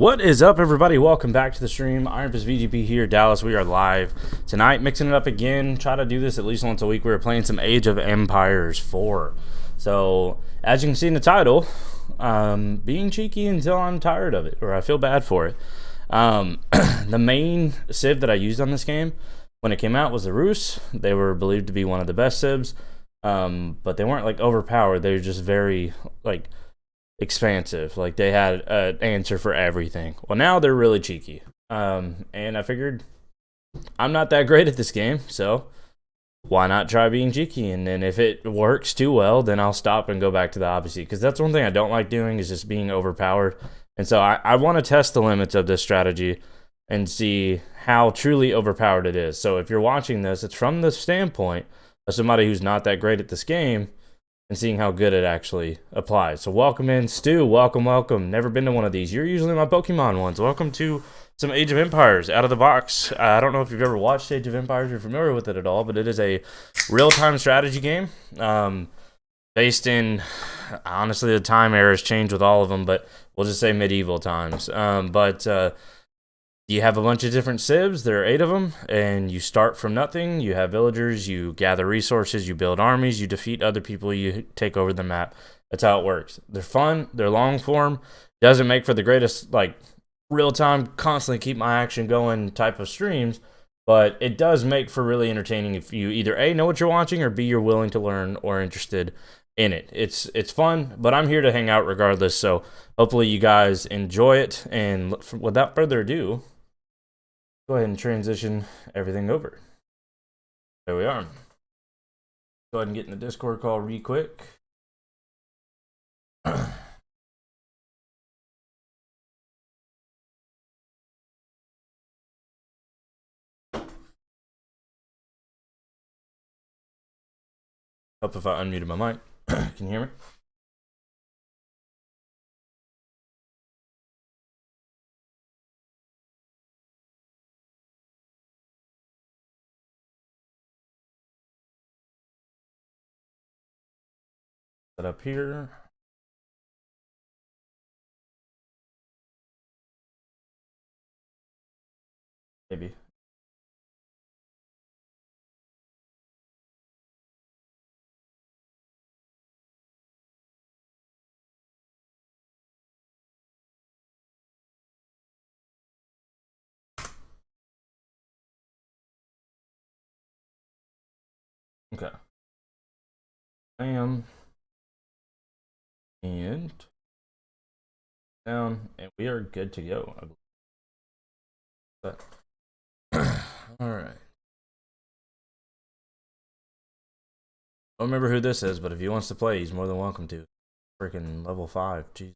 What is up, everybody? Welcome back to the stream. Iron Fist VGP here, Dallas. We are live tonight, mixing it up again. Try to do this at least once a week. We're playing some Age of Empires 4. So, as you can see in the title, being cheeky until I'm tired of it, or I feel bad for it. The main civ that I used on this game when it came out was the Rus. They were believed to be one of the best civs, but they weren't like overpowered. They were just very like expansive. Like they had an answer for everything. Well, now they're really cheeky. And I figured I'm not that great at this game, so why not try being cheeky? And then if it works too well, then I'll stop and go back to the opposite. Because that's one thing I don't like doing is just being overpowered. And so I want to test the limits of this strategy and see how truly overpowered it is. So if you're watching this, it's from the standpoint of somebody who's not that great at this game and seeing how good it actually applies. So welcome in, Stu. Welcome, welcome. Never been to one of these. You're usually my Pokemon ones. Welcome to some Age of Empires out of the box. I don't know if you've ever watched Age of Empires or familiar with it at all, but it is a real-time strategy game based in, honestly, the time era has changed with all of them, but we'll just say medieval times. You have a bunch of different civs. There are 8 of them, and you start from nothing. You have villagers, you gather resources, you build armies, you defeat other people, you take over the map. That's how it works. They're fun, they're long form, doesn't make for the greatest, like, real-time, constantly keep my action going type of streams, but it does make for really entertaining if you either A, know what you're watching, or B, you're willing to learn or interested in it. It's fun, but I'm here to hang out regardless, so hopefully you guys enjoy it, and without further ado, go ahead and transition everything over. There we are. Go ahead and get in the Discord call real quick. Hope if I unmuted my mic. Can you hear me? Set up here. Maybe. Okay. Bam. And down, and we are good to go, I believe. But all right. I don't remember who this is, but if he wants to play, he's more than welcome to. Freaking level 5. Jeez.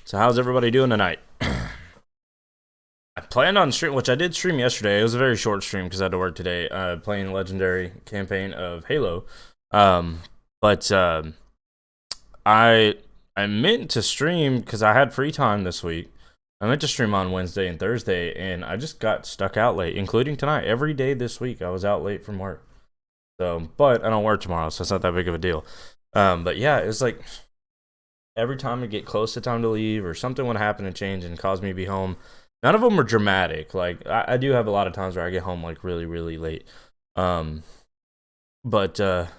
So how's everybody doing tonight? I planned on stream, which I did stream yesterday. It was a very short stream because I had to work today, playing Legendary campaign of Halo. I meant to stream because I had free time this week. I meant to stream on Wednesday and Thursday, and I just got stuck out late, including tonight. Every day this week, I was out late from work. So, but I don't work tomorrow, so it's not that big of a deal. But yeah, it was like every time I get close to time to leave or something would happen and change and cause me to be home. None of them were dramatic. Like I do have a lot of times where I get home like really, really late. But there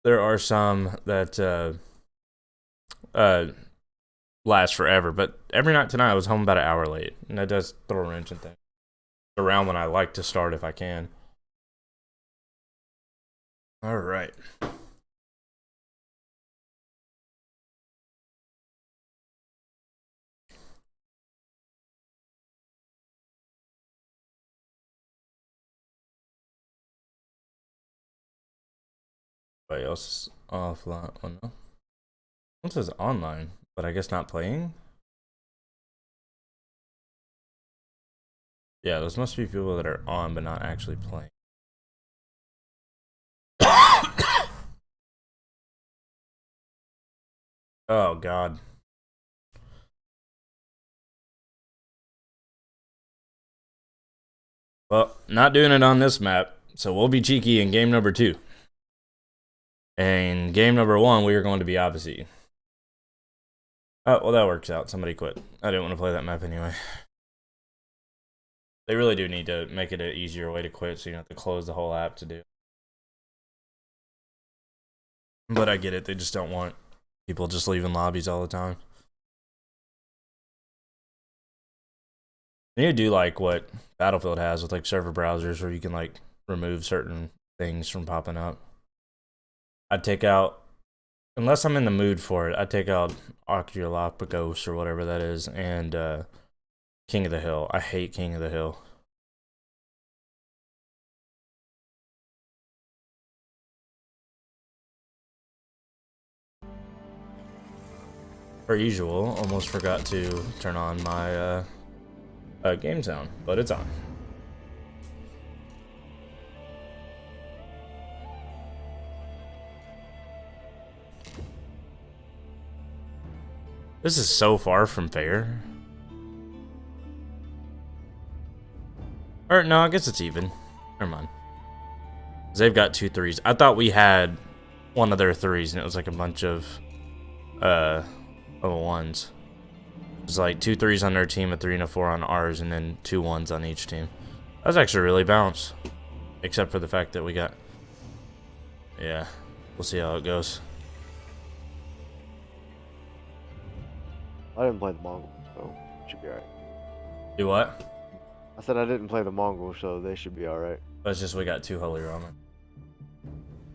are some that last forever. But every night tonight I was home about an hour late, and that does throw a wrench in things. Around when I like to start if I can. All right. Everybody else is offline. Oh no. It says online, but I guess not playing. Yeah, those must be people that are on but not actually playing. Oh god. Well, not doing it on this map, so we'll be cheeky in game number 2. And game number 1, we are going to be opposite. Oh, well, that works out. Somebody quit. I didn't want to play that map anyway. They really do need to make it an easier way to quit so you don't have to close the whole app to do. But I get it. They just don't want people just leaving lobbies all the time. They need to do like what Battlefield has with like server browsers where you can like remove certain things from popping up. I'd take out, unless I'm in the mood for it, I'd take out Oculopagos or whatever that is, and King of the Hill. I hate King of the Hill. Per usual, almost forgot to turn on my game sound, but it's on. This is so far from fair. Or no, I guess it's even. Never mind. They've got 2 3s. I thought we had one of their 3s, and it was like a bunch of 1s. It was like 2 3s on their team, a 3 and a 4 on ours, and then 2 1s on each team. That was actually really balanced, except for the fact that we got. Yeah, we'll see how it goes. I didn't play the Mongols, so it should be alright. Do what? I said I didn't play the Mongols, so they should be alright. But it's just we got 2 Holy Roman.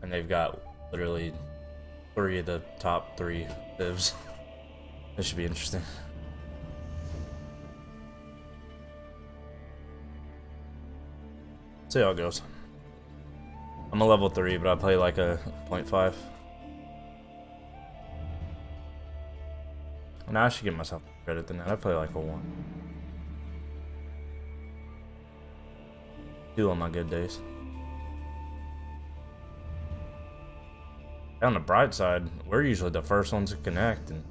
And they've got literally 3 of the top 3 divs. This should be interesting. See how it goes. I'm a level 3, but I play like a 0.5. Now I should give myself credit than that. I play like a 1. 2 on my good days. On the bright side, we're usually the first ones to connect, and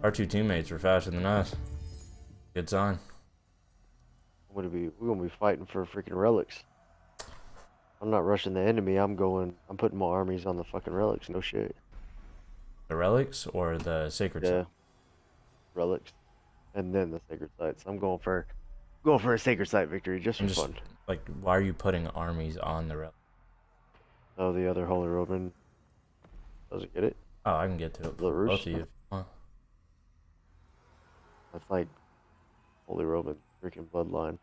our 2 teammates are faster than us. Good sign. We're gonna be fighting for freaking relics. I'm not rushing the enemy. I'm putting my armies on the fucking relics. No shit. The relics or the sacred site? Relics, and then the sacred sites. I'm going for a sacred site victory just for fun. Like, why are you putting armies on the relic? Oh, the other Holy Roman doesn't get it. Oh, I can get to it. Both of you. Huh. That's like Holy Roman freaking bloodline.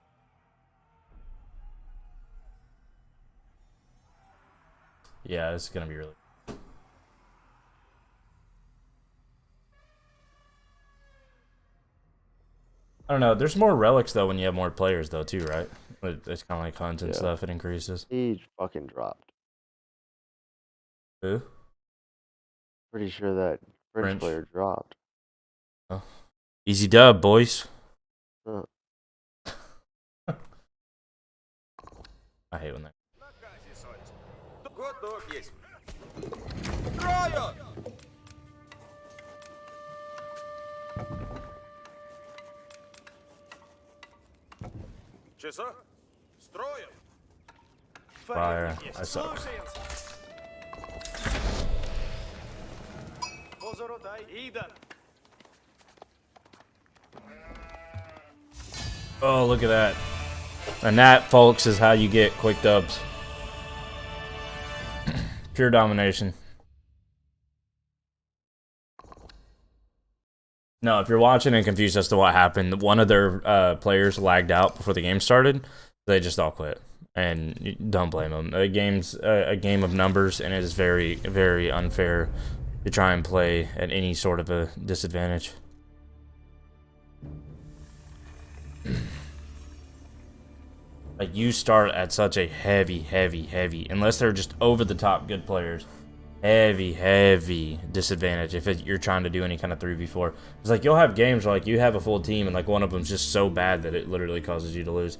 Yeah, it's gonna be really. I don't know. There's more relics though when you have more players though too, right? It's kind of like hunts and stuff. It increases. He fucking dropped. Who? Pretty sure that French player dropped. Oh. Easy dub, boys. Huh. I hate when that. Fire. I suck. Oh, look at that. And that, folks, is how you get quick dubs. Pure domination. No, if you're watching and confused as to what happened, one of their players lagged out before the game started. They just all quit. And don't blame them. The game's a game of numbers, and it is very, very unfair to try and play at any sort of a disadvantage. Like, you start at such a heavy, unless they're just over the top good players, heavy disadvantage if you're trying to do any kind of 3v4. It's like, you'll have games where like you have a full team and like one of them's just so bad that it literally causes you to lose.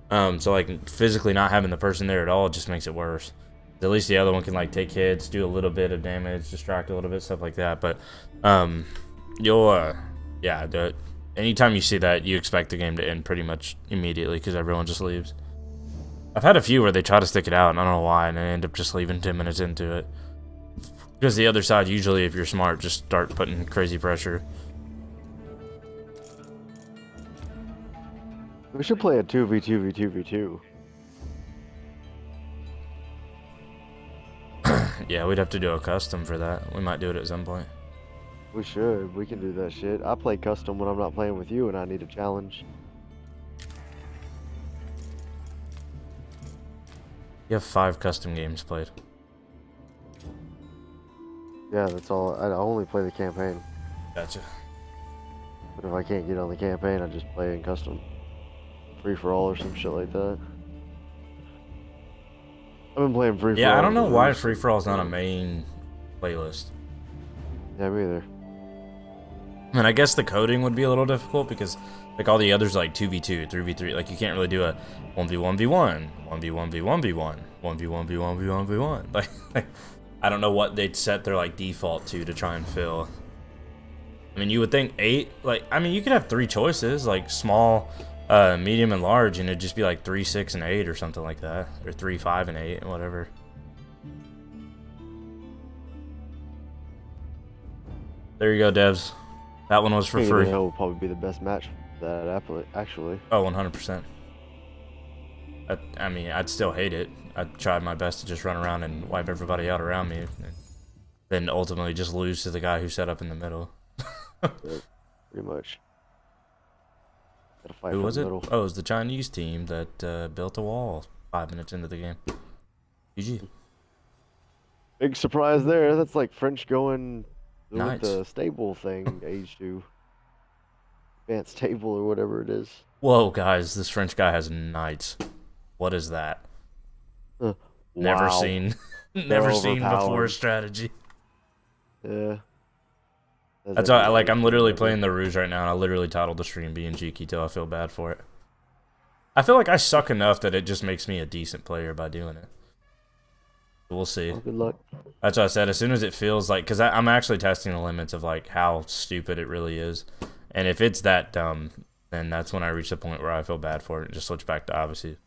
So like physically not having the person there at all just makes it worse. At least the other one can like take hits, do a little bit of damage, distract a little bit, stuff like that. But you'll anytime you see that, you expect the game to end pretty much immediately because everyone just leaves. I've had a few where they try to stick it out, and I don't know why, and I end up just leaving 10 minutes into it. Because the other side, usually, if you're smart, just start putting crazy pressure. We should play a 2v2v2v2. Yeah, we'd have to do a custom for that. We might do it at some point. We should. We can do that shit. I play custom when I'm not playing with you and I need a challenge. You have 5 custom games played. Yeah, that's all. I only play the campaign. Gotcha. But if I can't get on the campaign, I just play in custom. Free for all or some shit like that. I've been playing free for all. Yeah, I don't know why free for all is not a main playlist. Yeah, me either. And I guess the coding would be a little difficult because like all the others like 2v2, 3v3, like you can't really do a 1v1v1, 1v1v1v1, 1v1v1v1v1. Like I don't know what they'd set their like default to try and fill. I mean, you would think 8, like I mean, you could have 3 choices, like small, medium, and large, and it'd just be like 3, 6, and 8 or something like that, or 3, 5, and 8, whatever. There you go, devs. That one was for free. That will probably be the best match for that, actually. Oh, 100%. I mean, I'd still hate it. I'd try my best to just run around and wipe everybody out around me, and then ultimately just lose to the guy who set up in the middle. Pretty much. Gotta fight Who for was the it? middle. Oh, it was the Chinese team that built a wall 5 minutes into the game. GG. Big surprise there. That's like French going Nice. with the stable thing, age 2. Advanced table or whatever it is. Whoa, guys, this French guy has knights. What is that? Never Wow. seen. Never seen before overpowered. strategy. Yeah. That's why, like, I'm literally playing the Rouge right now, and I literally titled the stream being cheeky till I feel bad for it. I feel like I suck enough that it just makes me a decent player by doing it. We'll see. Well, good luck. That's what I said. As soon as it feels like, because I'm actually testing the limits of like how stupid it really is, and if it's that dumb, then that's when I reach the point where I feel bad for it and just switch back to Odyssey.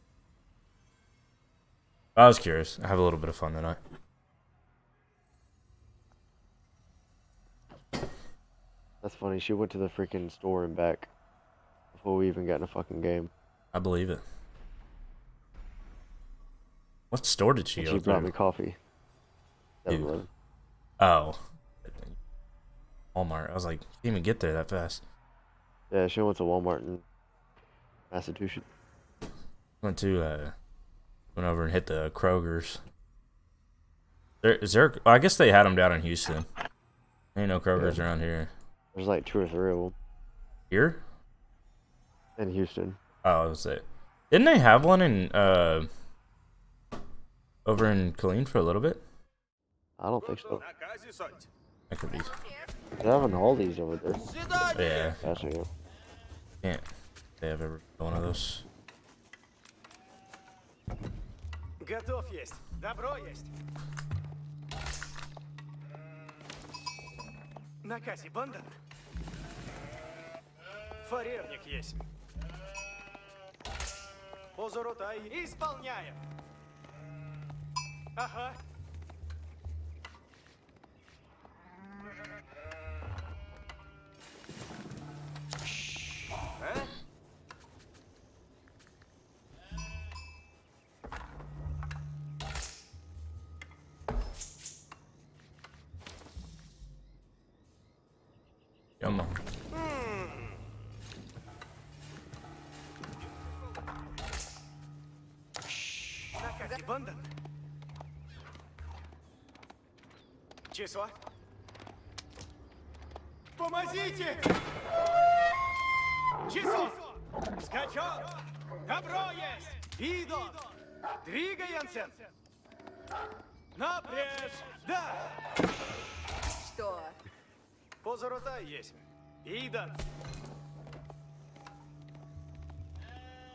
I was curious. I have a little bit of fun tonight. That's funny. She went to the freaking store and back before we even got in a fucking game. I believe it. What store did she And go she brought through? me coffee. Dude. 7-Eleven. Oh. Walmart. I was like, you didn't even get there that fast. Yeah, she went to Walmart in Massachusetts. Went over and hit the Kroger's. Is there? I guess they had them down in Houston. Ain't no Kroger's around here. There's like 2 or 3 of them Here? in Houston. Oh, was it? Didn't they have one in over in Killeen for a little bit? I don't think so. That could be. They have an Aldi's over there. Yeah. That's it. Can't they have ever one of those? Готов есть. Добро есть. На кассе банда. Фарерник есть. Позоротай. Исполняем. Ага. А? Come on. На кассе банда. Число. Помогите! Число! Скачок! Добро есть! Иду! Двигаемся! Напряжь! Да! Что? Позоротай есть! Ида!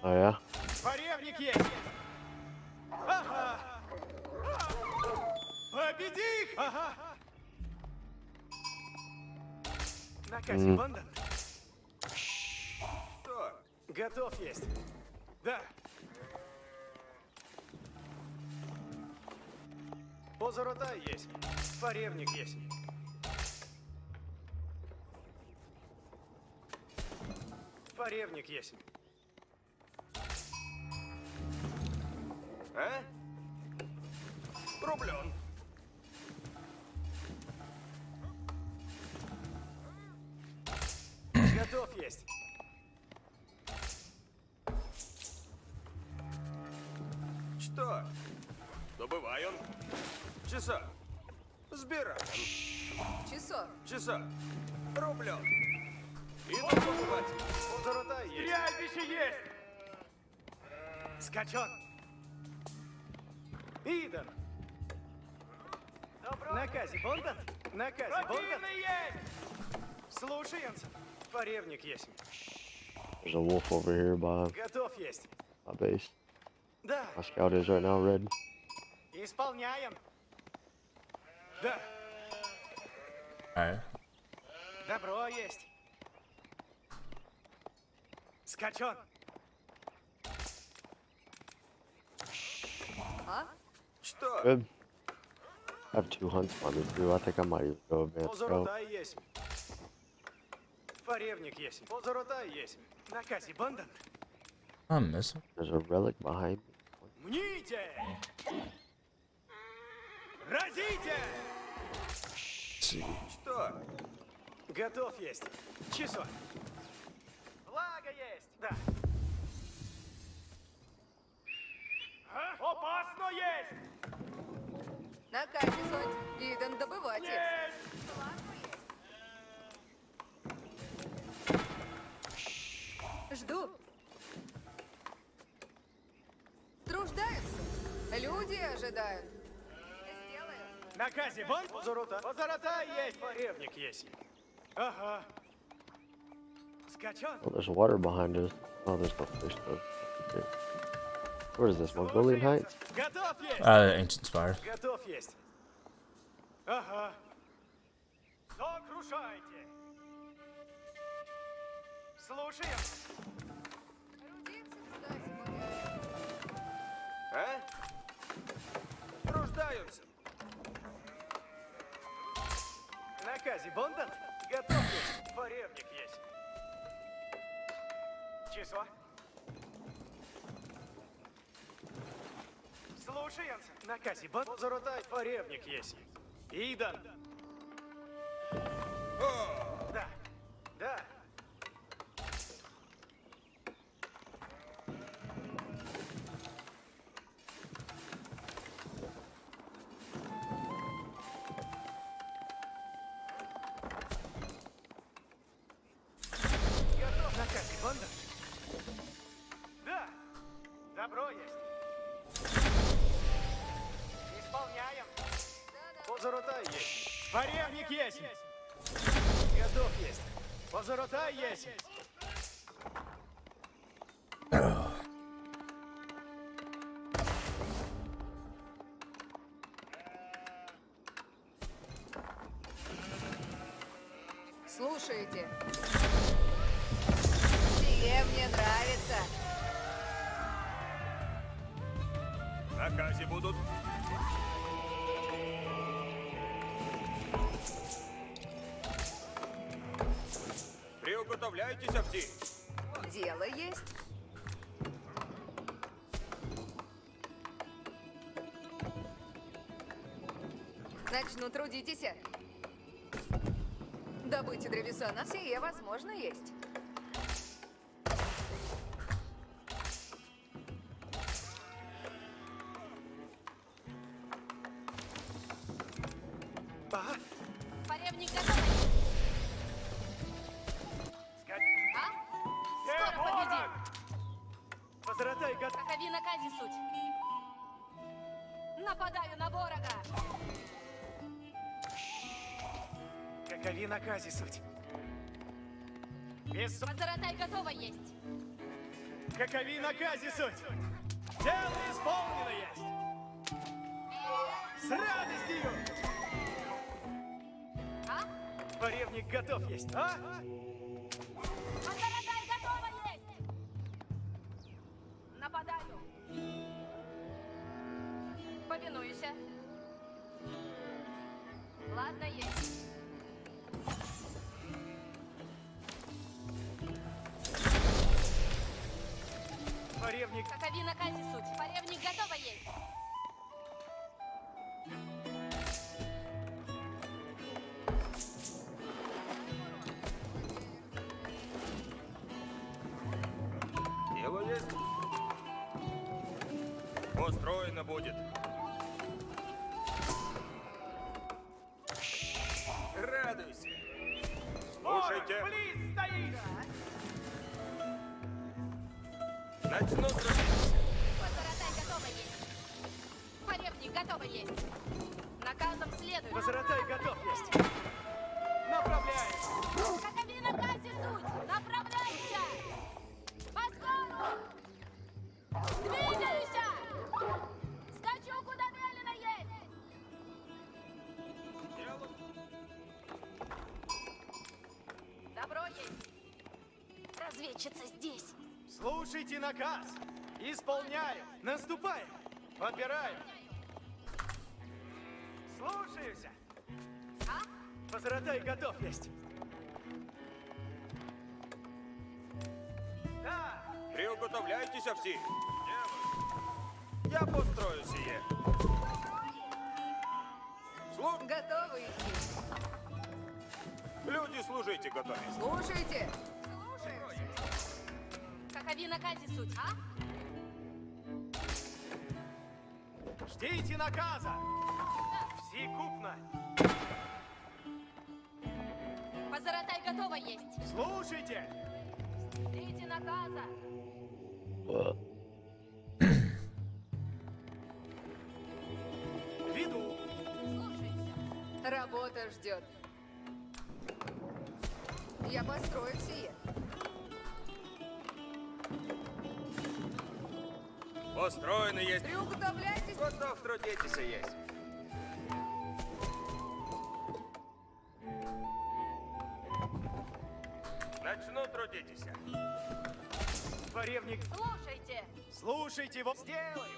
Oh yeah? Поревник есть! Ага! Победи их! Ага! На кассе банда. Что? Готов есть. Да. Позорота есть. Поревник есть. Поревник есть. А? Рублен. Готов есть. Что? Добываем. Часа. Сбираем. Часов. Часа. Рублен. Иду покупать. Позорота есть. Стрельбище есть. Скачон. Идор. Наказе Бондан? Наказе Бондан? Слушаемся. Поревник есть. There's a wolf over here by Готов есть. my base. Да. My scout is right now red. Исполняем. Да. Alright. Добро есть. Скачон. А? Что? Good. I have 2 hunts on me too. I think I might even go advance route. Позорота есть. Поревник есть. Позорота есть. Наказе Бондан? I'm missing. There's a relic behind me. Мните! Разите! Let's see. Что? Готов есть. Часов. Влага есть. Да. А? Опасно есть! Наказе соть. Идем добывать их. Жду. Труждаемся. Люди ожидают. Сделаю. Наказе Бон? Позорота. Позорота есть. Поревник есть. Ага. Скачон. Oh, there's water behind us. Oh, there's no fish though. Okay. Where is this? Mongolian Heights? Готов есть. Ancient Spire. Готов есть. Ага. Сокрушайте. Слушаем. Трудимся, кстати, мой. А? Труждаются. Наказе Бондан? Готов есть. Поревник есть. Число? Слушаемся. Наказе Бондан? Зарутай. Поревник есть. Идан. О! Да. Да. Готов. Наказе Бондан? Да. Добро есть. Исполняем. Позоротай есть. Поревник есть. Готов есть. Позоротай есть. Слушайте. Сие мне нравится. Наказе будут. Приуготовляйтесь, все. Дело есть. Начну трудитесь. Добыча древесана сие возможно есть. Ага. Поревник готов. А? Скоро победим. Позоротай готов. Какови наказе суть. Нападаю на ворога. Какови наказе суть. Без Позоротай готова есть. какови наказе суть. Дело исполнено есть. С радостью. А? Поревник готов есть. А? Позоротай готова есть. Нападаю. Повинуюсь. Ладно, есть. Поревник. Какови наказе суть. Поревник готова есть. Дело есть. Устроено будет. Радуйся. Слушайте. Близ стоит! Начну трудиться. Позоротай готова есть. Поревник готова есть. Наказом следует. Позоротай готов есть. Направляем! Какови наказе суть. Направляйся. Поскору. Двигайся. Скачу, куда велено есть. Добро есть. Разведчица здесь. Слушайте наказ! Исполняем! Наступаем! Подбираем! Слушаюсь! А? Позоротай готов есть! Да! Приуготовляйтесь все. Я построю сие. Слуг, Готовы идти? люди, служите готовись. Слушайте! Слушаемся! Какови наказе суть, а? Ждите наказа! Всекупно! Позоротай готова есть. Слушайте! Ждите наказа. Веду! Слушайся. Работа ждет. Я построю сие. Построено есть. Приуготовляйтесь. Готов трудитесь есть. Начну трудитесь. Поревник! Слушайте. Слушайте его! Сделаю!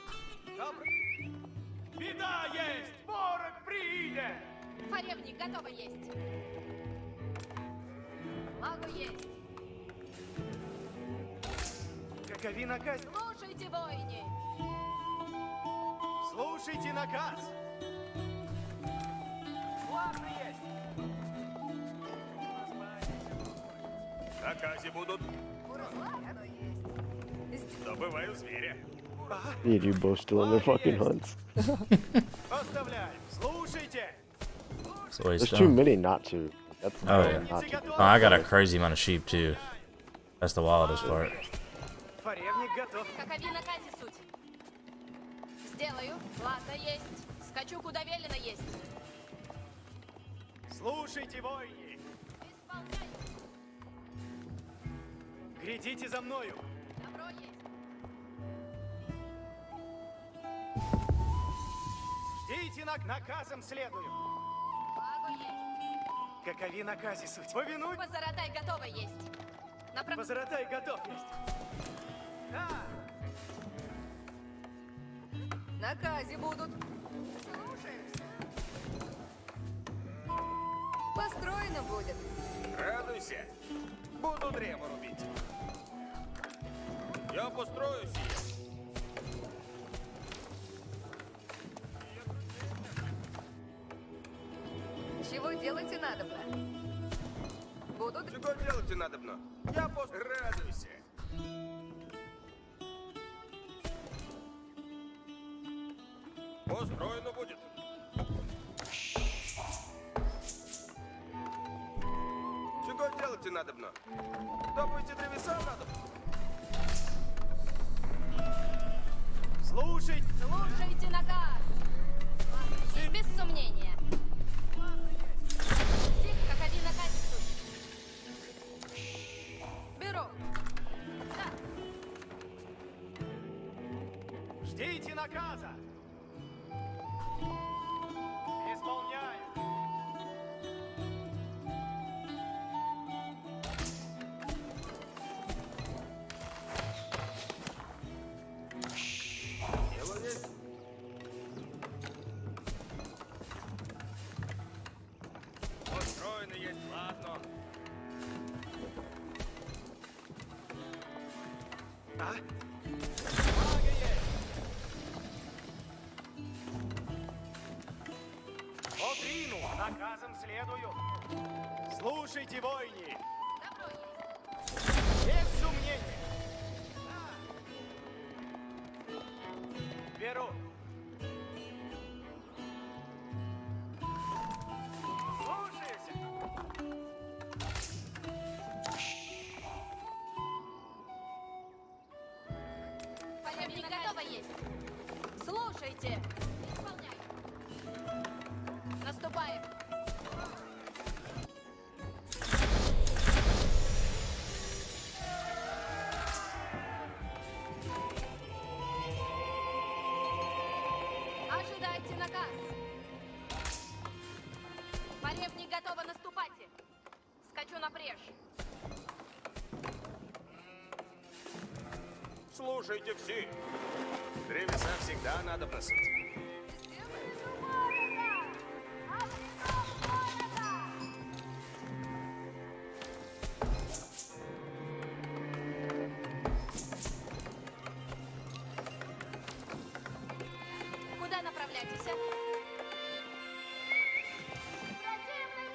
Добро! Беда есть! Ворог приидет! Поревник готова есть. Лагу есть. Какови наказ! Слушайте, воини. Слушайте наказ! Ладно есть! Наказе будут. Оно есть. Добываю зверя. Need you both still on their fucking hunts. Оставляем! Слушайте! So he's There's too done. many not to. That's Oh, not yeah. to. Oh, I got a crazy amount of sheep too. That's the wildest part. Поревник готов! Какови наказе суть. Сделаю. Ладно, есть. Скачу, куда велено есть. Слушайте, воини! Исполняю. Грядите за мною! Добро есть. Ждите наказом следую! Лагу есть. Какови наказе суть? Повинуй! Позоротай готова есть. Позоротай готов есть! Да! Наказе будут. Слушаемся. Построено будет. Радуйся. Буду древо рубить. Я построю сие. Чего делать и надобно? Будут? Чего делать надобно? Я радуйся. Построено будет. Чего делать надобно? Добыть древеса надобно. Слушайте! Слушайте наказ. Без сомнения. Какови наказе суть. Беру. Да. Ждите наказа! Исполняю! Дело есть. А? Флага есть! Отрину! Наказом следую! Слушайте, войни! Добро есть. Без сомнения! Беру! Слушайся! Полевник готова есть. Слушайте. Исполняй. Наступаем. Ожидайте наказ. Полевник готова, наступайте. Скачу на брешь. Слушайте все. Древеса всегда надо носить. Куда направляйтесь?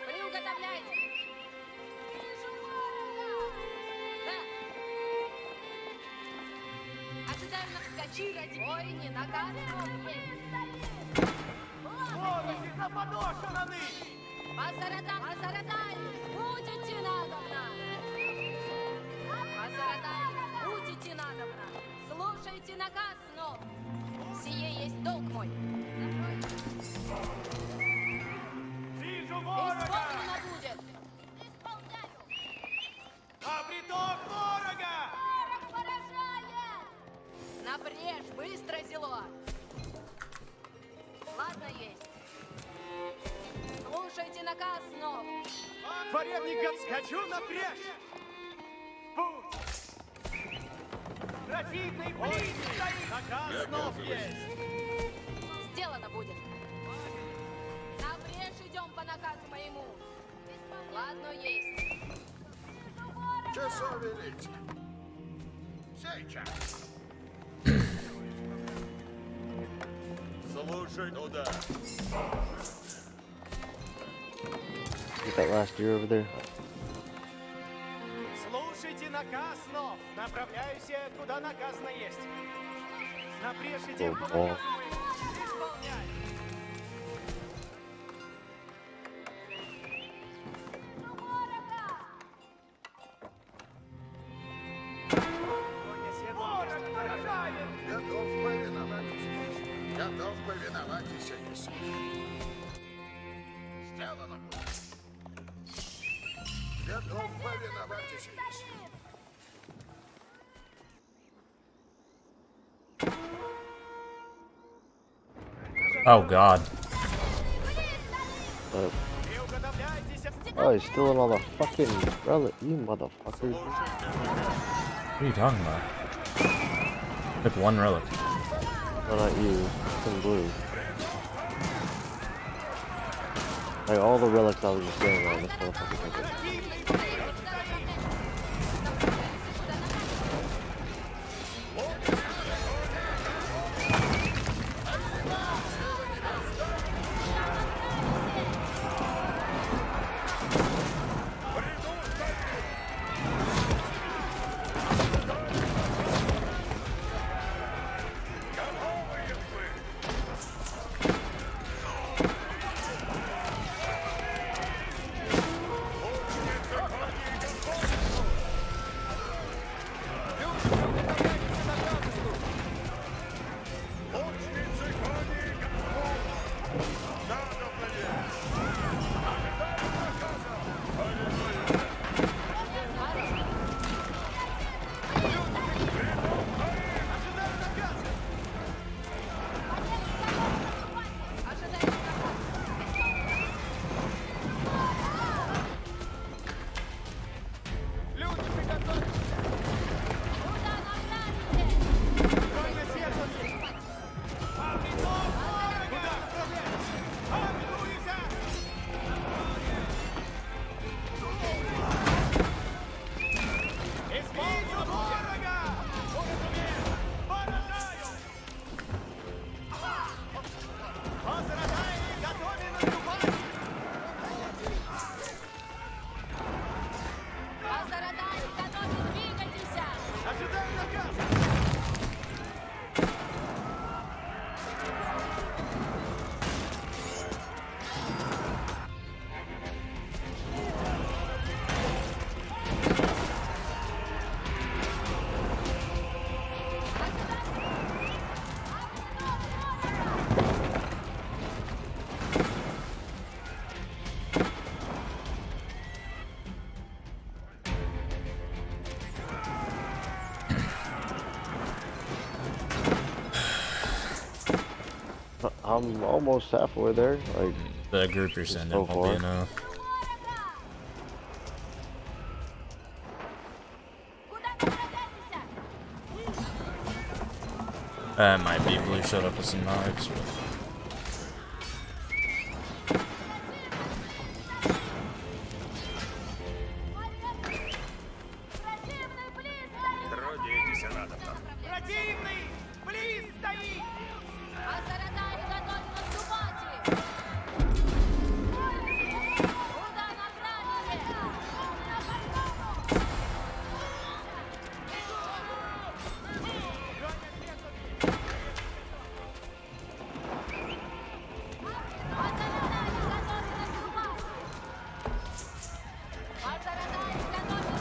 Приуготовляйте. Да. Ожидаю на скачи ради войны, наказ. Вороги заподошены! Азаратай, будете надобно. Азаратай, будете надобно. Слушайте наказ, но сие есть долг мой. Вижу ворога! Исполнено будет. Обреток ворога! На брешь, быстро зело. Ладно есть. Слушайте наказ, но Форевников скачу на брешь! Путь! Противный блин стоит! Наказ снов есть! сделано будет. На брешь идем по наказу моему. Ладно есть. Часов велите. Сейчас. Слушай, ну да. Get that last deer over there. Слушайте наказ снов! Направляюсь я, куда наказано есть. На брешь идем по Ого. наказу моему. Исполняй! Ворог поражает! Готов повиноваться. Готов повиноваться, если. Сделано будет. Готов повиноваться, если. Oh god. Приуготовляйтесь! Oh, he's stealing all the fucking relic, you motherfucker. What are you talking about? Took one relic. No, not you. Some blue. Like all the relics I was just saying, like this motherfucker took it. I'm almost halfway there. Like, The group you're sending so won't far. be enough. Куда направляетесь? That might be blue showed up with some knives. But... Противный близко! Трудитесь, Анатолий. Противный! Близ стоит! Азаратай, готовь наступать! Куда направите? На подмогу! Азаратай, готовь наступать! Азаратай, готовь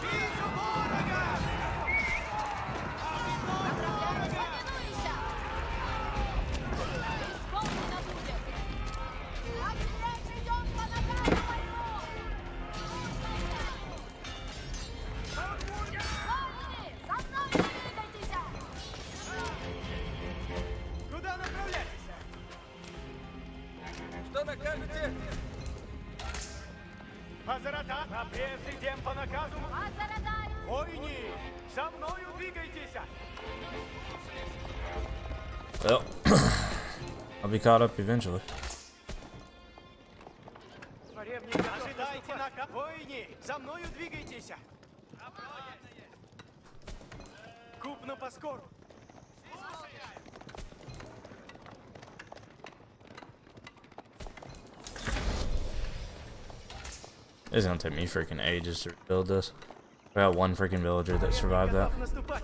Вижу ворога! Повинуйся! Исполнено будет! Отвлечь идем по наказыванию! Слушайте! Воины, за мной двигайтесь! Куда направляетесь? Что накажете? Азарата, а прежде идем по наказу. Азаратай! Воини, за мною двигайтесь! Well, I'll be caught up eventually. Ожидайте наказ. Воини, за мною двигайтесь! Купно поскору. It's gonna take me freaking ages to build this. I got one freaking villager that survived that. Готов наступать.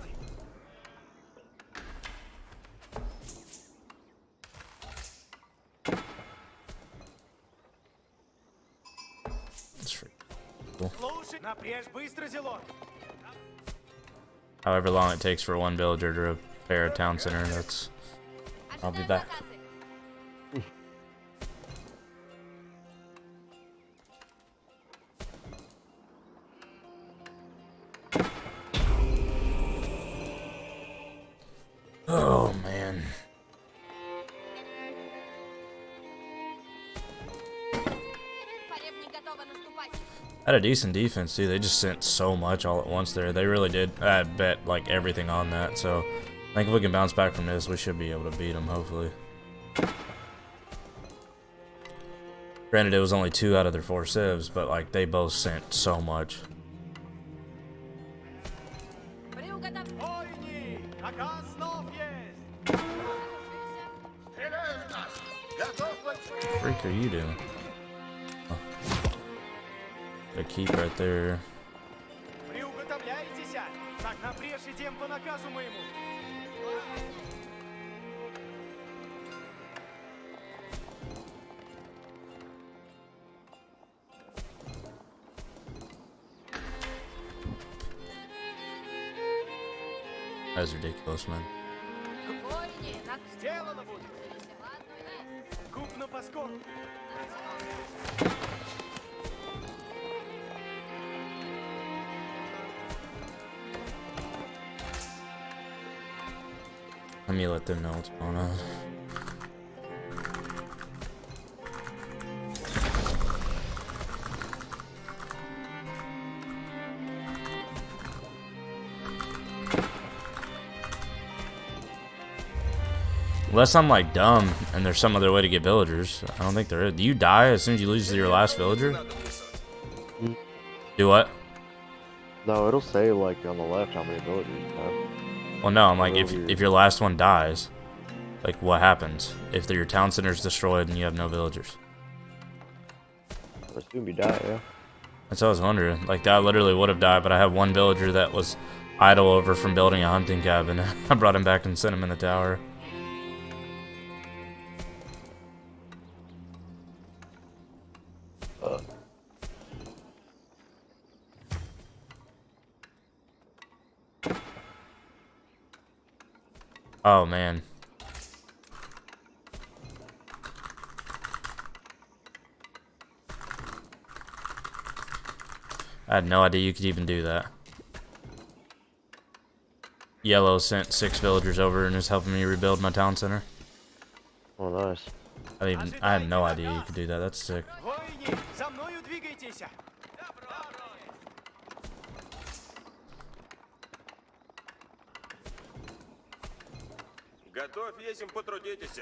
It's freaking cool. Слушай, напрячь быстро, Зелон. However long it takes for one villager to repair a town center, that's... I'll be back. Oh man. Поребник готова наступать! Had a decent defense too. They just sent so much all at once there. They really did. I bet like everything on that. So I think if we can bounce back from this, we should be able to beat them. Hopefully. Granted, it was only 2 out of their 4 civs, but like they both sent so much. Приуготов... Воини, наказ снов есть. Стреляют в нас! Готов большой! Freak are you doing? Oh. Got a keep right there. Приуготовляйтесь. Так напрежь идем по наказу моему. That's ridiculous, man. Воины, на... Сделано будет. Ладно, есть! Купно поскору. Let me let them know what's going on. Unless I'm like dumb and there's some other way to get villagers. I don't think there is. Do you die as soon as you lose your last villager? Do what? No, it'll say like on the left how many villagers you have. Well, no, I'm like, if your last one dies, like, what happens? If your town center's destroyed and you have no villagers? I assume you die, yeah. That's what I was wondering. Like, that literally would have died, but I have one villager that was idle over from building a hunting cabin. I brought him back and sent him in the tower. Oh, man. I had no idea you could even do that. Yellow sent 6 villagers over and is helping me rebuild my town center. Oh, nice. I had no idea you could do that. That's sick. Воины, за мною двигайтесь. Готов, есмь, потрудитесь.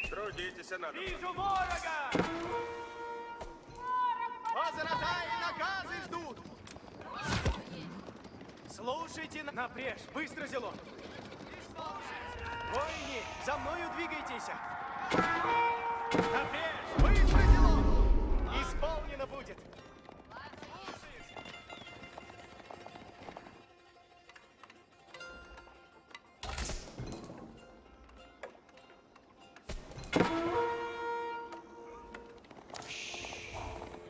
Трудитесь, надо. Вижу ворога! Возврата и наказы ждут! Слушайте напрежь, быстро зело! Воины, за мною двигайтесь! Напрежь, быстро зело! Исполнено будет!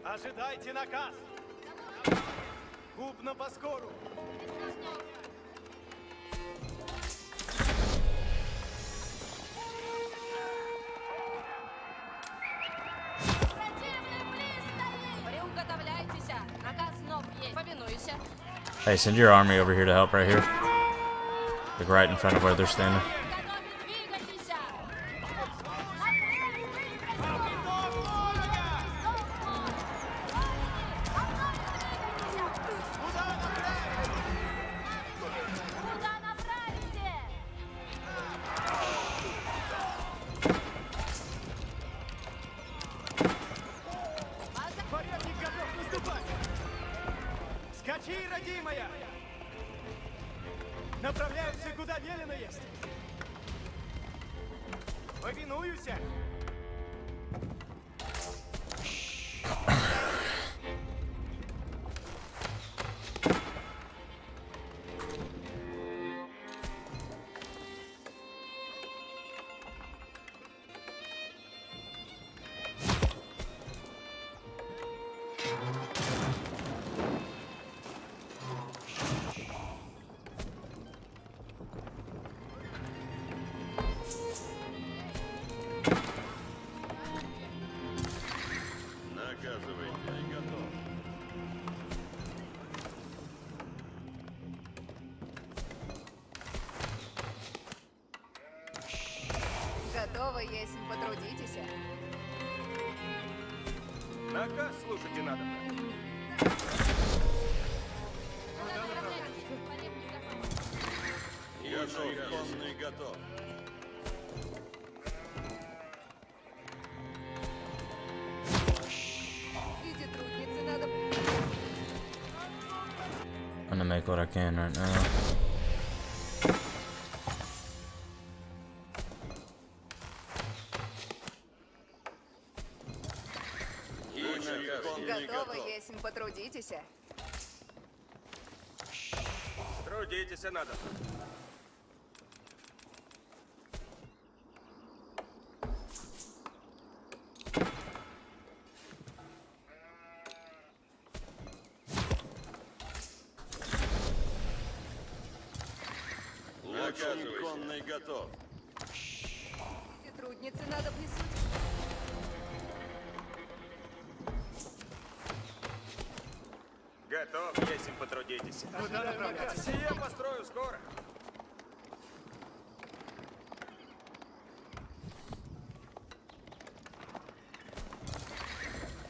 Ожидайте наказ! Купно поскору! Приуготовляйтесь. Наказ снов есть. Повинуйся. Hey, send your army over here to help right here. Like right in front of where they're standing. Готовы, двигайтесь. Куда направите? Порядник готов наступать! Скачи, родимая! Направляемся, куда велено есть! Повинуюсь! Наказывайте, я готов. Готово, если потрудитесь. Наказ слушайте надо. Готов, конный готов. Эти трудницы надо... I'm gonna make what I can right now. Готово, если потрудитесь. Трудитесь, надо. Наказывайте. Конный готов. Эти трудницы надо внесуть. Готов, есмь, потрудитесь. Куда направляйтесь? Сие построю скоро.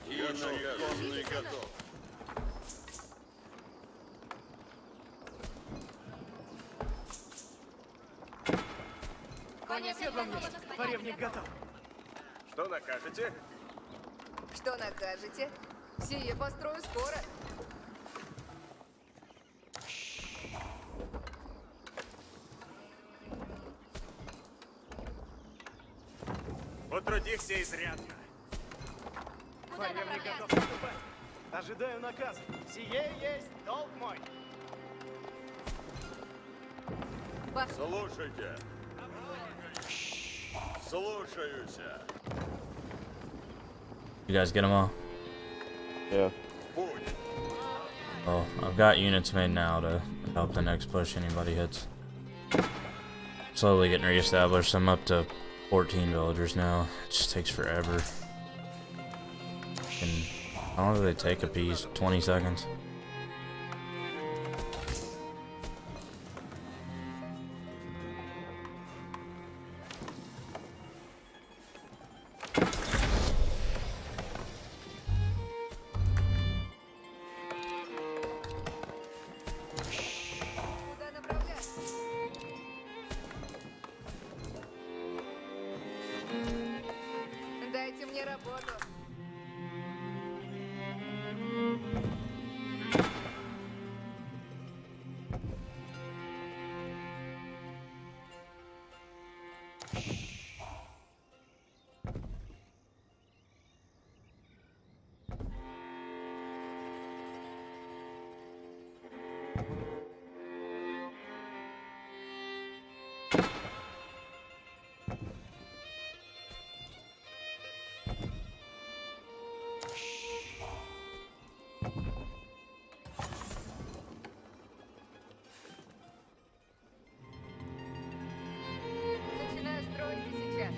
Конный готов. Коня седлом есть. Поревник готов. Что накажете? Что накажете? Сие построю скоро. Потрудихся изрядно. Поревник готов наступать. Ожидаю наказа. Сие есть долг мой. Ваш... Слушайте. Слушаюсь. You guys get them all? Yeah. Путь. Well, I've got units made now to help the next push anybody hits. Slowly getting reestablished. I'm up to 14 villagers now. It just takes forever. And how long do they take a piece? 20 seconds. Куда направляться? Дайте мне работу. Начинаю строить и сейчас.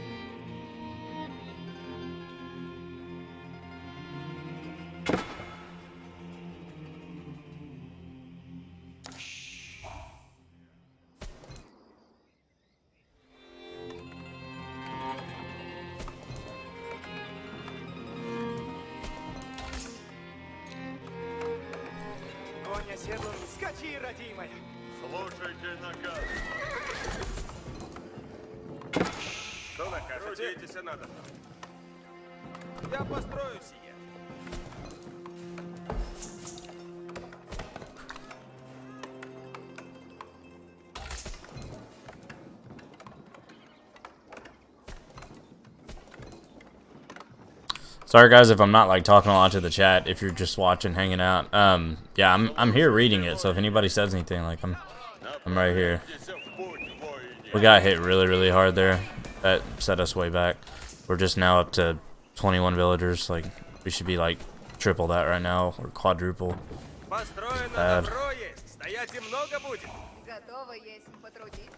Коня седлом, скачи, родимая. Слушайте наказ. Что накажете? Трудитесь надо. Я построю сие. Sorry guys if I'm not like talking a lot to the chat if you're just watching, hanging out. Yeah, I'm here reading it, so if anybody says anything, like I'm right here. We got hit really hard there. That set us way back. We're just now up to 21 villagers. Like we should be like triple that right now or quadruple. Построено Bad. добро есть. Стоять и много будет. Готово есть потрудить.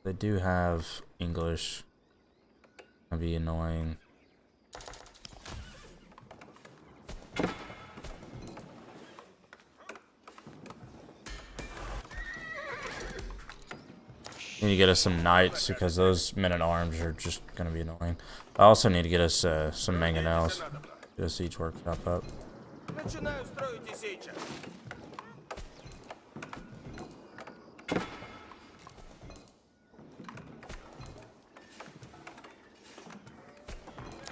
They do have English. That'd be annoying. Need to get us some knights because those men at arms are just gonna be annoying. I also need to get us some mangonels. Get a siege workshop up. Начинаю строить и сейчас.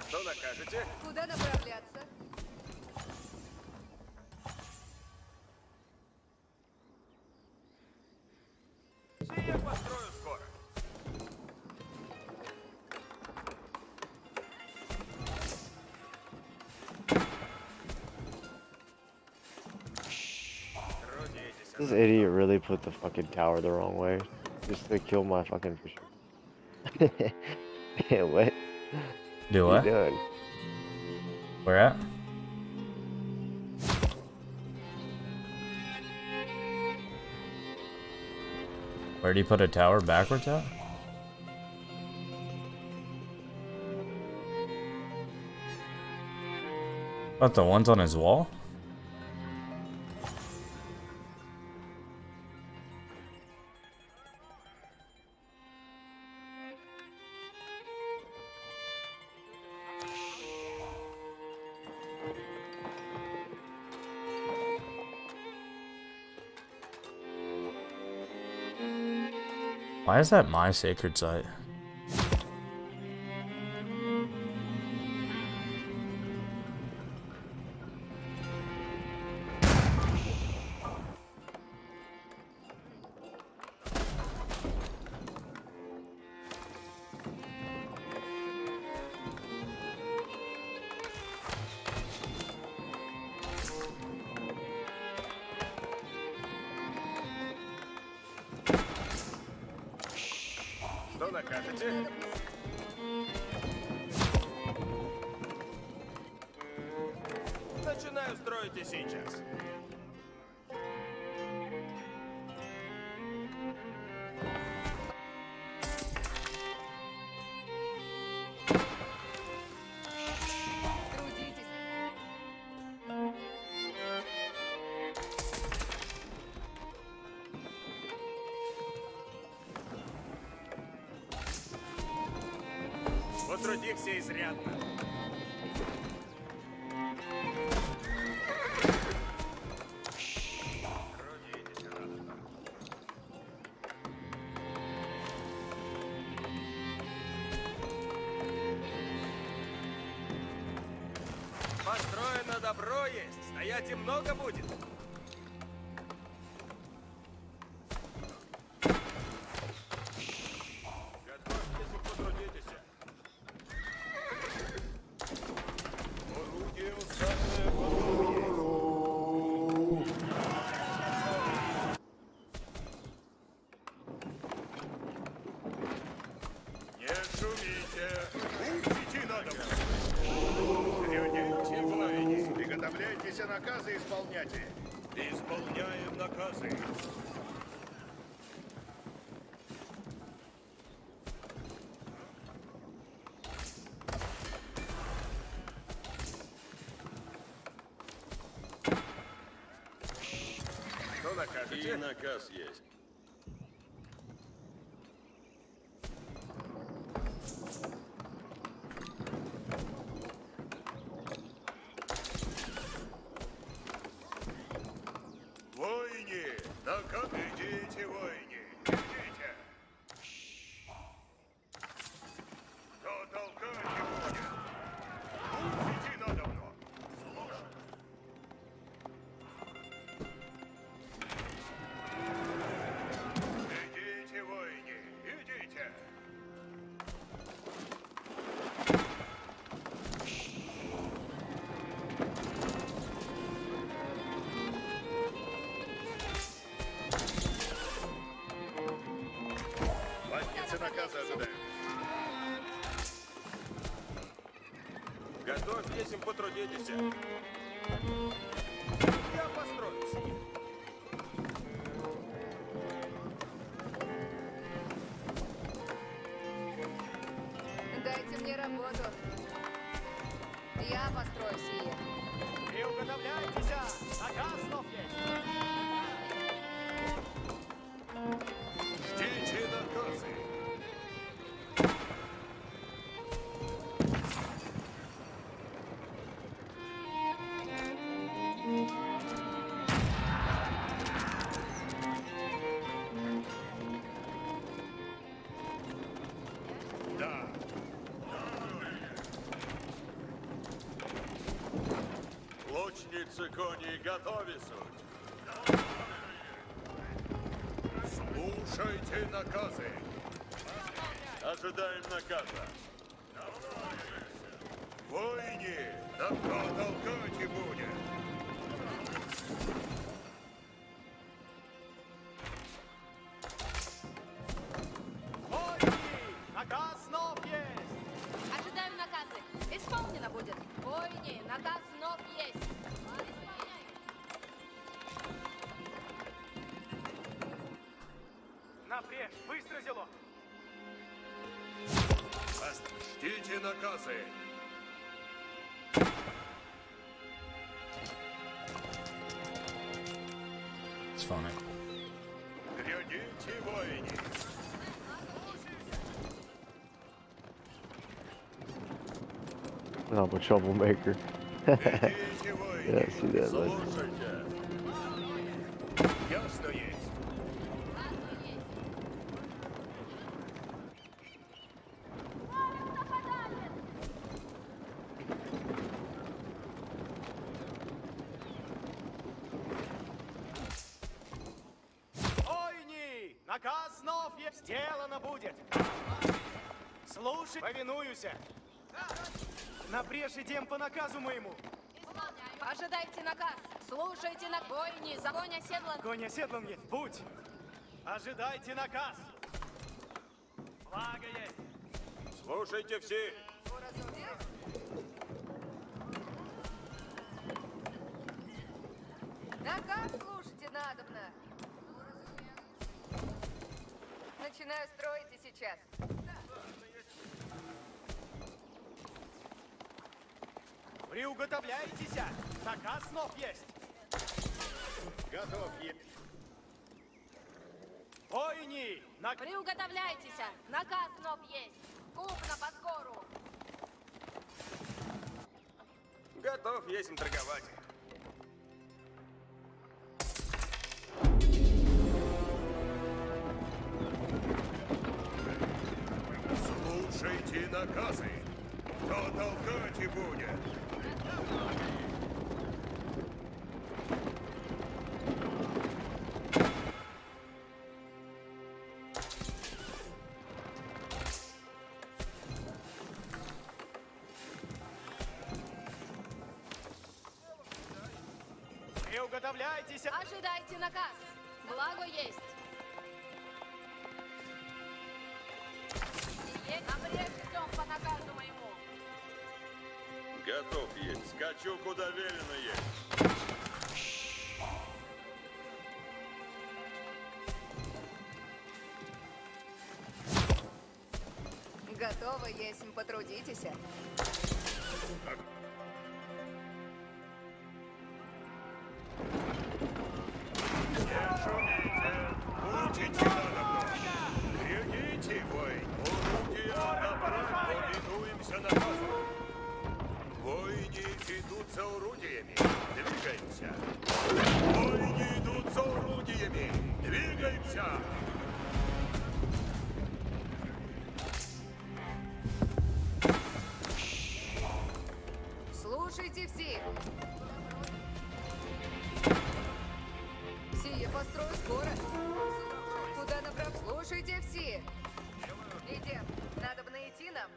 Что накажете? Куда направляться? Сие построю скоро. Трудитесь. This idiot really put the fucking tower the wrong way. Just to kill my fucking fisher. What? Do What what? you doing? Where at? Where did he put a tower backwards at? What, the ones on his wall? Why is that my sacred site? Что накажете? Начинаю построите сейчас? Трудитесь. Потрудился изрядно. Трудитесь, рано. Построено добро есть, стоять и много будет. Готовьтесь и потрудитесь. Орудие усадное готово есть. Не шумите! Идти надо! Глядите, воины! Приготовляйтесь, а наказы исполняйте! Исполняем наказы! Что накажете? И наказ есть. Войне! Наказ! Идите, войне! Идите! Кто толкать не будет? Идти надо мной! Слушай! Идите, войне! Идите! Ватницы наказа ожидают. Готовьтесь, им потрудитесь. Я построюсь. Дайте мне работу. Я построю сие. Приуготовляйтесь, наказ снов есть. Ждите наказы. Да. Лучницы кони готовы суть. Слушайте наказы. Ожидаем наказа. Войне, добро толкать и будет. Войны! Наказ снов есть. Ожидаем наказы. Исполнено будет. Войне, наказ снов есть. Исполняй. Напрежь, быстро зело. Ждите наказы. It's funny. Глядите, войне. I'm a troublemaker. Глядите, войне. Yeah, I see that. Like, Слушайте. Ясно есть. Войны! Наказ снов есть. Сделано будет. Слушай, повинуюся. Напрежь идем по наказу моему. Ожидайте наказ. Слушайте на войне. Загонь оседлан. Конь оседлан есть. Будь. Ожидайте наказ. Благо есть. Слушайте все. Наказ слушайте надобно. Начинаю строить и сейчас. Приуготовляйтесь! Наказ снов есть! Готов есть. Войни! На... Приуготовляйтесь! Наказ снов есть! Купно по скору! Готов есть им торговать. Слушайте наказы. Кто толкать и будет? Приуготовляйтесь! Ожидайте наказ! Благо есть! Сие напрежь идем по наказу моему! Готов есть. Скачу, куда велено есть. Готово есть, потрудитесь. Не шумите. Учите надо. Берегите, воин. Орудия направь, повинуемся наказу. Воины идут за орудиями. Двигаемся. Воины идут за орудиями. Двигаемся. Слушайте все. Сие построю скоро. Куда направь? Слушайте все. Идем. Надо бы найти нам.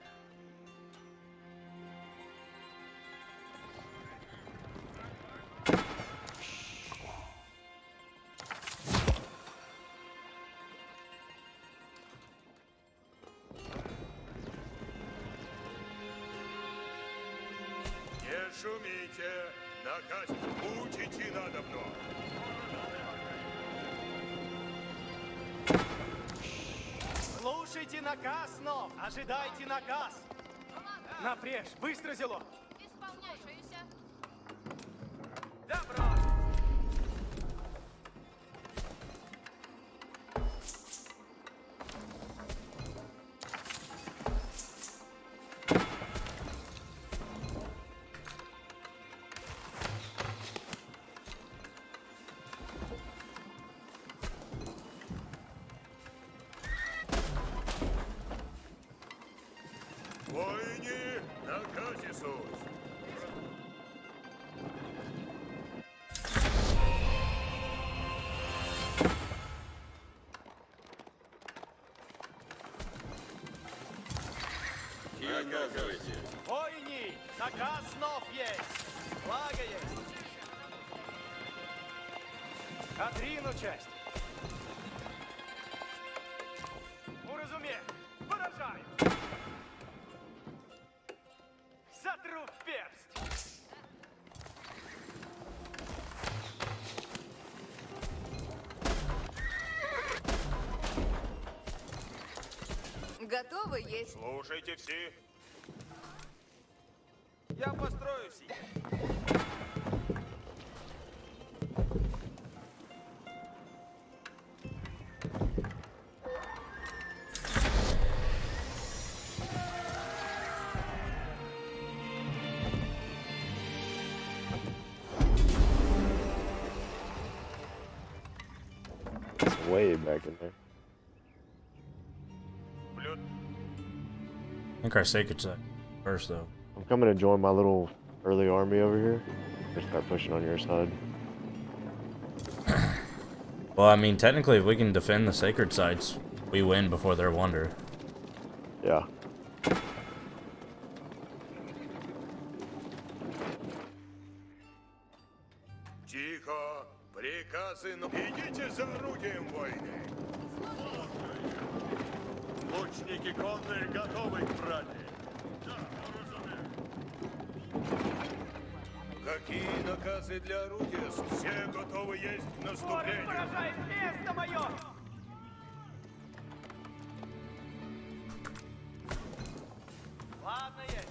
Не шумите. Наказ учите надобно. Слушайте наказ снов! Ожидайте наказ! Напрежь! Быстро, зело! Исполняющийся! Добро! Воины, наказ Иисус. Наказывайте. Войни! Наказ снов есть! Благо есть! Отрину часть! Уразуме! Поражаю! Сотру в персть! Готовы есть. Слушайте все. Я построю все. It's way back in there. Блюд. I think our sacred side first, though. I'm coming to join my little early army over here. Just start pushing on your side. Well, I mean, technically, if we can defend the sacred sites, we win before their wonder. Yeah. Тихо! Приказы, но идите за орудием, воины! Лучники конные готовы к брани. Какие наказы для орудия? Все готовы есть к Город наступлению. поражает место мое! Ладно есть.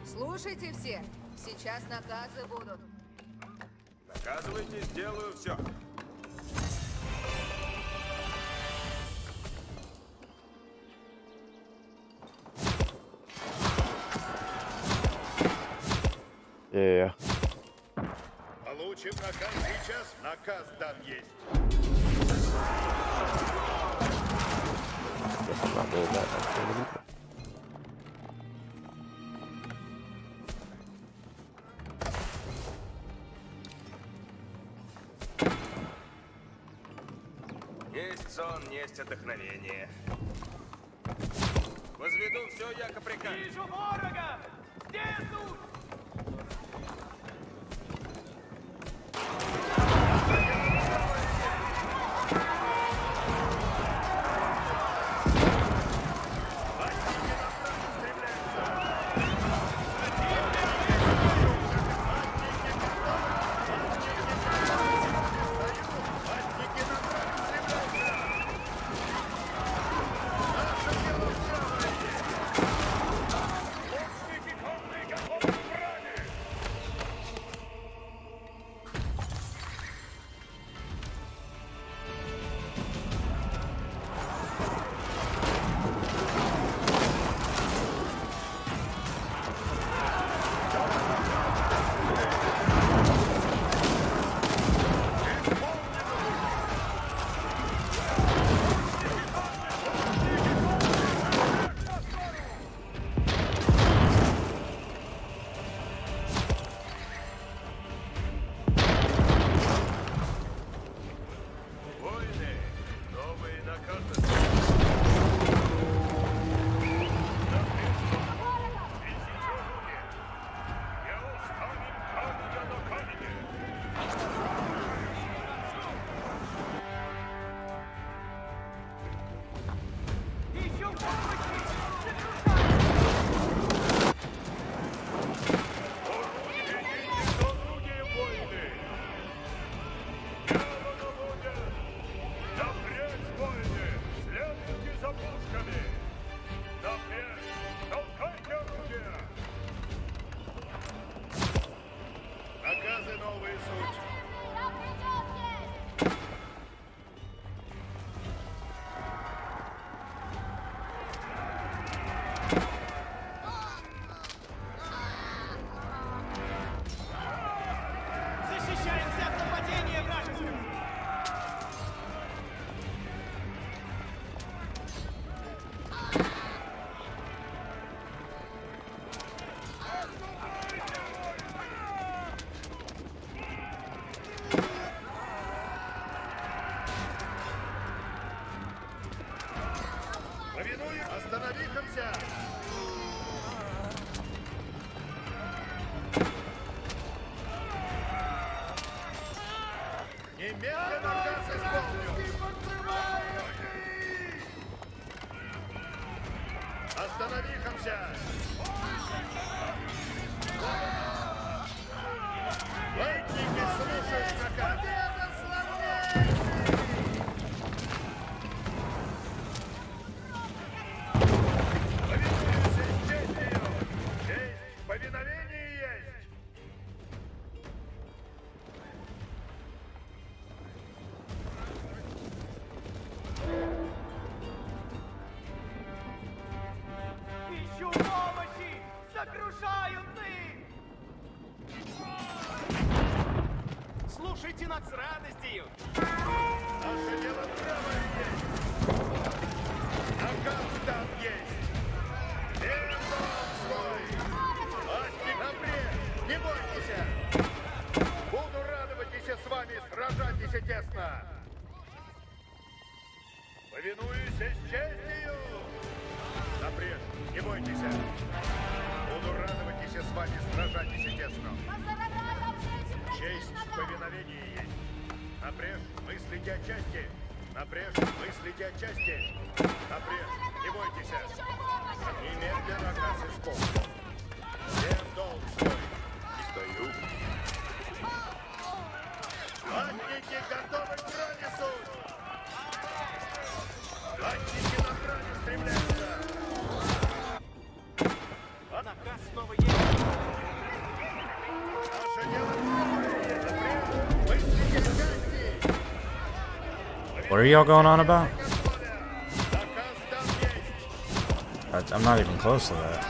Слушайте все, сейчас наказы будут. Наказывайте, сделаю все. Yeah. Получим наказ сейчас. Наказ дан есть. Guess I'm not doing that. That's gonna be- Есть сон, есть отдохновение. Возведу все, яко приказ. Вижу ворога! Где тут? Воины, новые наказы. Я оставим камня на камне. Ищу помощи! Орудие, воины! Дело наводят! Напрячь, воины! Следуйте за пушками! Напрячь! Толкайте орудия! Наказы новые суть! Защищаемся от нападения вражеского! Повинуем! Остановихимся! Немедленно наказ исполню! Остановихимся! Латники, слушают наказ! Победа Повинуемся с честью! Честь в повиновении есть! Ищу помощи! Сокрушают их! Слушайте нас с радостью! Наше дело правое есть! Наказ там есть! Верен дом свой! Латник напред! Не бойтесь! Буду радоваться с вами, сражайтесь тесно! Повинуюсь с честью! Напрежь, не бойтесь. Буду радоваться с вами, сражайтесь честно. Честь в повиновении есть. Напрежь, мыслите о чести. Напрежь, мыслите о чести. Напрежь, не бойтесь. Немедленно наказ исполнен. Всем долг свой. Стою. Латники готовы к пронесу! Латники на кране стремляются! Наказ снова есть. Наше дело первое! Напрямую! Мыслите о чести! What are y'all going on about? Наказ там есть! I'm not even close to that.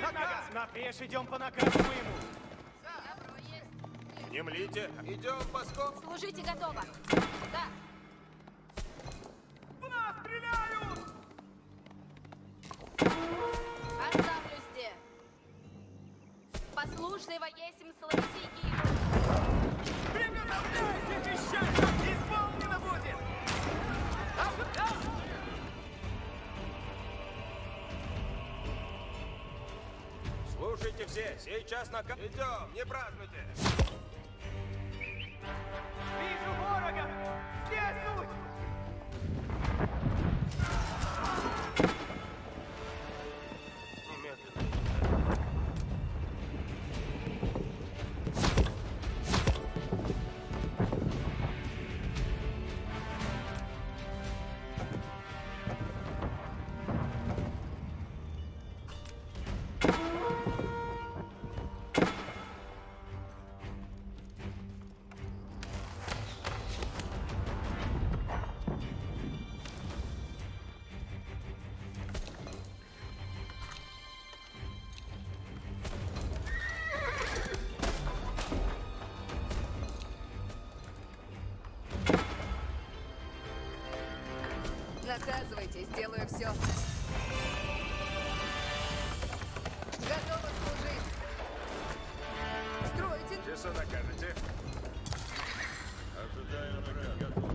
Наказ. Напрежь, идем по наказу моему. Добро есть. Не млите. Идем боском. Служите готово. Да. В нас стреляют! Оставлю здесь. Послушный воесим слависики. Приготовляйте пищать! Исполнено будет! Слушайте все. Сейчас наказ. Идем, не празднуйте. Вижу ворога! Здесь суть! Наказывайте, сделаю все. Готова служить. Стройте. Часа накажете. Ожидаю наказ. Готов.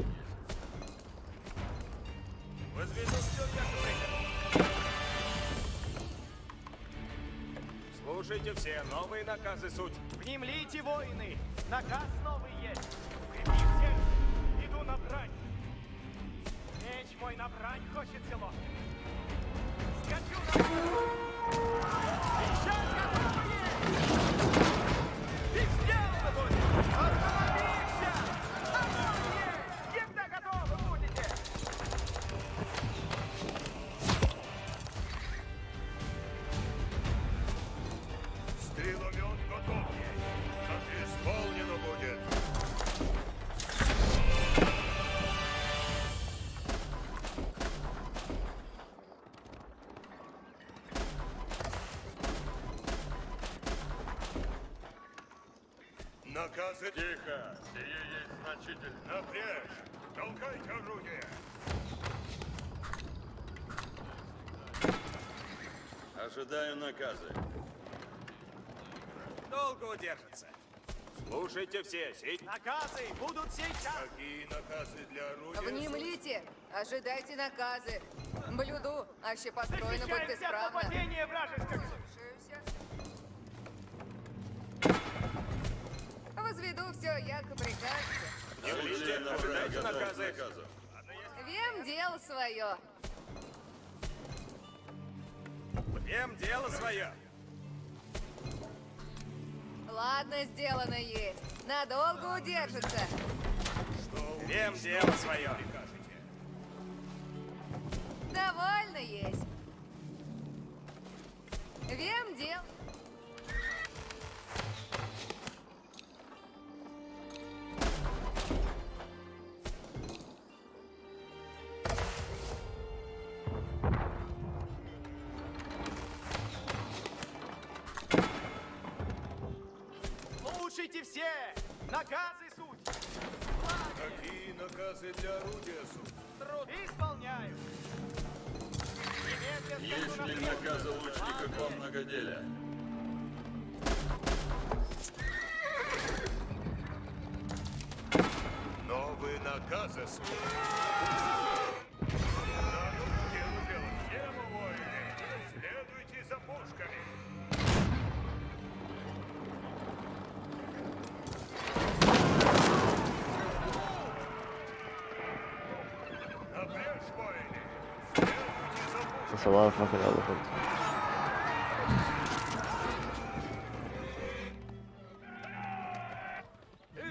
Возведу все, як приказ. Слушайте все. Новые наказы суть. Внемлите, воины! Наказ новый есть! Укрепи всех! Иду на брань! Меч мой на брань хочет село! Скачу на брань! Сейчас готовы есть! И сделано будет! Остановимся! Огонь есть! Когда готовы будете! Стреломет готов есть. Как исполнено будет. Наказы тихо. Сие есть значительно. Напрячь. Толкайте орудие. Ожидаю наказы. Долго удержится. Слушайте все. Наказы будут сейчас! Какие наказы для орудия? Внемлите. Ожидайте наказы. Блюду, аще построено будет Защищаемся от исправно. нападения вражеского! Слушаюся. Возведу все, яко прикажете. Не млите. Ожидайте наказы. Вем дело свое. Всем дело свое. Ладно, сделано есть. Надолго удержится. Всем дело свое. Довольно есть. Вем дел. Наказы суть. Какие наказы для орудия, суд? Исполняю. Немедленно Есть скачу ли на наказы лучника по многоделия? Новые наказы, суд. Орудие сделать. Тему, воины. Следуйте за пушками. Напрячь, воины. Следуйте за пушками. That's a lot of fucking elephants.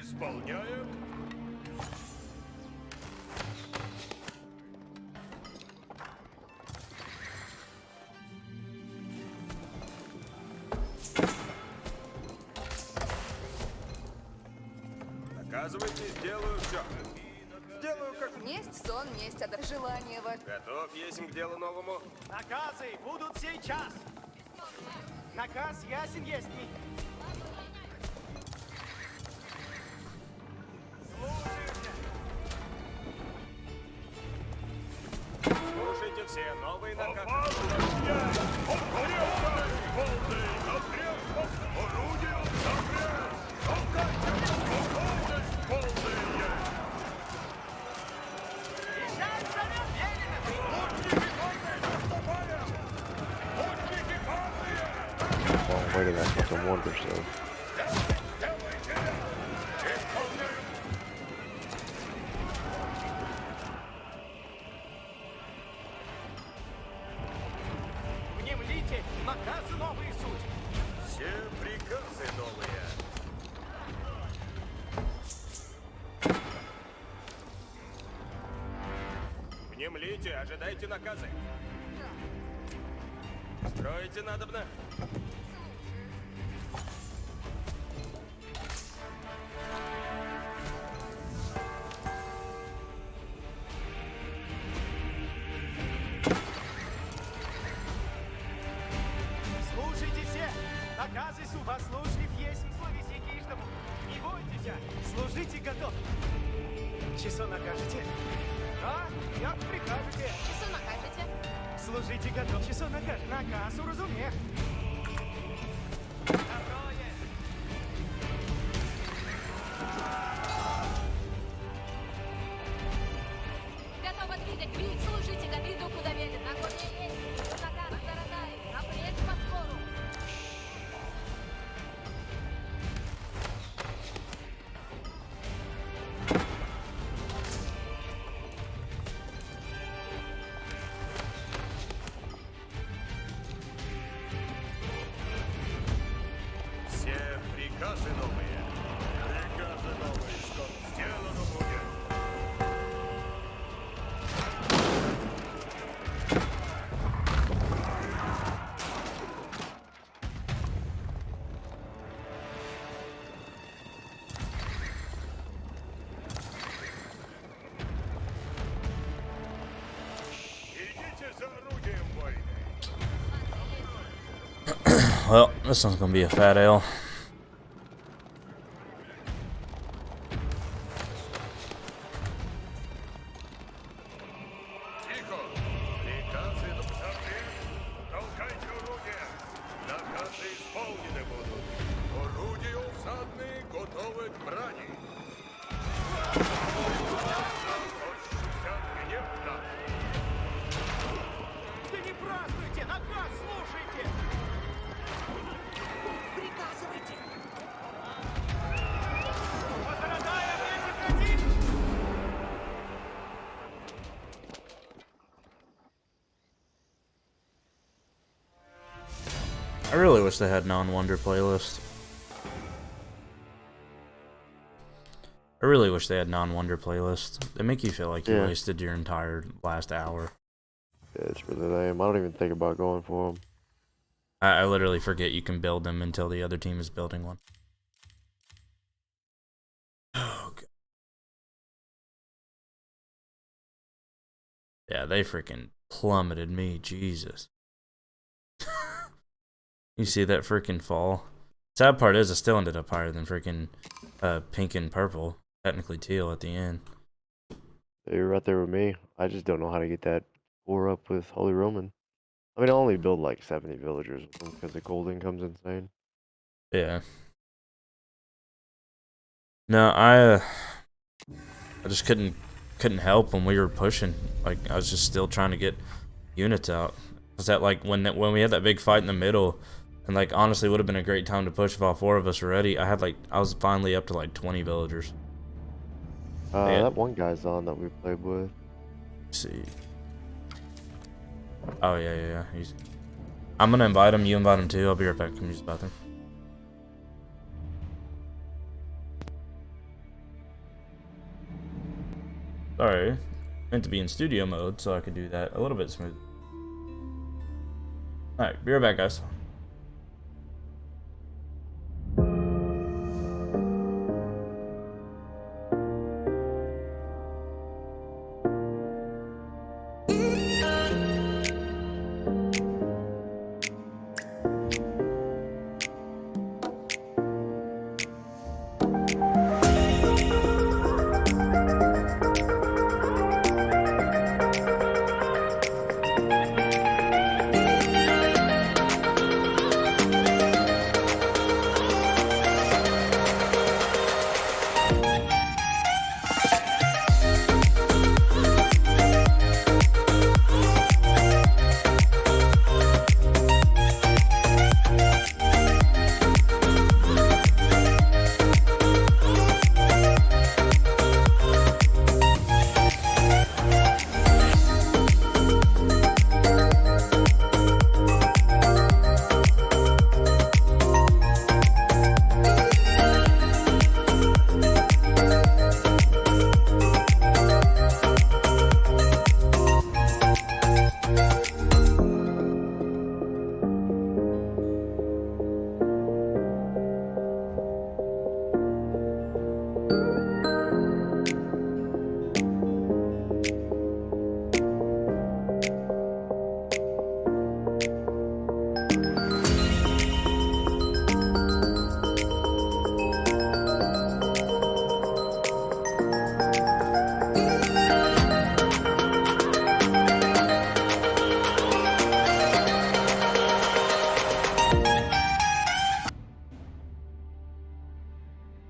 Исполняем. Наказывайте, сделаю все. Сделаю как... Несть сон, несть от желания ваше. Готов есмь к делу новому. Наказы будут сейчас. Наказ ясен есть ли? Слушайте. Слушайте все, новый наказ. Бежать за велено. Long way to that fucking wonder stuff. Внемлите, наказы новые суть. Все приказы новые. Внемлите, ожидайте наказы. Строите надобно. Слушайте все. Наказы суть. Послушник есть словеси киштому. Не бойтесь, служите готов. Часо накажете? А? Як прикажете? Часу накажете? Служите готов. Часо накажете? Наказ уразумех. Доброе. Готово двигать. Бить, служите, иду куда велено. На коне есть. Наказ дорогая. Наплеть по скору. Все приказы новые. Приказы новые, что сделано будет. Идите за орудием, воины. Well, this one's gonna be a fat ale. Тихо! Приказы запрет! Толкайте орудия! Наказы исполнены будут! Орудия усадные готовы к брани! Ощутят гнев наш! Да не празднуйте, наказ слушайте. Приказывайте. Возродая прекратить. I really wish they had non-wonder playlist. I really wish they had non-wonder playlist. They make you feel like you Yeah. wasted your entire last hour. Yeah, it's really lame. I don't even think about going for them. I literally forget you can build them until the other team is building one. Oh, God. Yeah, they freaking plummeted me. Jesus. You see that freaking fall? Sad part is, I still ended up higher than freaking pink and purple. Technically teal at the end. You're right there with me. I just don't know how to get that score up with Holy Roman. I mean, I only build like 70 villagers with them because the gold income's insane. Yeah. No, I just couldn't help when we were pushing. Like I was just still trying to get units out. Was that like when we had that big fight in the middle, and like honestly would have been a great time to push if all 4 of us were ready. I was finally up to like 20 villagers. Yeah. That one guy's on that we played with. Let's see. Oh yeah. I'm gonna invite him. You invite him too. I'll be right back. Come use the bathroom. Sorry, meant to be in studio mode so I could do that a little bit smoother. All right, be right back, guys.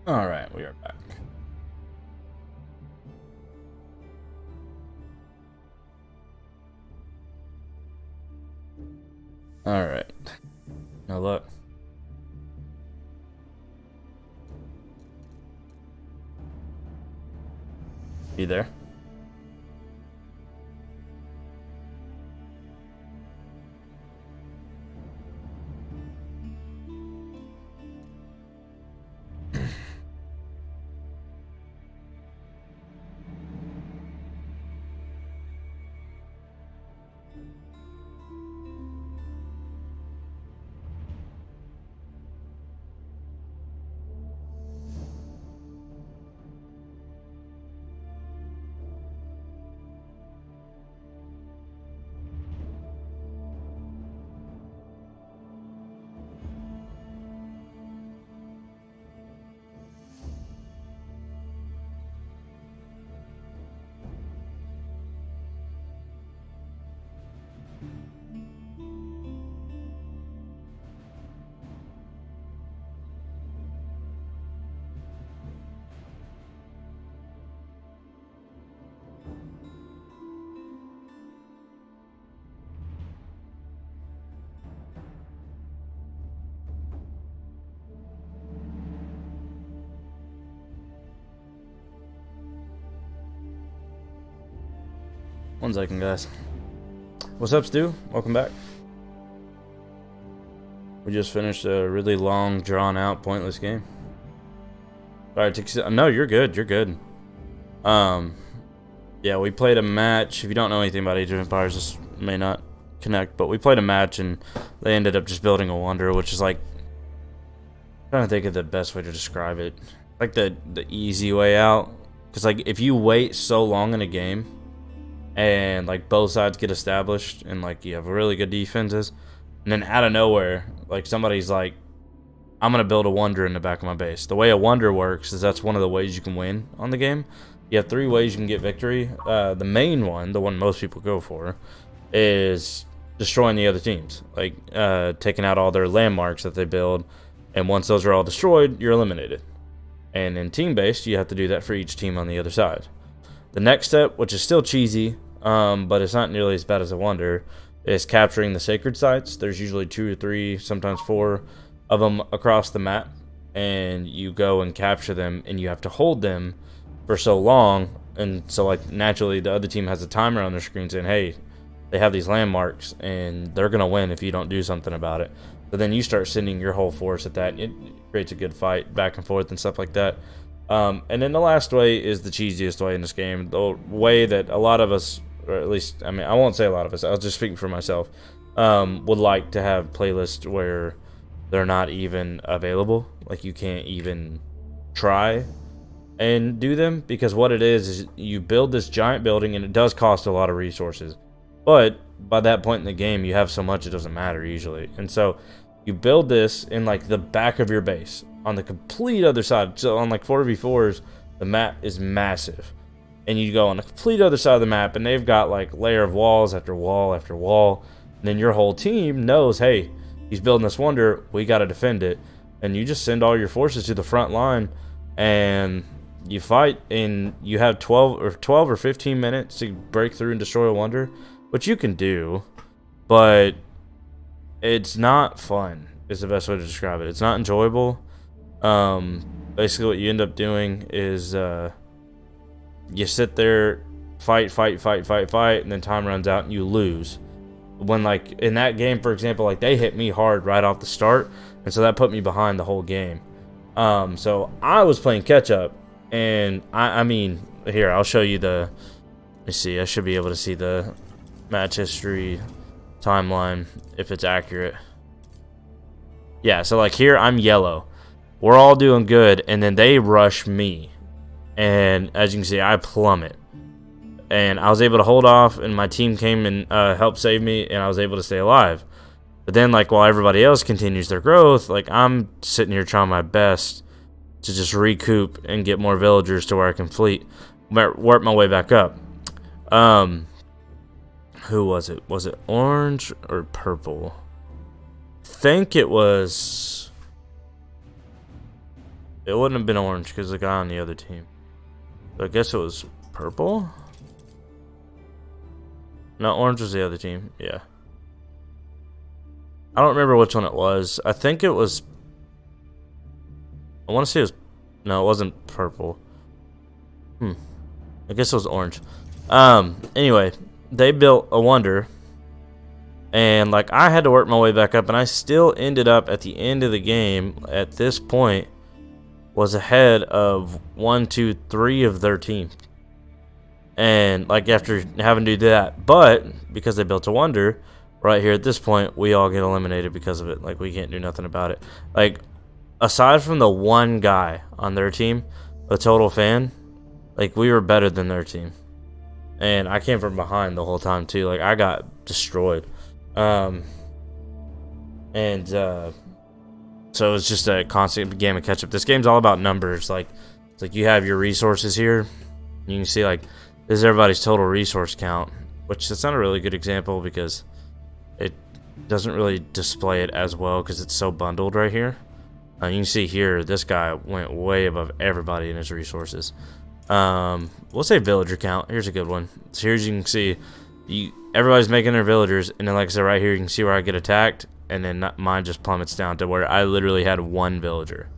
All right, we are back. All right. Now look. You there? One second, guys. What's up, Stu? Welcome back. We just finished a really long, drawn-out, pointless game. Alright, no, you're good. You're good. Yeah, we played a match. If you don't know anything about Age of Empires, this may not connect, but we played a match, and they ended up just building a wonder, which is like... I'm trying to think of the best way to describe it. Like the easy way out. Because, like, if you wait so long in a game... and like both sides get established and like you have really good defenses, and then out of nowhere like somebody's like I'm going to build a wonder in the back of my base. The way a wonder works is that's one of the ways you can win on the game. You have 3 ways you can get victory. The main one, the one most people go for, is destroying the other teams. Like taking out all their landmarks that they build. And once those are all destroyed, you're eliminated. And in team-based, you have to do that for each team on the other side. The next step, which is still cheesy, but it's not nearly as bad as a wonder, is capturing the sacred sites. There's usually 2 or 3, sometimes 4 of them across the map, and you go and capture them, and you have to hold them for so long. And so, like, naturally the other team has a timer on their screen saying, hey, they have these landmarks and they're gonna win if you don't do something about it. So then you start sending your whole force at that. It creates a good fight back and forth and stuff like that. And then the last way is the cheesiest way in this game, the way that a lot of us, or at least, I mean, I won't say a lot of us, I was just speaking for myself, would like to have playlists where they're not even available. Like, you can't even try and do them, because what it is you build this giant building, and it does cost a lot of resources, but by that point in the game you have so much it doesn't matter usually. And so you build this in like the back of your base on the complete other side. So on like 4v4s, the map is massive, and you go on the complete other side of the map, and they've got like layer of walls after wall after wall, and then your whole team knows, hey, he's building this wonder, we got to defend it. And you just send all your forces to the front line, and you fight, and you have 12 or 15 minutes to break through and destroy a wonder, which you can do, but it's not fun is the best way to describe it. It's not enjoyable. Basically what you end up doing is you sit there, fight, and then time runs out and you lose. When, like, in that game, for example, like, they hit me hard right off the start, and so that put me behind the whole game. So I was playing catch up, and I mean, here, I'll show you the, let me see, I should be able to see the match history timeline if it's accurate. Yeah, so like here I'm yellow, we're all doing good, and then they rush me, and as you can see I plummet, and I was able to hold off, and my team came and helped save me, and I was able to stay alive. But then, like, while everybody else continues their growth, like, I'm sitting here trying my best to just recoup and get more villagers to where I can work my way back up. Who was it? Was it orange or purple? I think it was... It wouldn't have been orange because the guy on the other team. So I guess it was purple? No, orange was the other team. Yeah. I don't remember which one it was. I think it was... I want to say it was... No, it wasn't purple. I guess it was orange. Anyway, they built a wonder, and like I had to work my way back up, and I still ended up at the end of the game at this point was ahead of 1, 2, 3 of their team. And like after having to do that, but because they built a wonder right here at this point, we all get eliminated because of it. Like, we can't do nothing about it. Like, aside from the one guy on their team, a total fan, like, we were better than their team. And I came from behind the whole time too. Like, I got destroyed. So it's just a constant game of catch up. This game's all about numbers. Like, it's like you have your resources here. You can see, like, this is everybody's total resource count, which that's not a really good example because it doesn't really display it as well because it's so bundled right here. You can see here, this guy went way above everybody in his resources. We'll say villager count. Here's a good one. So here, as you can see, everybody's making their villagers, and then like I said right here, you can see where I get attacked, and then mine just plummets down to where I literally had 1 villager,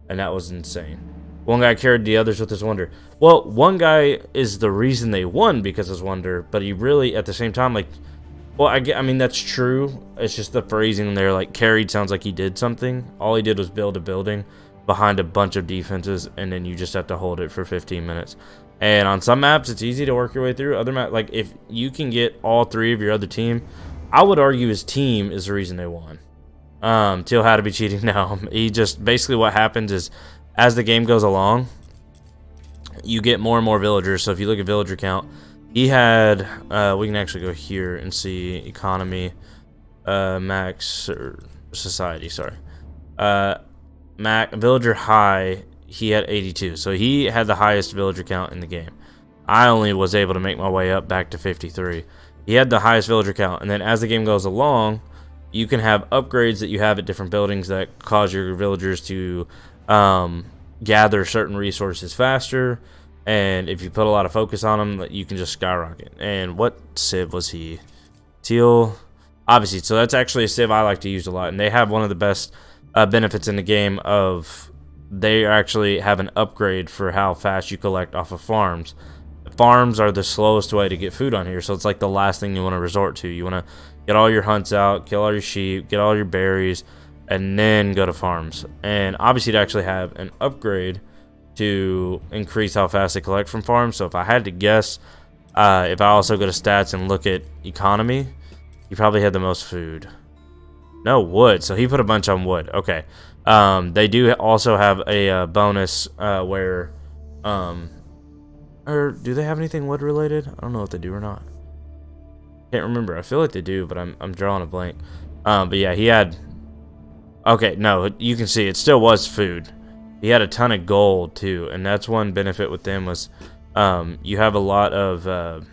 and that was insane. One guy carried the others with his wonder. Well, one guy is the reason they won because of his wonder, but he really, at the same time, like, well, I mean, that's true. It's just the phrasing there, like, carried sounds like he did something. All he did was build a building behind a bunch of defenses, and then you just have to hold it for 15 minutes. And on some maps, it's easy to work your way through. Other maps, like, if you can get all 3 of your other team, I would argue his team is the reason they won. Teal had to be cheating now. He just, basically what happens is, as the game goes along, you get more and more villagers. So if you look at villager count, he had, we can actually go here and see economy, max, or society, sorry. villager high, he had 82. So he had the highest villager count in the game. I only was able to make my way up back to 53. He had the highest villager count, and then as the game goes along, you can have upgrades that you have at different buildings that cause your villagers to gather certain resources faster, and if you put a lot of focus on them, you can just skyrocket. And what civ was he? Teal, obviously. So that's actually a civ I like to use a lot, and they have one of the best benefits in the game of they actually have an upgrade for how fast you collect off of farms. Farms are the slowest way to get food on here, so it's like the last thing you want to resort to. You want to get all your hunts out, kill all your sheep, get all your berries, and then go to farms. And obviously to actually have an upgrade to increase how fast they collect from farms. So if I had to guess, if I also go to stats and look at economy, he probably had the most food. No, wood. So he put a bunch on wood. Okay. They do also have a bonus where... or do they have anything wood related? I don't know if they do or not. Can't remember. I feel like they do, but I'm drawing a blank. But yeah, he had... Okay, no, you can see it still was food. He had a ton of gold too, and that's one benefit with them was you have a lot of... I'm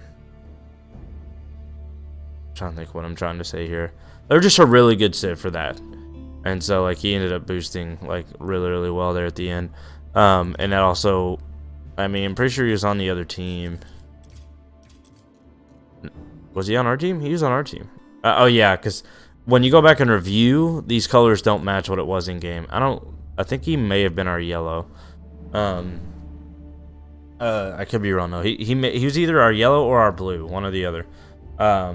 trying to think what I'm trying to say here. They're just a really good civ for that. And so like he ended up boosting like really well there at the end. And that also... I mean, I'm pretty sure he was on the other team. Was he on our team? He was on our team. Oh, yeah, because when you go back and review, these colors don't match what it was in game. I think he may have been our yellow. I could be wrong, though. He was either our yellow or our blue, one or the other. Yeah.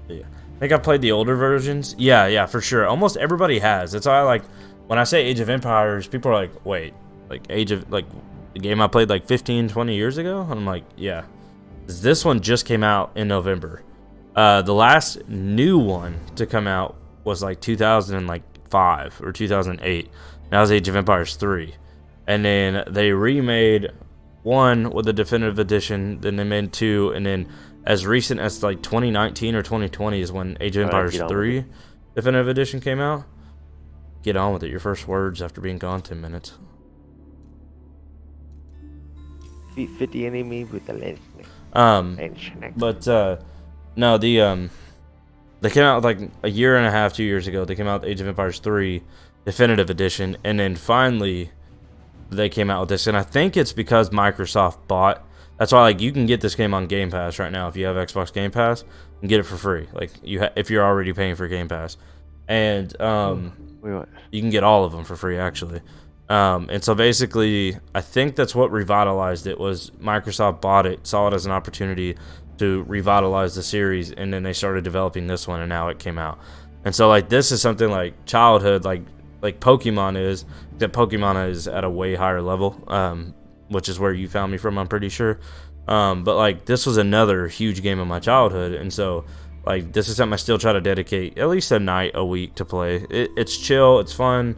I think I played the older versions. Yeah, for sure. Almost everybody has. That's why I like, when I say Age of Empires, people are like, wait, like the game I played like 15, 20 years ago? And I'm like, yeah. This one just came out in November. The last new one to come out was like 2005 or 2008. That was Age of Empires 3. And then they remade 1 with the definitive edition, then they made 2, and then as recent as like 2019 or 2020 is when Age of Empires 3 definitive edition came out. Get on with it. Your first words after being gone 10 minutes. 50 enemy with the lens. But no, they came out like a year and a half, 2 years ago. They came out with Age of Empires 3 definitive edition, and then finally they came out with this. And I think it's because Microsoft bought. That's why like you can get this game on Game Pass right now if you have Xbox Game Pass and get it for free. Like if you're already paying for Game Pass, and you can get all of them for free actually. And so basically, I think that's what revitalized it was Microsoft bought it, saw it as an opportunity to revitalize the series, and then they started developing this one, and now it came out. And so like this is something like childhood, like Pokemon is, that Pokemon is at a way higher level, which is where you found me from, I'm pretty sure. But like this was another huge game of my childhood, and so like this is something I still try to dedicate at least a night a week to play. It's chill, it's fun.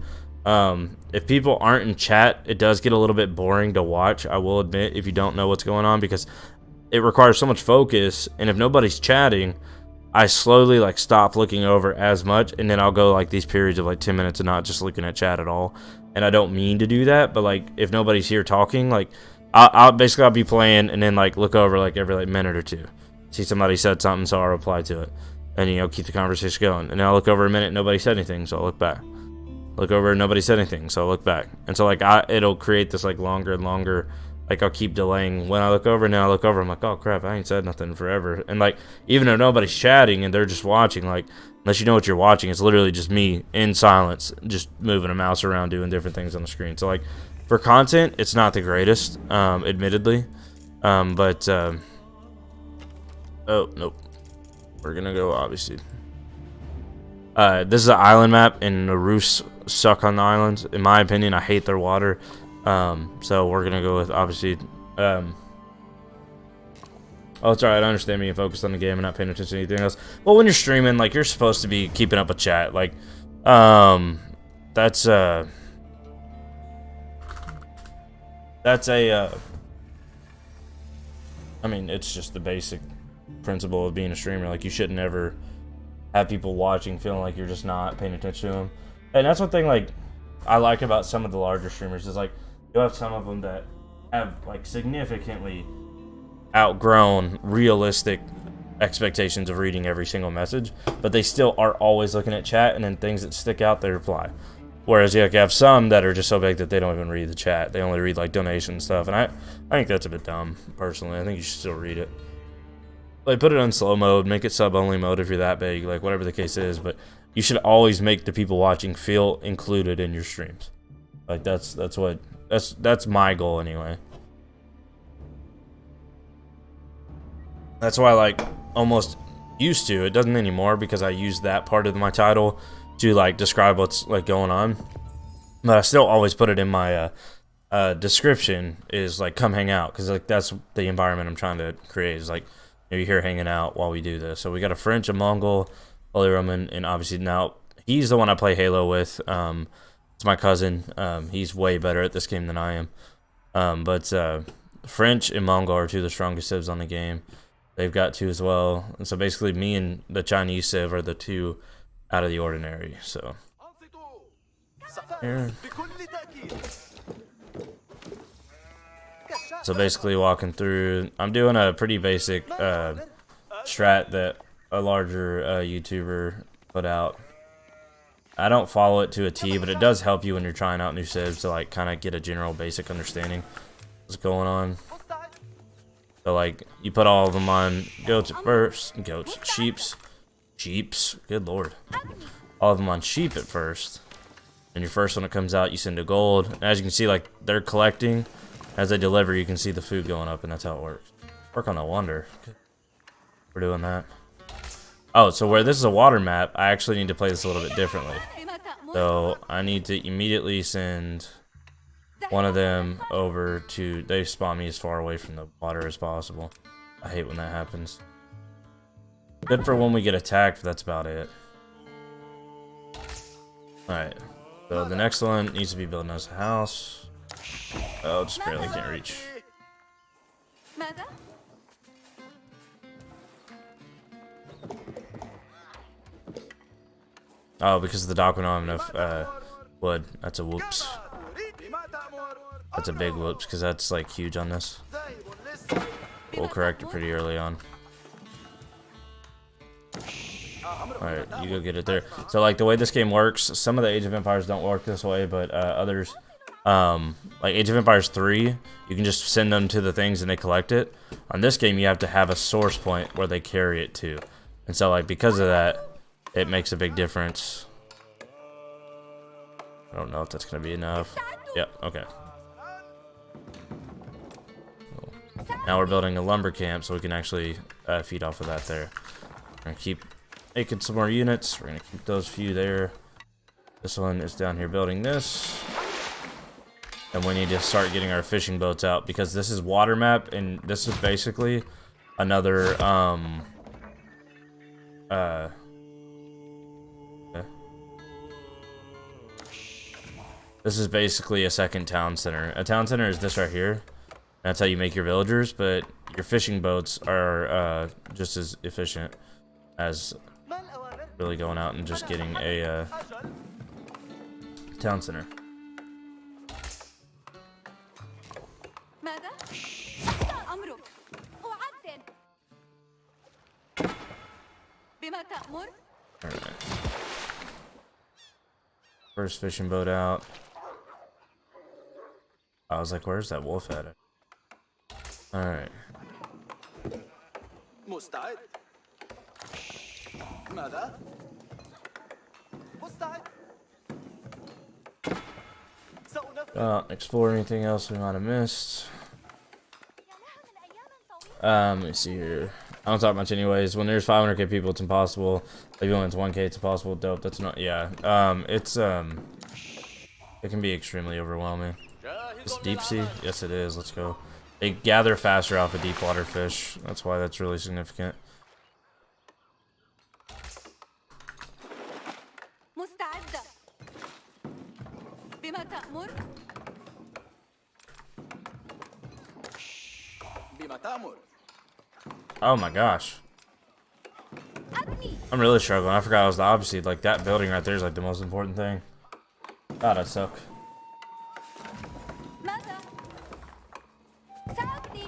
If people aren't in chat, it does get a little bit boring to watch, I will admit, if you don't know what's going on, because it requires so much focus, and if nobody's chatting, I slowly like stop looking over as much, and then I'll go like these periods of like 10 minutes of not just looking at chat at all. And I don't mean to do that, but like if nobody's here talking, like I'll be playing and then like look over like every like minute or two, see somebody said something, so I'll reply to it, and keep the conversation going. And then I'll look over a minute, nobody said anything, so I'll look back. Look over, nobody said anything, so I look back. And so like it'll create this like longer and longer, like I'll keep delaying when I look over, and then I look over, I'm like, oh crap, I ain't said nothing forever. And like even if nobody's chatting and they're just watching, like unless you know what you're watching, it's literally just me in silence just moving a mouse around doing different things on the screen. So like for content, it's not the greatest, admittedly, but oh nope, we're gonna go obviously. This is an island map, and the roofs suck on the islands. In my opinion, I hate their water. So we're gonna go with obviously. Oh, it's alright. I understand being focused on the game and not paying attention to anything else. Well, when you're streaming, like you're supposed to be keeping up with chat. Like, that's a. I mean, it's just the basic principle of being a streamer. Like, you should never have people watching feeling like you're just not paying attention to them. And that's one thing, like, I like about some of the larger streamers is like you have some of them that have like significantly outgrown realistic expectations of reading every single message, but they still are always looking at chat, and then things that stick out they reply. Whereas you have some that are just so big that they don't even read the chat. They only read like donation stuff, and I think that's a bit dumb personally. I think you should still read it. Like put it on slow mode, make it sub only mode if you're that big, like whatever the case is, but you should always make the people watching feel included in your streams. Like that's my goal anyway. That's why like almost used to, it doesn't anymore because I use that part of my title to like describe what's like going on, but I still always put it in my description is like come hang out, because like that's the environment I'm trying to create, is like maybe here hanging out while we do this. So we got a French, a Mongol, Holy Roman, and obviously now he's the one I play Halo with. It's my cousin. He's way better at this game than I am. But French and Mongol are two of the strongest civs on the game. They've got two as well, and so basically me and the Chinese civ are the two out of the ordinary. So here. So basically walking through, I'm doing a pretty basic strat that a larger YouTuber put out. I don't follow it to a T, but it does help you when you're trying out new civs to like kind of get a general basic understanding of what's going on. So like you put all of them on goats at first, sheeps, good lord. All of them on sheep at first. And your first one that comes out you send to gold. And as you can see, like they're collecting. As they deliver you can see the food going up, and that's how it works. Work on the wonder. We're doing that. Oh, so where this is a water map, I actually need to play this a little bit differently. So I need to immediately send one of them over to, they spawn me as far away from the water as possible. I hate when that happens. Good for when we get attacked, but that's about it. Alright, so the next one needs to be building us a house. Oh, just barely can't reach. Oh, because the dock we don't have enough wood. That's a whoops. That's a big whoops, because that's like huge on this. We'll correct it pretty early on. Alright, you go get it there. So like the way this game works, some of the Age of Empires don't work this way, but others, like Age of Empires 3, you can just send them to the things and they collect it. On this game, you have to have a source point where they carry it to. And so like because of that, it makes a big difference. I don't know if that's going to be enough. Yep, okay. Now we're building a lumber camp so we can actually feed off of that there. We're going to keep making some more units. We're going to keep those few there. This one is down here building this. And we need to start getting our fishing boats out because this is water map, and this is basically another this is basically a second town center. A town center is this right here. That's how you make your villagers, but your fishing boats are just as efficient as really going out and just getting a town center. Alright. First fishing boat out. I was like, where's that wolf at? Alright. Explore anything else we might have missed. Let me see here. I don't talk much anyways. When there's 500k people, it's impossible. Like when it's 1k, it's impossible. Dope. That's not. Yeah. It can be extremely overwhelming. It's deep sea. Yes, it is. Let's go. They gather faster off of deep water fish. That's why that's really significant. Oh my gosh. I'm really struggling. I forgot I was obviously like that building right there is like the most important thing. God, I suck. ماذا؟ ساعدني.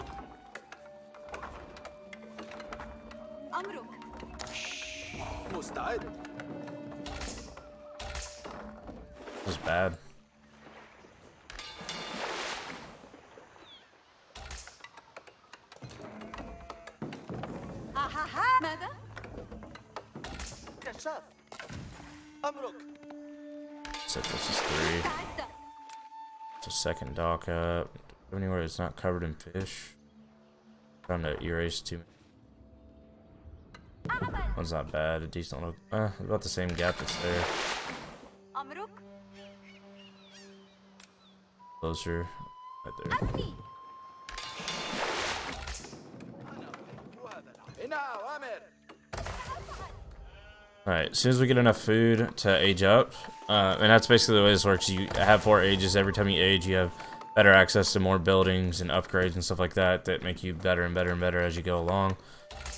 أمرك. مستعد. This is bad. ماذا؟ كشاف. أمرك. So this is 3. ساعدت. It's a second dock up. Anywhere it's not covered in fish. Trying to erase too many. One's not bad. A decent little. About the same gap that's there. أمرك. Closer. Right there. أبني. هنا أوامر. Alright, as soon as we get enough food to age up, and that's basically the way this works. You have 4 ages. Every time you age, you have better access to more buildings and upgrades and stuff like that that make you better and better and better as you go along.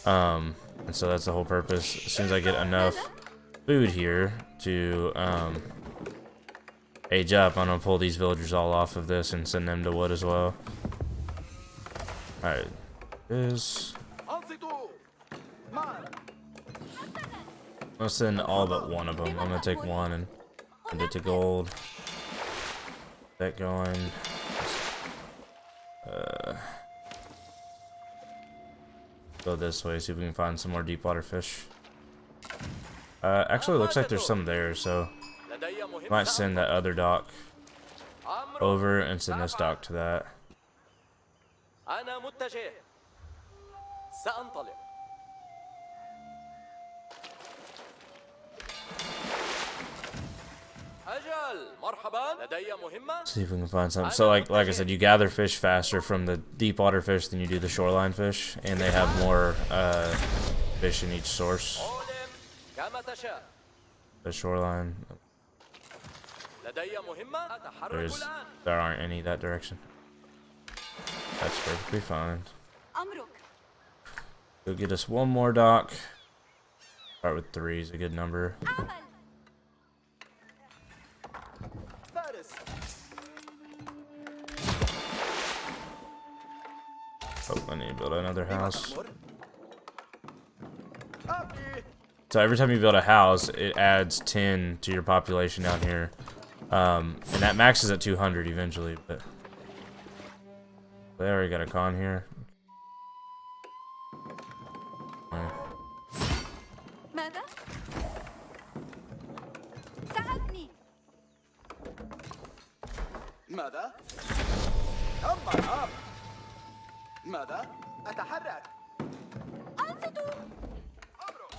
And so that's the whole purpose. As soon as I get enough food here to age up, I'm gonna pull these villagers all off of this and send them to wood as well. Alright, this. أنصتوا. معا. I'll send all but one of them. I'm gonna take one and send it to gold. Get that going. Go this way, see if we can find some more deep water fish. Actually, it looks like there's some there, so لدي مهمة. might send that other dock أمرك. over and send this dock to that. أنا متجه. سأنطلق. أجل. مرحبا. لدي مهمة. See if we can find something. So like I said, you gather fish faster from the deep water fish than you do the shoreline fish, and they have more fish in each source. أولم كما تشاء. The shoreline, لدي مهمة. أتحرك الآن. there aren't any that direction. That's perfectly fine. أمرك. Go get us one more dock. Start with 3 is a good number. أعمل. فارس. Oh, I need to build another house. أمر. أبني. So every time you build a house, it adds 10 to your population down here. And that maxes at 200 eventually, but they already got a con here. Alright. ماذا؟ ساعدني. ماذا؟ أما نعم. ماذا؟ أتحرك. أنصتوا. أمرك.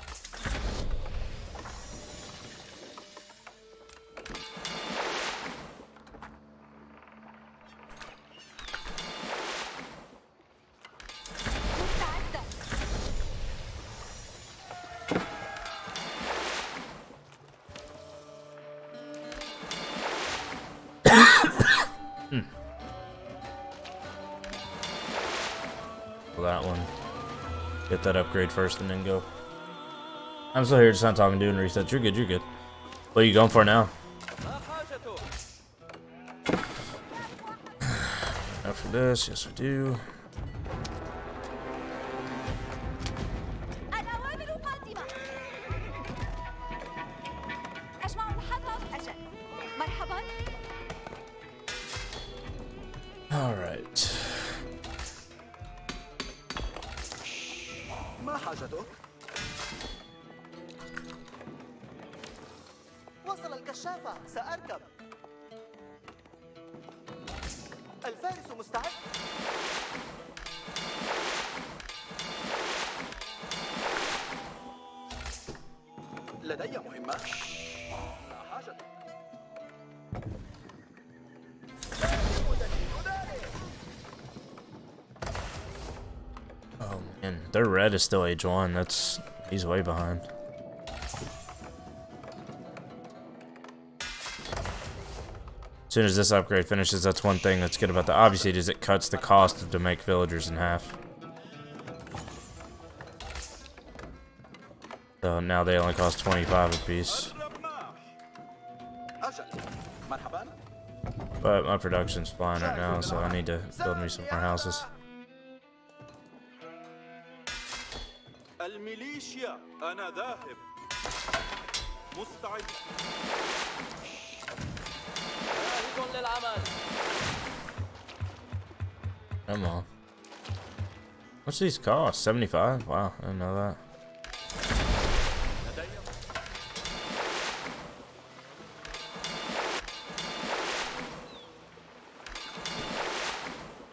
مستعدة. That one. Get that upgrade first and then go. I'm still here just not talking to and reset. You're good, you're good. What are you going for now? ما حاجته. After this, yes we do. الأوامر قادمة. أجمع الحطب. أجل. مرحبا. Alright. ما حاجتك؟ وصل الكشافة. سأركب. الفارس مستعد. لدي مهمة. ما حاجتك؟ Oh man, their red is still age 1. He's way behind. As soon as this upgrade finishes, that's one thing that's good about the obviously is it cuts the cost to make villagers in half. So now they only cost 25 apiece. أجل. But my production's flying right now, so I need to build me some more houses. الميليشيا أنا ذاهب مستعد جاهز للعمل. Come on. What's these cost? 75? Wow, I didn't know that.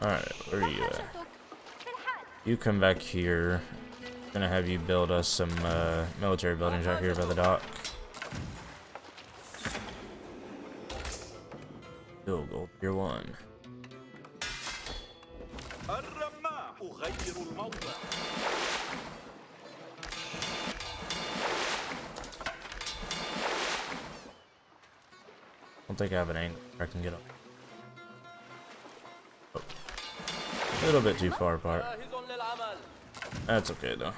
Alright, where are you at? You come back here. Gonna have you build us some military buildings right here by the dock. Still gold tier 1. الرماح أغير الموضع I don't think I have an angle where I can get up. Oh. A little bit too far apart. جاهز للعمل. That's okay though.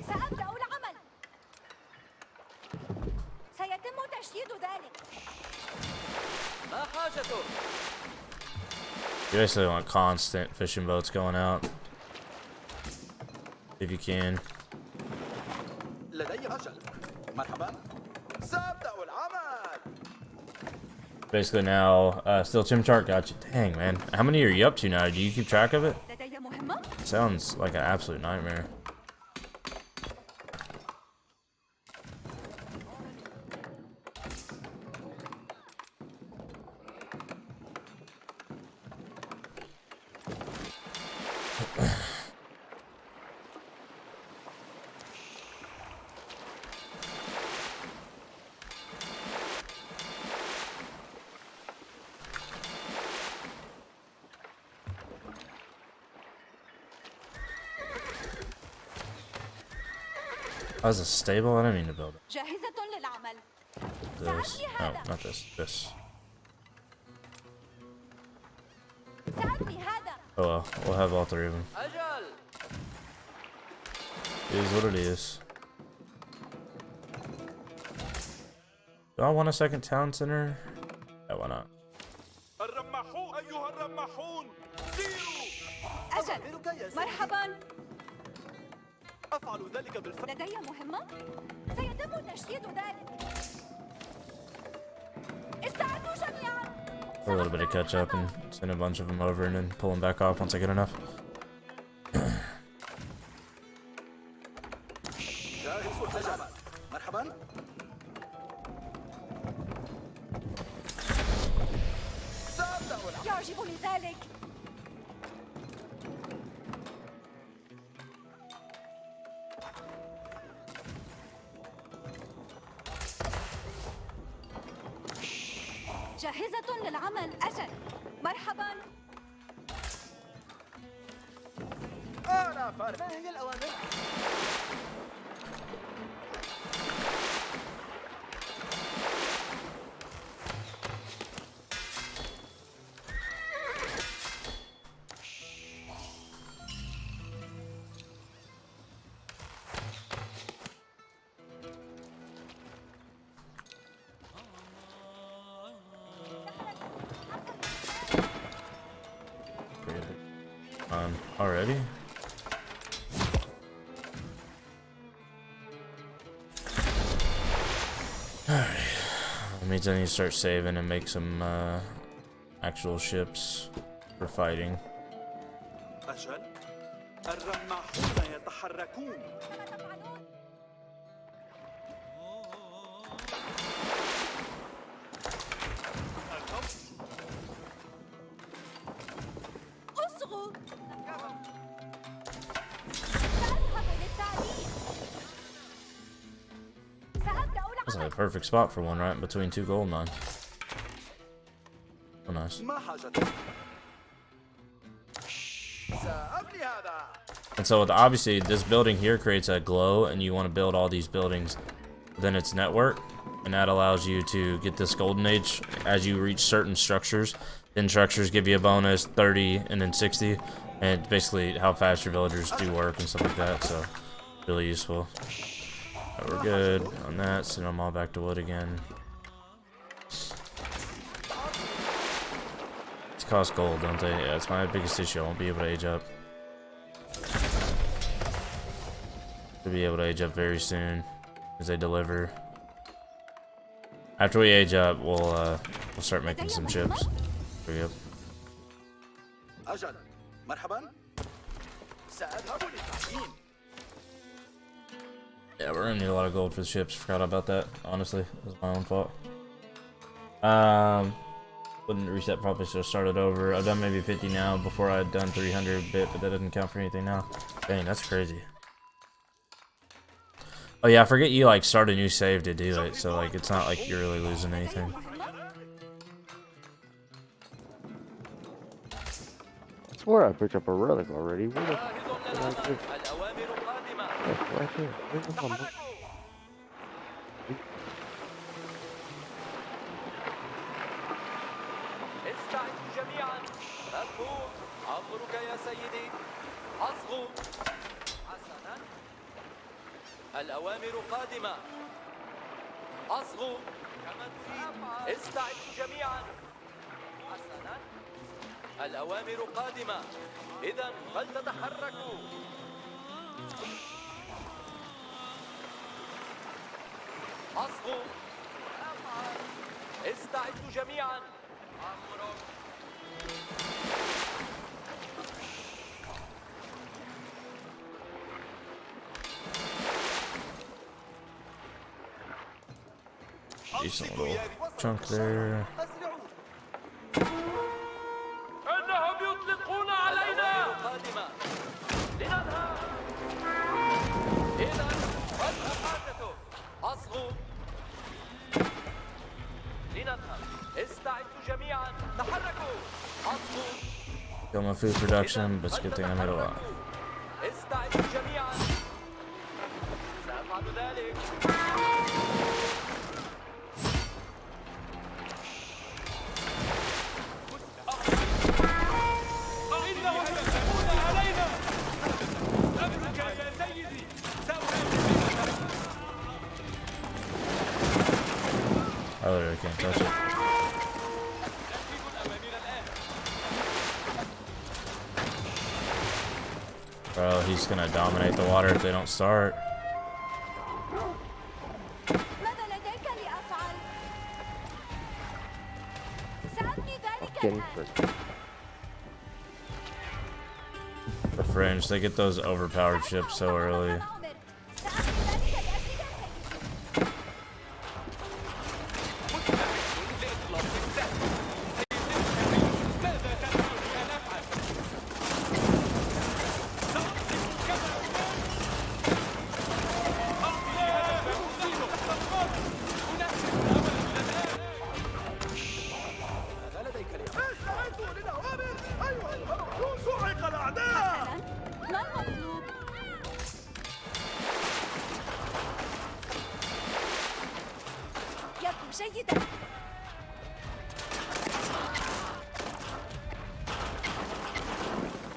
سأبدأ العمل. سيتم تشييد ذلك. ما حاجته؟ You basically want constant fishing boats going out. If you can. لدي أجل مرحبا سأبدأ العمل Basically now, still Chimchar got you. Dang, man. How many are you up to now? Do you keep track of it? لدي مهمة. Sounds like an absolute nightmare. Oh, is a stable? I didn't mean to build it. جاهزة للعمل. This. No, not this. This. ساعدني هذا. Oh well, we'll have all three of them. أجل. It is what it is. Do I want a second town center? Yeah, why not? الرماحون أيها الرماحون سيروا أجل. مرحبا. أفعل ذلك بالفعل لدي مهمة. سيتم تشييد ذلك. استعدوا جميعا. A little bit of catch up and send a bunch of them over and then pull them back off once I get enough. جاهز العمل مرحبا سأبدأ العمل يعجبني ذلك. جاهزة للعمل. أجل. مرحبا. أنا فارغ ما هي الأوامر؟ Already? Alright. That means I need to start saving and make some actual ships for fighting. أجل الرماحون يتحركون أصغوا. سأذهب للتعليم. سأبدأ That's العمل. a perfect spot for one, right? In between two gold mines. Oh, nice. ما حاجتك سأبني هذا And so obviously this building here creates a glow, and you want to build all these buildings within its network, and that allows you to get this golden age as you reach certain structures. Then structures give you a bonus 30 and then 60, and it's basically how fast your villagers do work and stuff like that. So really useful. Alright, we're good on that. Send them all back to wood again. cost gold, don't they? Yeah, that's my biggest issue. I won't be able to age up. We'll be able to age up very soon as they deliver. After we age up, we'll start making some ships. There we go. أجل مرحبا سأذهب للتعيين. Yeah, we're gonna need a lot of gold for the ships. Forgot about that. Honestly, it was my own fault. Wouldn't reset properly, so started over. I've done maybe 50 now. Before I had done 300 bit, but that doesn't count for anything now. Dang, that's crazy. Oh yeah, I forget you like start a new save to do it, so like it's not like you're really losing anything. I swear I picked up a relic already. Where the fuck did I pick? Yeah, right there. Where's the number? استعدوا جميعا. مفهوم. أمرك يا سيدي. أصغوا. حسنا. الأوامر قادمة. أصغوا. كما تريد. استعدوا جميعا. حسنا. الأوامر قادمة. إذا فلتتحركوا. أصغوا. استعدوا جميعا. أمرك. Decent little chunk there. إنهم يطلقون علينا. قادمة. لنذهب. إذا فلتحركوا. أصغوا. لنذهب. استعدوا جميعا. تحركوا. أصغوا. Got my food production, but it's a good thing I made a lot. استعدوا جميعا. سأفعل ذلك. I literally can't touch it. Bro, he's gonna dominate the water if they don't start. ماذا لديك لأفعل؟ سأبني ذلك Getting الآن. first. The French, they get those overpowered ships so early. استعدوا للأوامر. أيها الهرب. صعق الأعداء. ما المطلوب؟ يبدو جيدا.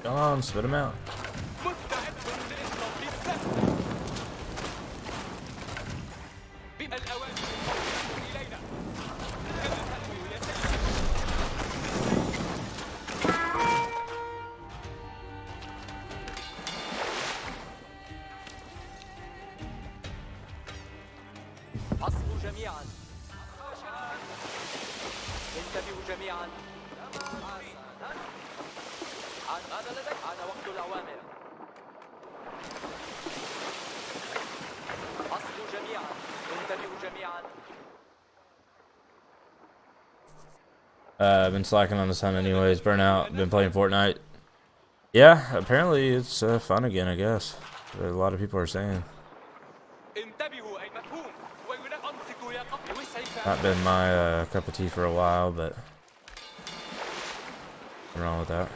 Come on, spit him out. أصغوا جميعا. انتبهوا جميعا. ماذا لديك؟ حان وقت الأوامر. أصغوا جميعا. انتبهوا جميعا. I've been slacking on this hunt anyways. Burnout. Been playing Fortnite. Yeah, apparently it's fun again, I guess. A lot of people are saying. انتبهوا أي مفهوم. أمسكوا يا قبل وسيف. Not been my cup of tea for a while, but nothing wrong with that.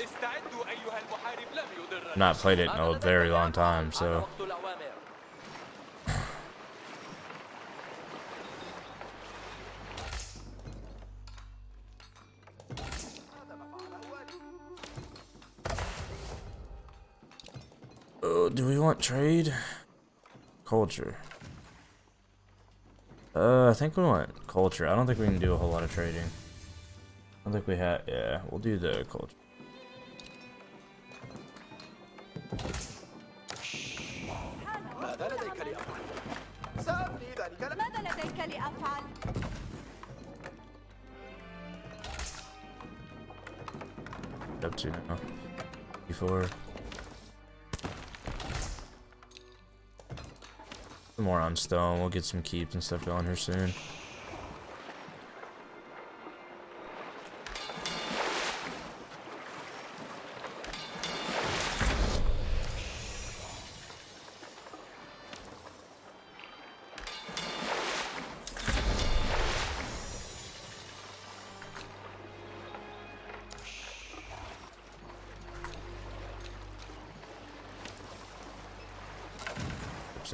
استعدوا أيها المحارب. لم يضر. I've not played it in a very long time, so وقت الأوامر. oh, do we want trade? Culture. I think we want culture. I don't think we can do a whole lot of trading. I think we had. Yeah, we'll do the culture. ماذا لديك لأفعل؟ سأبني ذلك لك. ماذا لديك لأفعل؟ Up to now. Before. More on stone. We'll get some keeps and stuff going here soon.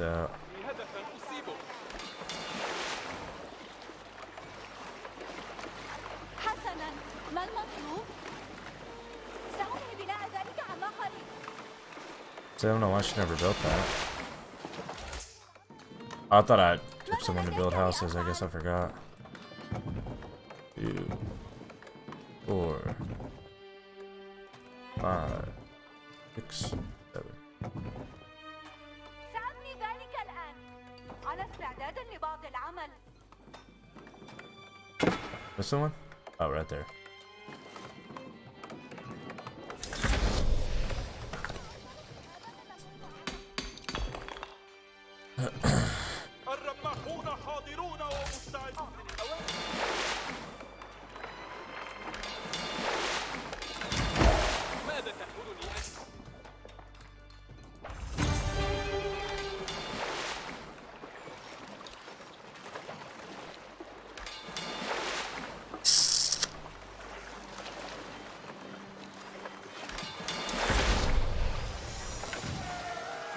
Out. هدفا أصيبه. حسنا، ما المطلوب؟ سأنهي بناء ذلك عما قريب. So I don't know why she never built that. I thought I took someone to build houses. I guess I forgot. 2, 4, 5, 6, 7. سأبني ذلك الآن. على استعداد لبعض العمل. This someone? Oh, right there. الرماحون حاضرون ومستعدون للأوامر. ماذا تأمرني أنت؟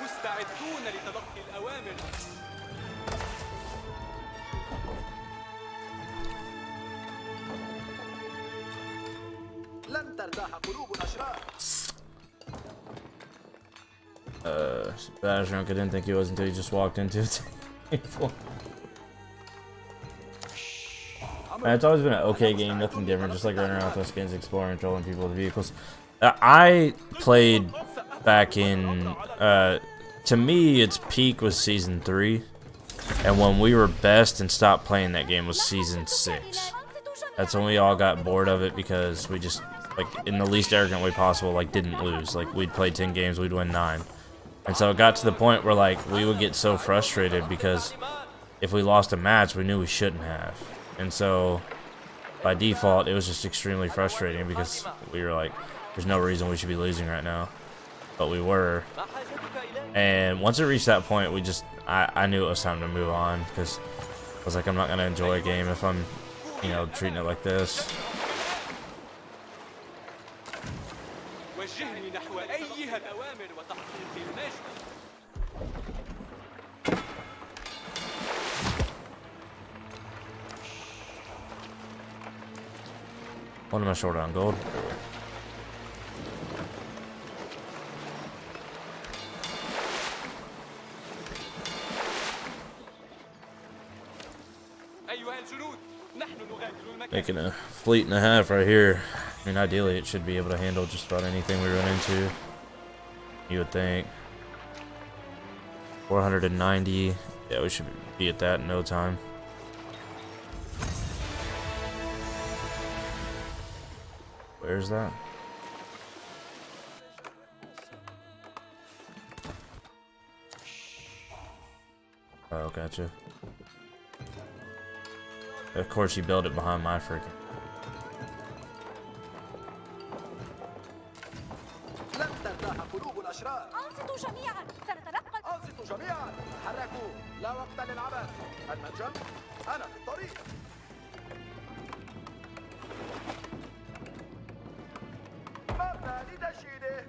مستعدون لتلقي الأوامر. لن ترتاح قلوب الأشرار. Bad drunk. I didn't think he was until he just walked into it. It's always been an okay game, nothing different, just like running around with those skins, exploring, trolling people with vehicles. I played back in, to me, its peak was Season 3, and when we were best and stopped playing that game was Season 6. That's when we all got bored of it because we just, like, in the least arrogant way possible, like, didn't lose. Like, we'd play 10 games, we'd win 9. And so it got to the point where, like, we would get so frustrated because if we lost a match, we knew we shouldn't have. And so, by default, it was just extremely frustrating because we were like, there's no reason we should be losing right now. But we were. And once it reached that point, we just, I knew it was time to move on because I was like, I'm not going to enjoy a game if I'm, you know, treating it like this. وجهني نحو أيها الأوامر وتحقيق المجد. What am I short on? Gold? أيها الجنود، نحن نغادر المكان. Making a fleet and a half right here. I mean, ideally, it should be able to handle just about anything we run into. You would think. 490. Yeah, we should be at that in no time. Where's that? Oh, gotcha. Of course, you built it behind my freaking. لن ترتاح قلوب الأشرار. أنصتوا جميعا، سنتنقل. أنصتوا جميعا. تحركوا. لا وقت للعبث. المنجم. أنا في الطريق. مبنى لتشييده.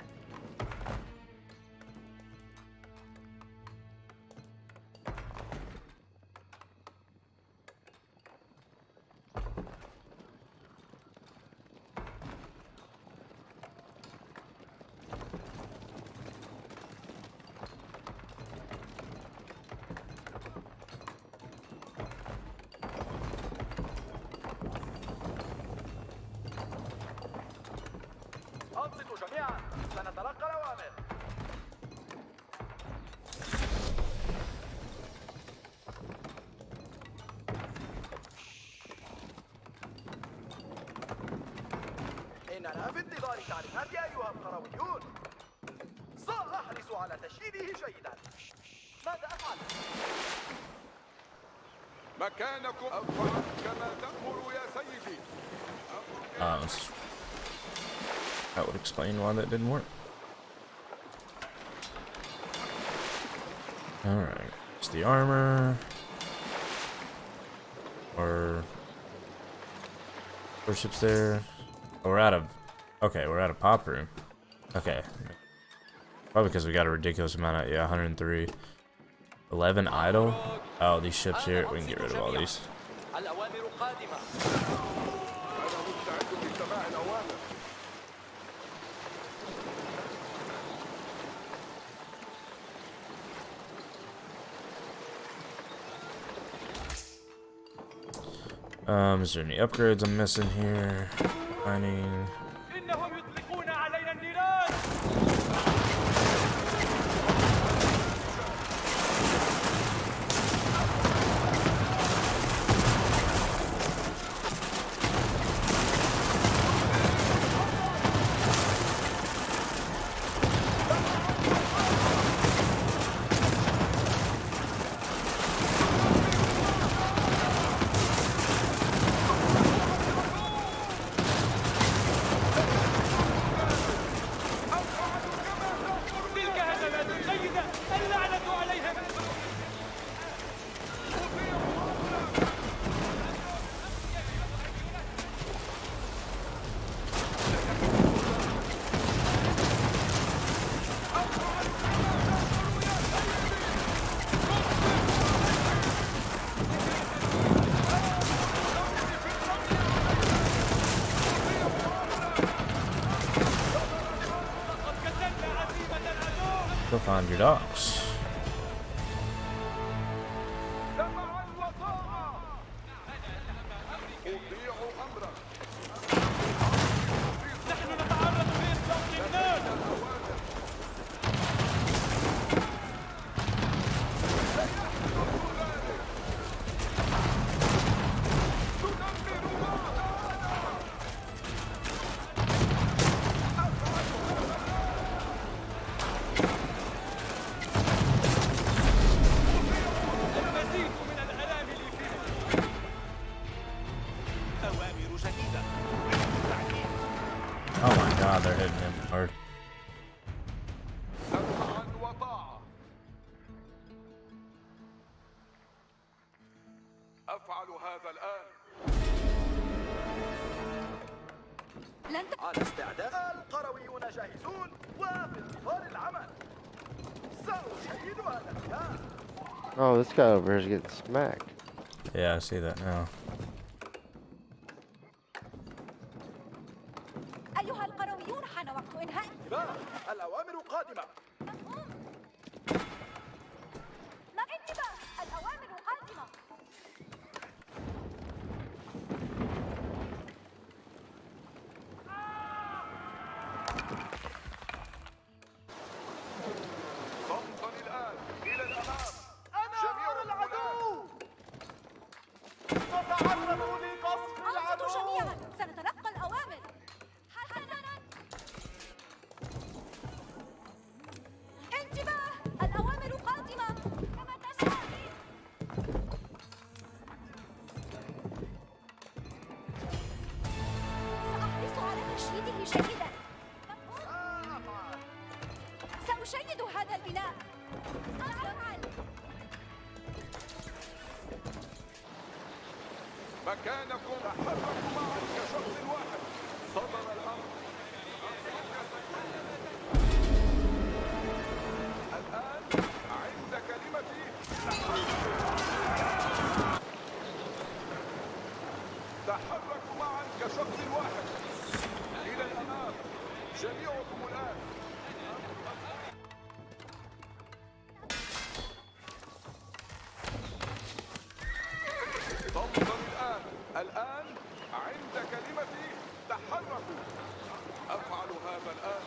الآن سنتلقى الأوامر. إننا في انتظار تعليمات أيها القرويون. سأحرص على تشييده جيدا. ماذا أفعل؟ مكانكم أفعل كما تأمر يا سيدي. That would explain why that didn't work. Alright, it's the armor. Or worships there. Oh, we're out of pop room. Okay. Probably because we got a ridiculous amount of 103. 11 idle. Oh, these ships here, we can get rid of all these. الأوامر قادمة. أنا مستعد لسماع الأوامر. Is there any upgrades I'm missing here? Mining. إنهم يطلقون علينا النيران. تلك هجمات جيدة. اللعنة عليهم. Go find your docks. سمعا وطاعة. أطيع أمرك. نحن نتعرض لإطلاق النار. المزيد من الأنامل فيه. أوامر جديدة. Oh my god, they're hitting him hard. سمعا وطاعة. أفعل هذا الآن. على استعداد. القرويون جاهزون وفي انتظار العمل. سأشيد هذا البناء. Oh, this guy over here is getting smacked. Yeah, I see that now. أيها القرويون حان وقت إنهاء. الأوامر قادمة. انتباه، الأوامر قادمة. صمتا الآن. إلى الأمام. أنا جميع أرى العدو. تتعرضوا لقصف أنصتوا العدو. جميعا، سنتلقى الأوامر. حسناً. انتباه، الأوامر قادمة. كما تشاء. سأحرص على تشييده جيدا. سأشيد هذا البناء. سأفعل. مكانكم. تحركوا معا كشخص واحد. صدر الأمر. الآن عند كلمتي. تحركوا معا كشخص واحد. إلى الأمام. جميعكم الآن. صمتا الآن. الآن عند كلمتي. تحركوا. أفعل هذا الآن.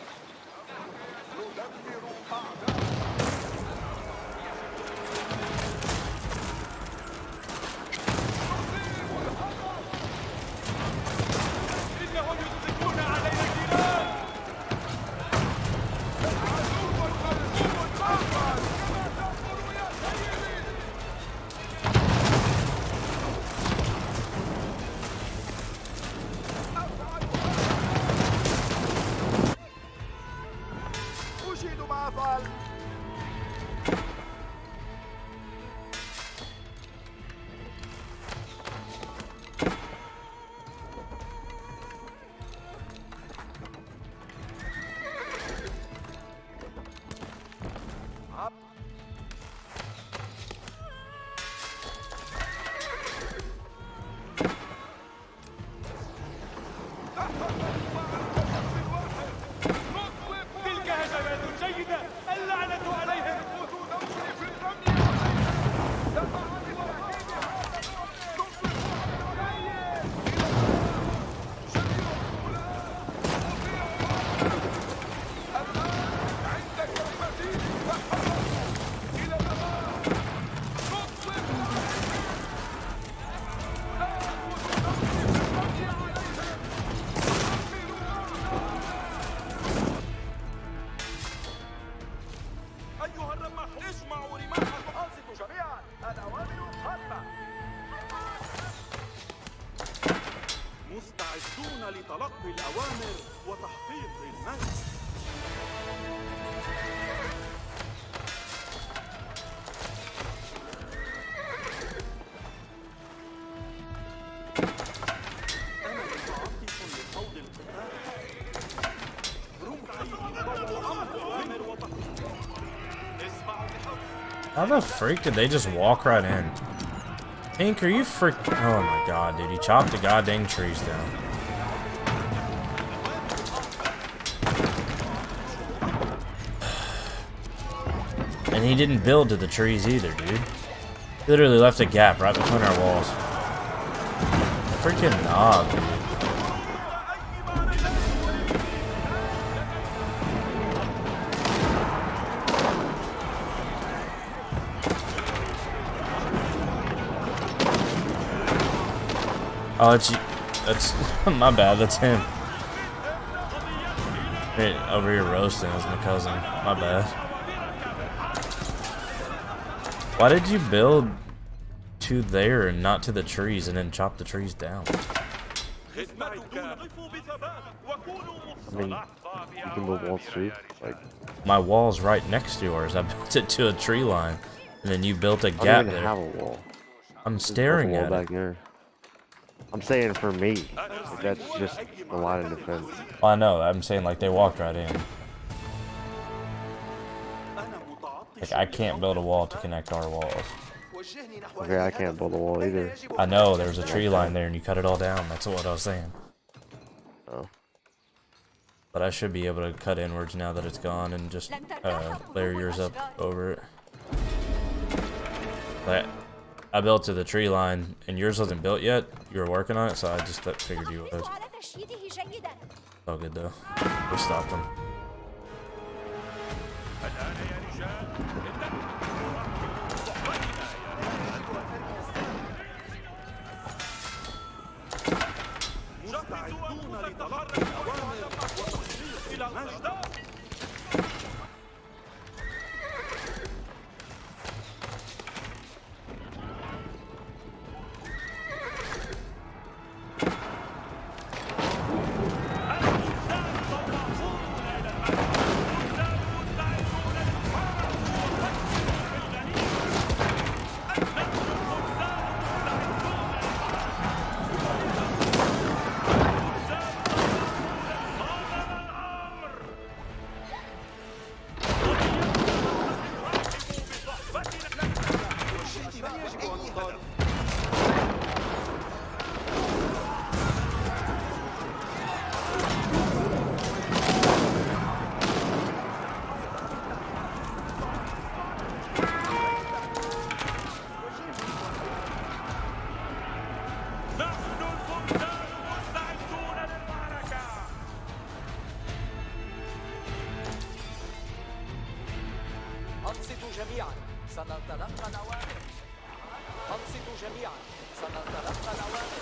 لتلقي الأوامر وتحقيق الناس. أنا متعطش لخوض القتال. رمحي أوامر وتحقيق. اسمعوا بحق. How the freak did they just walk right in? Pink, are you freak? Oh my god, dude. He chopped the goddamn trees down. And he didn't build to the trees either, dude. He literally left a gap right between our walls. Freaking knob, dude. Oh, that's my bad. That's him. Hey, over here roasting is my cousin. My bad. Why did you build to there and not to the trees and then chop the trees down? I mean, you can build walls too. Like, My wall's right next to yours. I built it to a tree line, and then you built a I gap don't even there. have a wall. I'm Just built a staring wall at back it. there. I'm saying for me, like, that's just a line of defense. Well, I know. I'm saying like they walked right in. Like I can't build a wall to connect our walls. Okay, I can't build a wall either. I know there's a tree line there, and you cut it all down. That's what I was saying. Oh. But I should be able to cut inwards now that it's gone and just layer yours up over it. But I built to the tree line, and yours wasn't built yet. You were working on it, so I just figured you would. All good though. We stopped them. مستعدون لتلقي الأوامر وتحقيق الناس. أنصتوا جميعا سنتلقى الأوامر. أنصتوا جميعا سنتلقى الأوامر.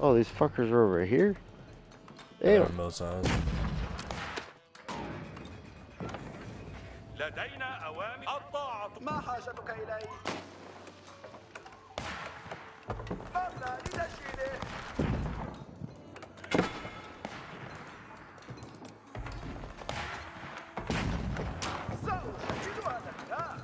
Oh, these fuckers are over here? They're Damn. on both sides. لدينا أوامر. الطاعة. ما حاجتك إلي؟ ماذا لتشيله؟ سأجدد هذا الكلام.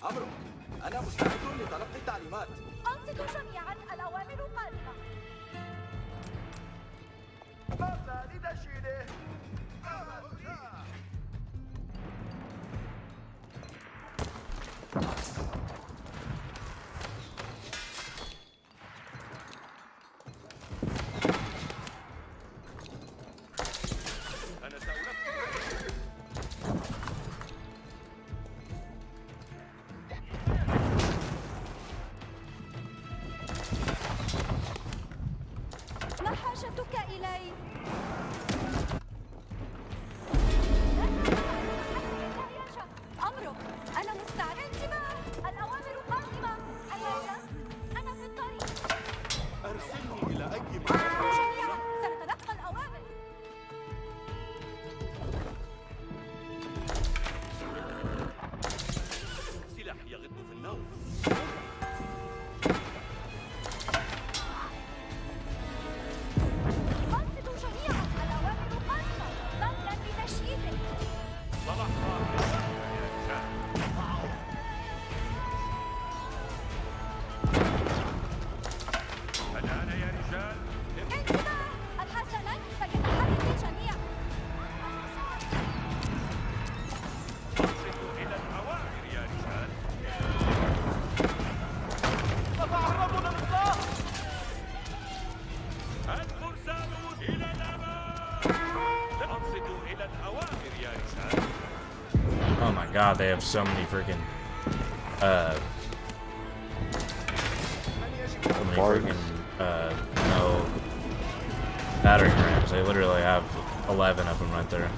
أمرك، أنا مستعد لتلقي التعليمات. أنصتوا جميعا الأوامر قادمة. ماذا لتشيله؟ أنا سأنفذ. ما حاجتك إلي؟ god, they have so many freaking no battering rams. They literally have 11 of them right there.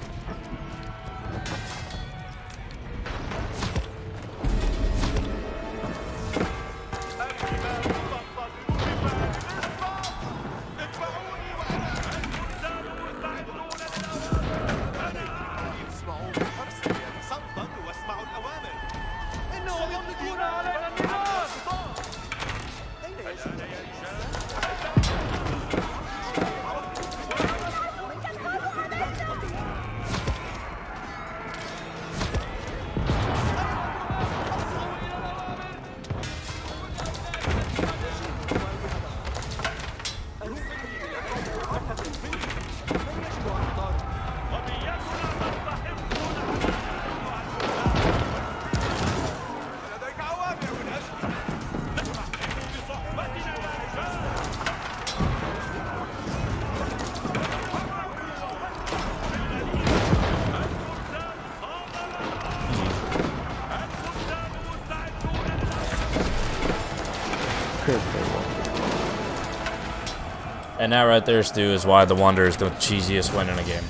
And that right there, Stu, is why the Wonder is the cheesiest win in a game.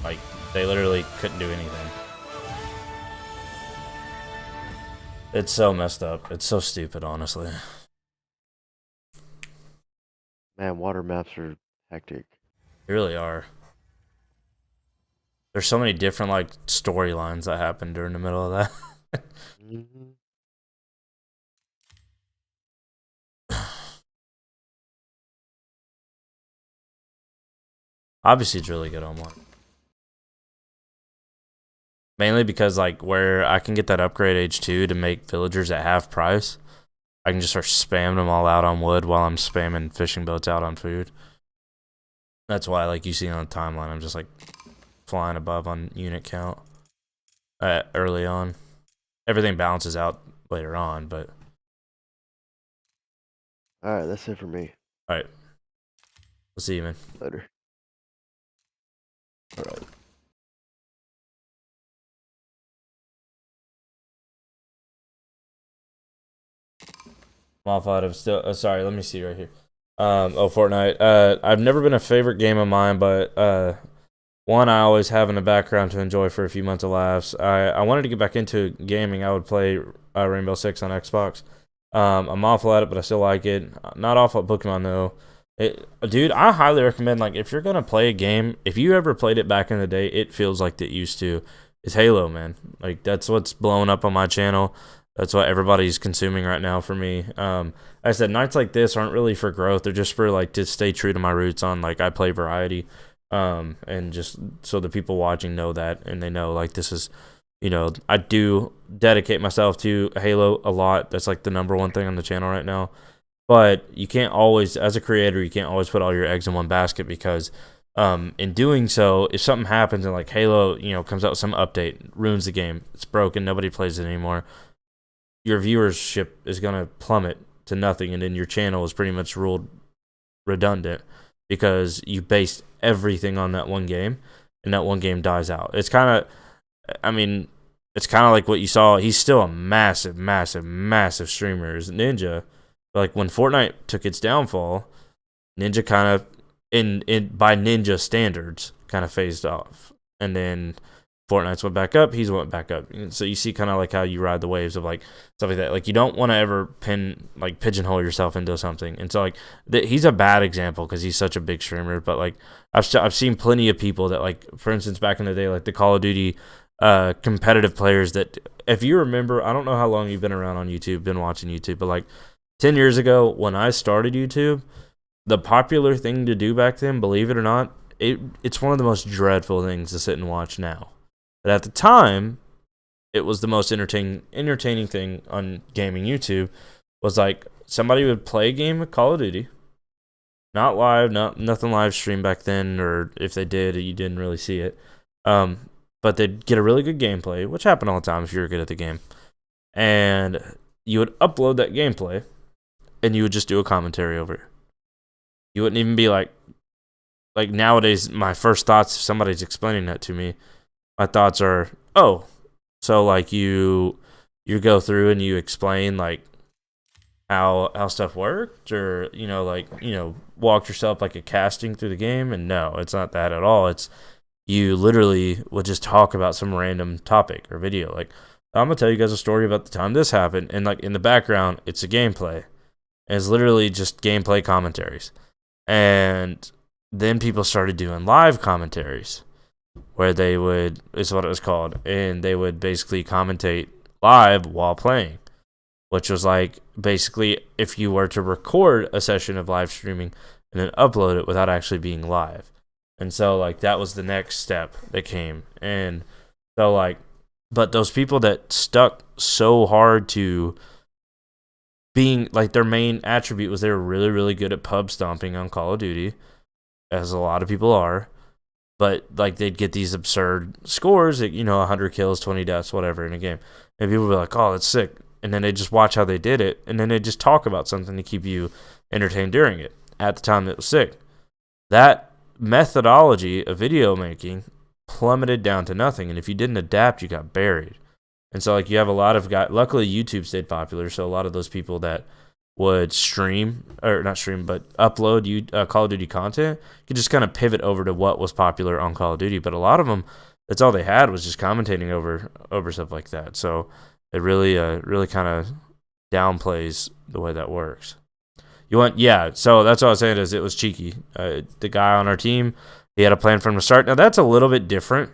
Like, they literally couldn't do anything. It's so messed up. It's so stupid, honestly. Man, water maps are hectic. They really are. There's so many different, like, storylines that happen during the middle of that. Mm-hmm. Obviously, it's really good on one. Mainly because, like, where I can get that upgrade H2 to make villagers at half price, I can just start spamming them all out on wood while I'm spamming fishing boats out on food. That's why, like, you see on the timeline, I'm just, like, flying above on unit count early on. Everything balances out later on, but... Alright, that's it for me. Alright. We'll see you, man. Later. Alright. Modified of still sorry, let me see right here. Fortnite. I've never been a favorite game of mine, but one I always have in the background to enjoy for a few months of laughs. I wanted to get back into gaming. I would play Rainbow Six on Xbox. I'm awful at it, but I still like it. Not awful at Pokemon though. Dude, I highly recommend, like, if you're gonna play a game, if you ever played it back in the day, it feels like it used to. It's Halo, man. Like, that's what's blowing up on my channel. That's what everybody's consuming right now for me. I said nights like this aren't really for growth. They're just for, like, to stay true to my roots on, like, I play variety. And just so the people watching know that, and they know, like, this is, you know, I do dedicate myself to Halo a lot. That's, like, the #1 thing on the channel right now. But you can't always, as a creator, you can't always put all your eggs in one basket because in doing so, if something happens and, like, Halo, you know, comes out with some update, ruins the game, it's broken, nobody plays it anymore, your viewership is going to plummet to nothing, and then your channel is pretty much ruled redundant because you based everything on that one game, and that one game dies out. It's kind of, I mean, it's kind of like what you saw. He's still a massive, massive, massive streamer, is Ninja. But, like, when Fortnite took its downfall, Ninja kind of, by Ninja standards, kind of phased off. And then Fortnite's went back up, he's went back up. And so you see kind of like how you ride the waves of, like, stuff like that. Like, you don't want to ever pigeonhole yourself into something. And so, like, he's a bad example because he's such a big streamer. But, like, I've seen plenty of people that, like, for instance, back in the day, like the Call of Duty competitive players that, if you remember, I don't know how long you've been around on YouTube, been watching YouTube, but, like, 10 years ago when I started YouTube, the popular thing to do back then, believe it or not, it's one of the most dreadful things to sit and watch now. But at the time, it was the most entertaining thing on gaming YouTube. Was like somebody would play a game of Call of Duty, not live, nothing live stream back then, or if they did, you didn't really see it. But they'd get a really good gameplay, which happened all the time if you were good at the game, and you would upload that gameplay, and you would just do a commentary over it. You wouldn't even be like nowadays, my first thoughts, if somebody's explaining that to me, my thoughts are, oh, So like you go through and you explain like how stuff worked, or walked yourself like a casting through the game. And no, it's not that at all. It's you literally would just talk about some random topic or video. Like, I'm gonna tell you guys a story about the time this happened, and like in the background, it's a gameplay. And it's literally just gameplay commentaries. And then people started doing live commentaries, where they would, is what it was called, and they would basically commentate live while playing, which was like basically if you were to record a session of live streaming and then upload it without actually being live. And so like that was the next step that came. And so like, but those people that stuck so hard to being like, their main attribute was they were really, really good at pub stomping on Call of Duty, as a lot of people are. But like they'd get these absurd scores, like, 100 kills, 20 deaths, whatever in a game. And people would be like, oh, that's sick. And then they just watch how they did it, and then they just talk about something to keep you entertained during it. At the time, it was sick. That methodology of video making plummeted down to nothing, and if you didn't adapt, you got buried. And so, like, you have a lot of guys. Luckily, YouTube stayed popular, so a lot of those people that would stream, or not stream, but upload Call of Duty content, could just kind of pivot over to what was popular on Call of Duty. But a lot of them, that's all they had was just commentating over stuff like that. So it really kind of downplays the way that works. So that's what I was saying, is it was cheeky. The guy on our team, he had a plan from the start. Now that's a little bit different,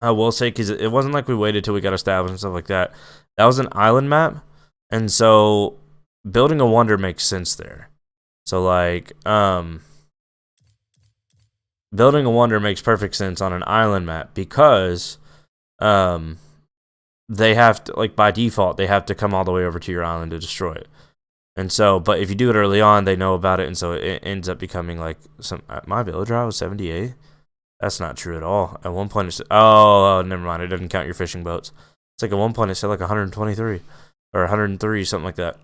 I will say, because it wasn't like we waited till we got established and stuff like that. That was an island map, and so building a wonder makes sense there. So like, building a wonder makes perfect sense on an island map, because they have to, like, by default, they have to come all the way over to your island to destroy it. And so, but if you do it early on, they know about it, and so it ends up becoming like at my villager, I was 78. That's not true at all. At one point, never mind. It doesn't count your fishing boats. It's like at one point it said like 123 or 103, something like that.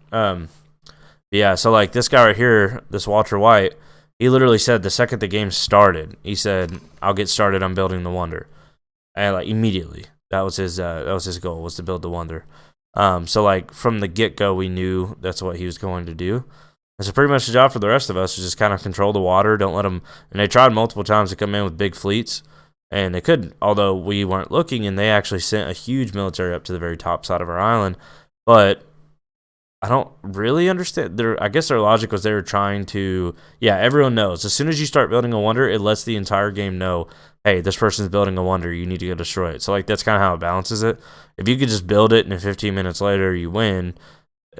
Yeah. So like this guy right here, this Walter White, he literally said the second the game started, he said, "I'll get started on building the wonder," and like immediately, that was his goal, was to build the wonder. So like from the get-go, we knew that's what he was going to do. And so pretty much the job for the rest of us was just kind of control the water, don't let them. And they tried multiple times to come in with big fleets, and they couldn't, although we weren't looking. And they actually sent a huge military up to the very top side of our island. But I don't really understand. I guess their logic was they were trying to, everyone knows. As soon as you start building a wonder, it lets the entire game know, hey, this person's building a wonder, you need to go destroy it. So like that's kind of how it balances it. If you could just build it and then 15 minutes later you win,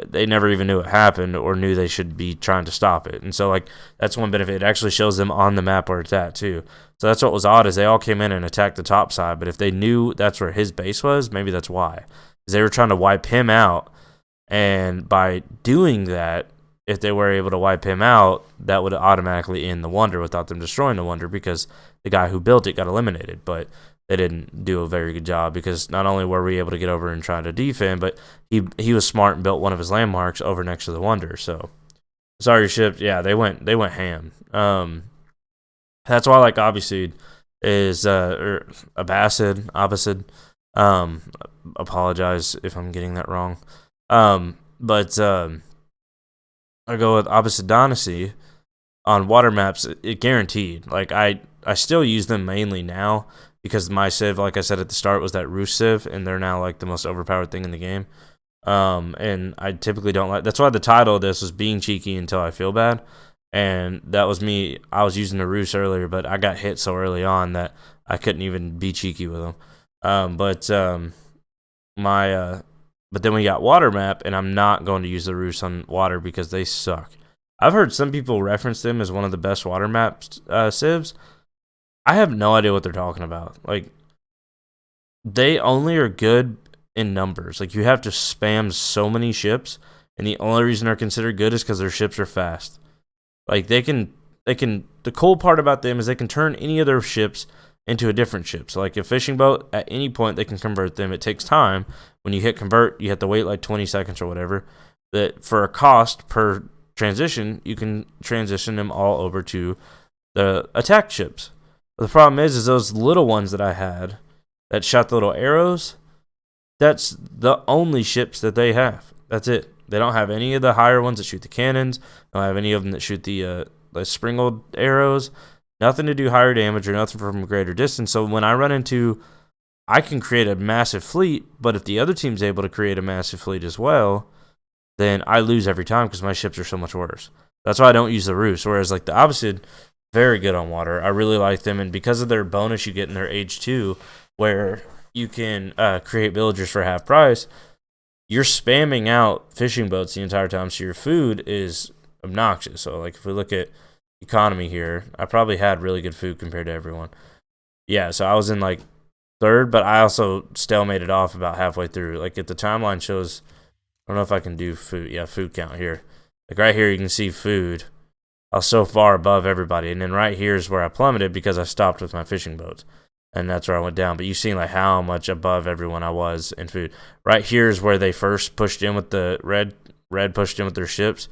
they never even knew it happened or knew they should be trying to stop it. And so like that's one benefit. It actually shows them on the map where it's at too. So that's what was odd, is they all came in and attacked the top side, but if they knew that's where his base was, maybe that's why. Because they were trying to wipe him out, and by doing that, if they were able to wipe him out, that would automatically end the wonder without them destroying the wonder, because the guy who built it got eliminated. But they didn't do a very good job, because not only were we able to get over and try to defend, but he was smart and built one of his landmarks over next to the wonder. So sorry, ship. Yeah, they went ham. That's why like Abbasid is or Abbasid. Apologize if I'm getting that wrong. But I go with Abbasid Dynasty on water maps. It guaranteed. Like I still use them mainly now, because my civ, like I said at the start, was that Roost civ, and they're now like the most overpowered thing in the game. And I typically don't like. That's why the title of this was "Being Cheeky Until I Feel Bad," and that was me. I was using the Roost earlier, but I got hit so early on that I couldn't even be cheeky with them. But then we got water map, and I'm not going to use the Roost on water because they suck. I've heard some people reference them as one of the best water maps civs. I have no idea what they're talking about. Like, they only are good in numbers. Like, you have to spam so many ships, and the only reason they're considered good is because their ships are fast. Like, they can. The cool part about them is they can turn any of their ships into a different ship. So, like a fishing boat, at any point they can convert them. It takes time. When you hit convert, you have to wait like 20 seconds or whatever. That for a cost per transition, you can transition them all over to the attack ships. But the problem is those little ones that I had that shot the little arrows, That's the only ships that they have. That's it. They don't have any of the higher ones that shoot the cannons. They don't have any of them that shoot the sprinkled arrows. Nothing to do higher damage or nothing from a greater distance. So when I run into, I can create a massive fleet, but if the other team's able to create a massive fleet as well, then I lose every time because my ships are so much worse. That's why I don't use the roost. Whereas like the opposite, very good on water. I really like them, and because of their bonus you get in their age 2, where you can create villagers for half price, you're spamming out fishing boats the entire time, so your food is obnoxious. So like if we look at economy here, I probably had really good food compared to everyone. Yeah, so I was in like 3rd, but I also stalemated off about halfway through. Like if the timeline shows, I don't know if I can do food. Yeah, food count here. Like right here you can see food. I was so far above everybody, and then right here is where I plummeted because I stopped with my fishing boats. And that's where I went down. But you've seen like how much above everyone I was in food. Right here is where they first pushed in with the red pushed in with their ships.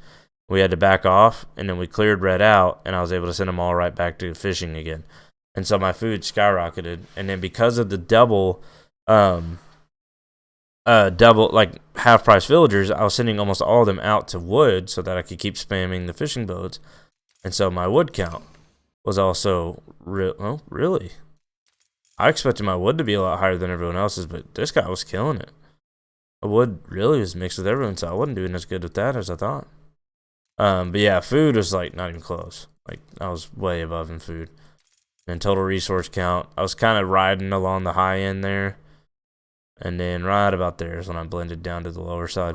We had to back off, and then we cleared red out, and I was able to send them all right back to fishing again. And so my food skyrocketed. And then because of the double like half price villagers, I was sending almost all of them out to wood so that I could keep spamming the fishing boats. And so my wood count was also really. I expected my wood to be a lot higher than everyone else's, but this guy was killing it. My wood really was mixed with everyone, so I wasn't doing as good with that as I thought. But yeah, food was like not even close. Like I was way above in food. And total resource count, I was kind of riding along the high end there. And then right about there is when I blended down to the lower side.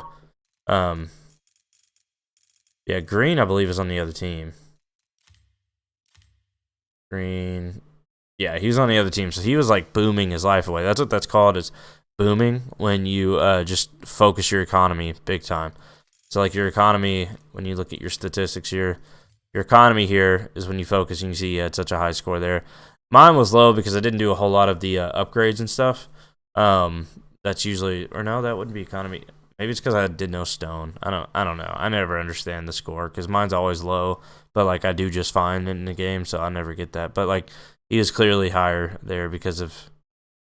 Yeah, green I believe is on the other team. Green. Yeah, he was on the other team, so he was like booming his life away. That's what that's called, is booming, when you just focus your economy big time. So like your economy, when you look at your statistics here, your economy here is when you focus and you see you had such a high score there. Mine was low because I didn't do a whole lot of the upgrades and stuff. That's usually, or no, that wouldn't be economy. Maybe it's because I did no stone. I don't know. I never understand the score because mine's always low, but like I do just fine in the game, so I never get that. But like he is clearly higher there because of,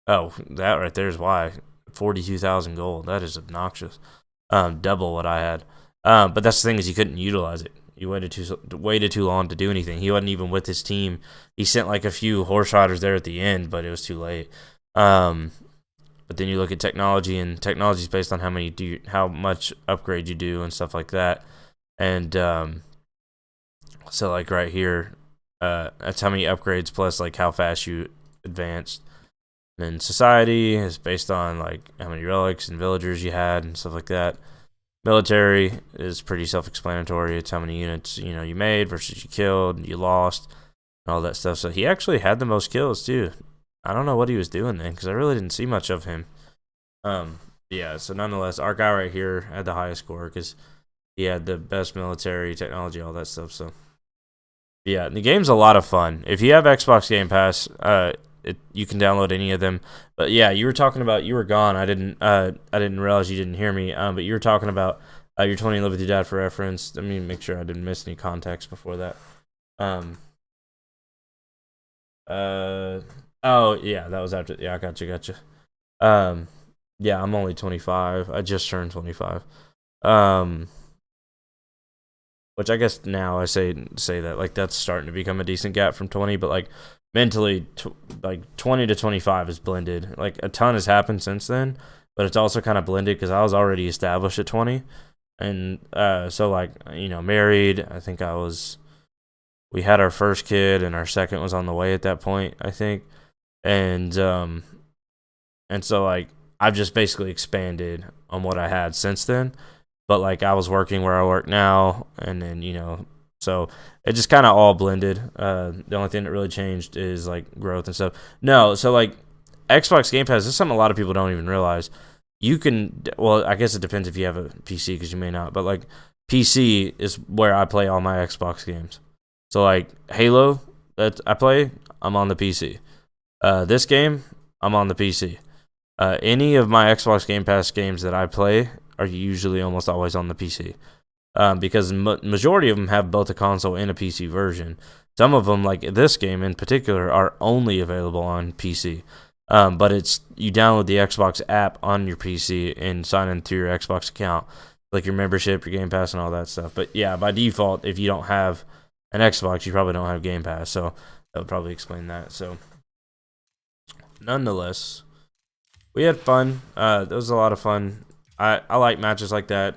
oh, that right there is why. 42,000 gold. That is obnoxious. Double what I had. But that's the thing, is you couldn't utilize it. You waited too long to do anything. He wasn't even with his team. He sent like a few horse riders there at the end, but it was too late. But then you look at technology, and technology is based on how much upgrade you do and stuff like that. And so like right here, that's how many upgrades plus like how fast you advanced. And then society is based on like how many relics and villagers you had and stuff like that. Military is pretty self-explanatory. It's how many units you made versus you killed, you lost, and all that stuff. So he actually had the most kills too. I don't know what he was doing then, because I really didn't see much of him. Yeah, so nonetheless, our guy right here had the highest score because he had the best military, technology, all that stuff. So yeah, the game's a lot of fun. If you have Xbox Game Pass, you can download any of them. But yeah, you were talking about, you were gone. I didn't realize you didn't hear me. But you were talking about your 20 and live with your dad for reference. Let me make sure I didn't miss any context before that. Oh yeah, that was after. Yeah, I gotcha. Yeah, I'm only 25. I just turned 25. Which I guess now I say that like that's starting to become a decent gap from 20, but like mentally, like 20 to 25 is blended. Like a ton has happened since then, but it's also kind of blended because I was already established at 20, and so like married. I think we had our first kid, and our second was on the way at that point, I think. And so like I've just basically expanded on what I had since then, but like I was working where I work now, and then so it just kind of all blended. The only thing that really changed is like growth and stuff. No, so like Xbox Game Pass, this is something a lot of people don't even realize. You can, well, I guess it depends if you have a PC, because you may not, but like PC is where I play all my Xbox games. So like Halo that I play, I'm on the PC. This game, I'm on the PC. Any of my Xbox Game Pass games that I play are usually almost always on the PC. Because majority of them have both a console and a PC version. Some of them, like this game in particular, are only available on PC. But it's you download the Xbox app on your PC and sign into your Xbox account, like your membership, your Game Pass, and all that stuff. But yeah, by default, if you don't have an Xbox, you probably don't have Game Pass. So that would probably explain that. So nonetheless, we had fun. That was a lot of fun. I like matches like that.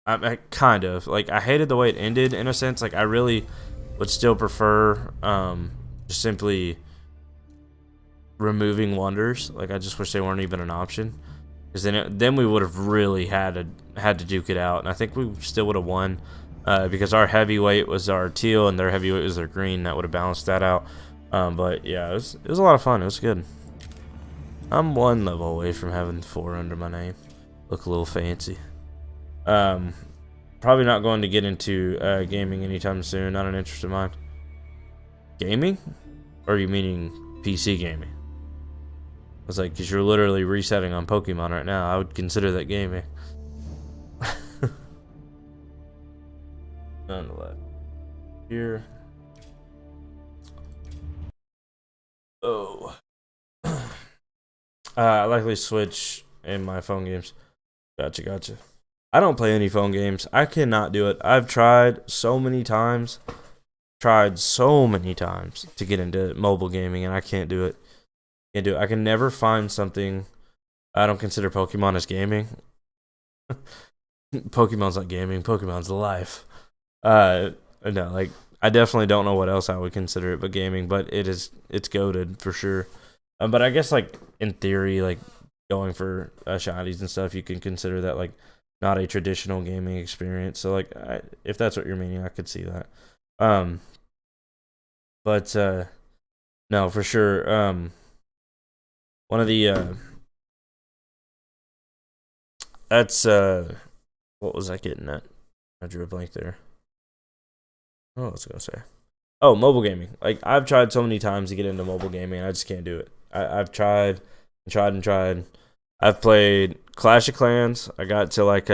I kind of like. I hated the way it ended in a sense. Like I really would still prefer just simply removing wonders. Like I just wish they weren't even an option, because then we would have really had to duke it out, and I think we still would have won because our heavyweight was our teal and their heavyweight was their green. That would have balanced that out. But yeah, it was a lot of fun. It was good. I'm one level away from having 4 under my name. Look a little fancy. Probably not going to get into gaming anytime soon. Not an interest of mine. Gaming? Or are you meaning PC gaming? I was like, because you're literally resetting on Pokemon right now. I would consider that gaming. Nonetheless. Here. Oh. I likely switch in my phone games. Gotcha. I don't play any phone games. I cannot do it. I've tried so many times. To get into mobile gaming, and I can't do it. I can never find something. I don't consider Pokemon as gaming. Pokemon's not gaming. Pokemon's life. No, like I definitely don't know what else I would consider it but gaming. But it's goated for sure. But I guess like in theory, like going for shinies and stuff, you can consider that like not a traditional gaming experience. So like, if that's what you're meaning, I could see that. But no, for sure. One of the that's what was I getting at? I drew a blank there. Oh, let's go say. Oh, mobile gaming. Like I've tried so many times to get into mobile gaming, and I just can't do it. I've tried and tried. I've played Clash of Clans. I got to like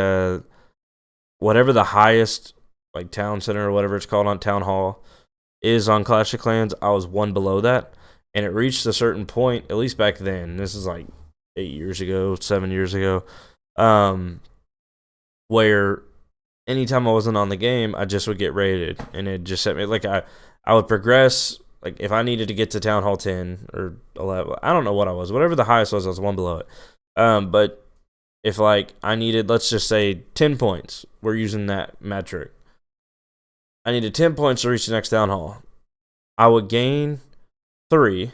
whatever the highest like town center or whatever it's called on Town Hall is on Clash of Clans. I was one below that, and it reached a certain point, at least back then. This is like 8 years ago, 7 years ago, where anytime I wasn't on the game, I just would get raided, and it just set me like I would progress. Like if I needed to get to Town Hall 10 or 11, I don't know what I was. Whatever the highest was, I was one below it. But if like I needed, let's just say 10 points, we're using that metric. I needed 10 points to reach the next Town Hall. I would gain 3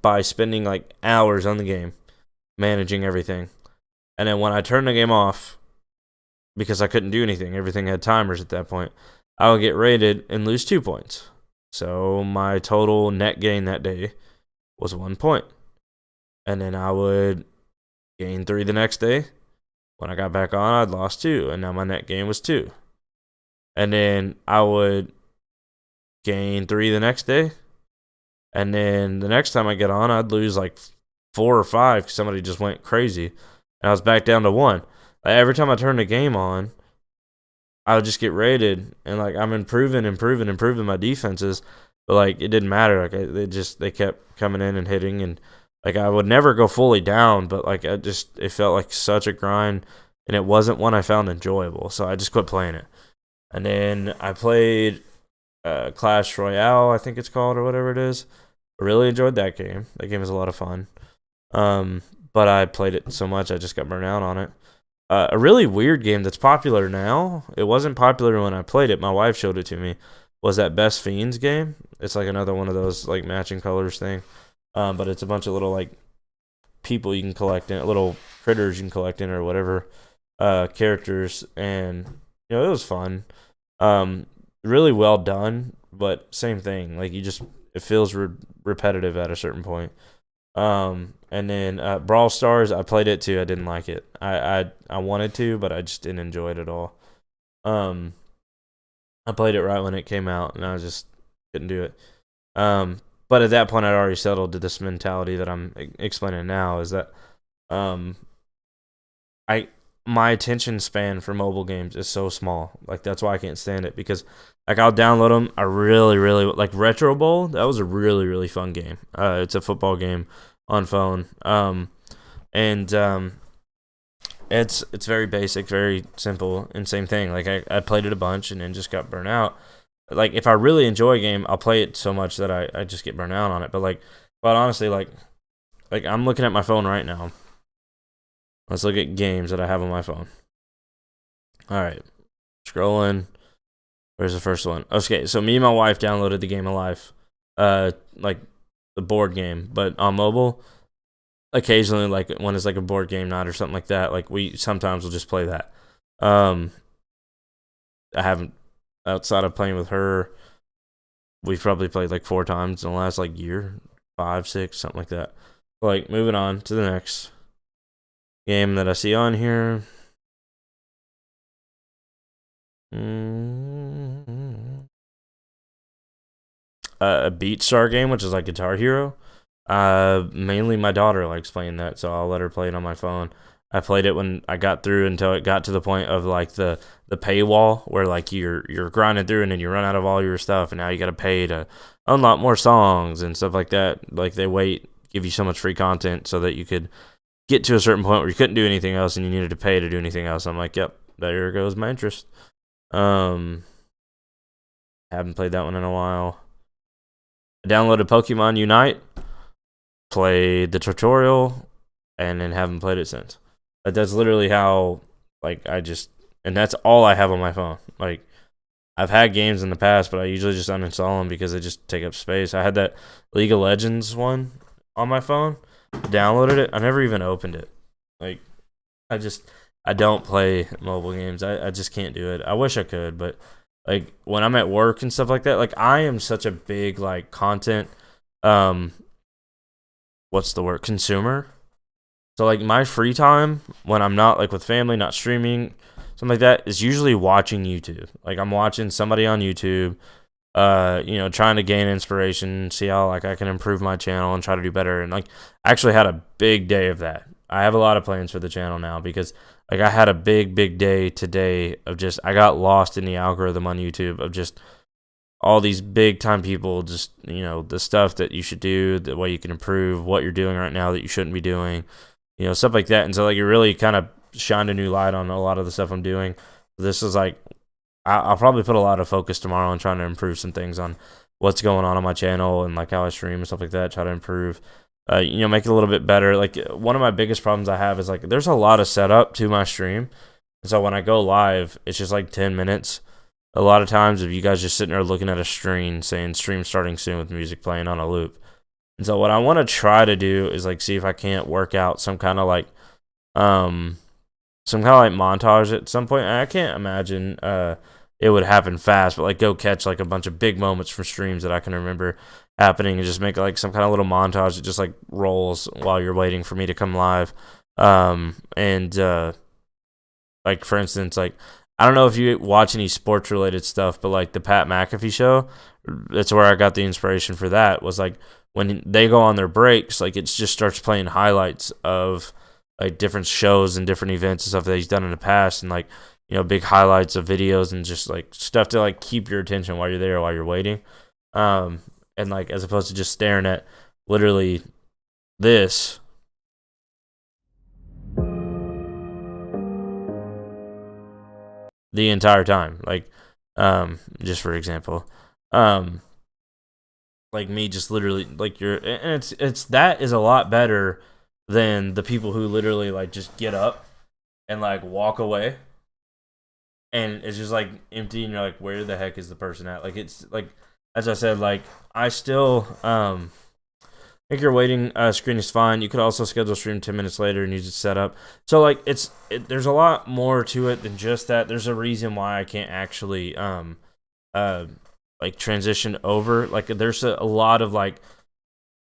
by spending like hours on the game, managing everything. And then when I turned the game off, because I couldn't do anything, everything had timers at that point, I would get raided and lose 2 points. So my total net gain that day was 1 point. And then I would gain 3 the next day. When I got back on, I'd lost 2. And now my net gain was 2. And then I would gain 3 the next day. And then the next time I get on, I'd lose like 4 or 5 because somebody just went crazy. And I was back down to 1. Like every time I turned the game on, I would just get raided, and like I'm improving my defenses, but like it didn't matter. Like they kept coming in and hitting, and like I would never go fully down, but like it felt like such a grind, and it wasn't one I found enjoyable, so I just quit playing it. And then I played Clash Royale, I think it's called, or whatever it is. I really enjoyed that game. That game was a lot of fun. But I played it so much I just got burned out on it. A really weird game that's popular now. It wasn't popular when I played it. My wife showed it to me. Was that Best Fiends game? It's like another one of those like matching colors thing. But it's a bunch of little like people you can collect in, little critters you can collect in, or whatever characters, and you know it was fun. Really well done, but same thing. Like it feels repetitive at a certain point. And then Brawl Stars, I played it too. I didn't like it. I wanted to, but I just didn't enjoy it at all. I played it right when it came out, and I just couldn't do it. But at that point, I'd already settled to this mentality that I'm explaining now. Is that my attention span for mobile games is so small. Like that's why I can't stand it, because like I'll download them. I really like Retro Bowl. That was a really fun game. It's a football game on phone. And it's very basic, very simple, and same thing. Like I played it a bunch and then just got burnt out. Like if I really enjoy a game, I'll play it so much that I just get burnt out on it. But honestly, like I'm looking at my phone right now. Let's look at games that I have on my phone. All right, scrolling. Where's the first one? Okay, so me and my wife downloaded the Game of Life, like the board game, but on mobile. Occasionally, like when it's like a board game night or something like that, like we sometimes will just play that. I haven't, outside of playing with her, we've probably played like 4 times in the last like year, 5, 6, something like that. Like moving on to the next game that I see on here. A Beat Star game, which is like Guitar Hero. Mainly my daughter likes playing that, so I'll let her play it on my phone. I played it when I got through until it got to the point of like the paywall where like you're grinding through and then you run out of all your stuff and now you got to pay to unlock more songs and stuff like that. Like they give you so much free content so that you could get to a certain point where you couldn't do anything else and you needed to pay to do anything else. I'm like, yep, there goes my interest. Haven't played that one in a while. I downloaded Pokemon Unite, played the tutorial, and then haven't played it since. But that's literally how, like, and that's all I have on my phone. Like, I've had games in the past, but I usually just uninstall them because they just take up space. I had that League of Legends one on my phone, downloaded it, I never even opened it. Like, I don't play mobile games. I just can't do it. I wish I could, but like when I'm at work and stuff like that, like I am such a big like content what's the word? Consumer. So like my free time when I'm not like with family, not streaming, something like that, is usually watching YouTube. Like I'm watching somebody on YouTube, trying to gain inspiration, see how like I can improve my channel and try to do better. And like I actually had a big day of that. I have a lot of plans for the channel now because like I had a big day today of just I got lost in the algorithm on YouTube of just all these big time people, just the stuff that you should do, the way you can improve what you're doing right now that you shouldn't be doing, stuff like that. And so like it really kind of shined a new light on a lot of the stuff I'm doing. This is like I'll probably put a lot of focus tomorrow on trying to improve some things on what's going on my channel and like how I stream and stuff like that. Try to improve, make it a little bit better. Like one of my biggest problems I have is like there's a lot of setup to my stream, and so when I go live, it's just like 10 minutes. A lot of times, if you guys just sitting there looking at a screen saying stream starting soon with music playing on a loop. And so what I want to try to do is like see if I can't work out some kind of like montage at some point. I can't imagine it would happen fast, but like go catch like a bunch of big moments from streams that I can remember happening and just make like some kind of little montage that just like rolls while you're waiting for me to come live. Like for instance, like I don't know if you watch any sports related stuff, but like the Pat McAfee show, that's where I got the inspiration for that. Was like when they go on their breaks, like it just starts playing highlights of like different shows and different events and stuff that he's done in the past, and like big highlights of videos and just like stuff to like keep your attention while you're there, while you're waiting, and like as opposed to just staring at literally this. The entire time, like just for example, like me just literally like and it's that is a lot better than the people who literally like just get up and like walk away and it's just like empty and you're like, where the heck is the person at? Like it's like, as I said, like I still think your waiting screen is fine. You could also schedule stream 10 minutes later and use it set up. So like there's a lot more to it than just that. There's a reason why I can't actually like transition over. Like there's a lot of like,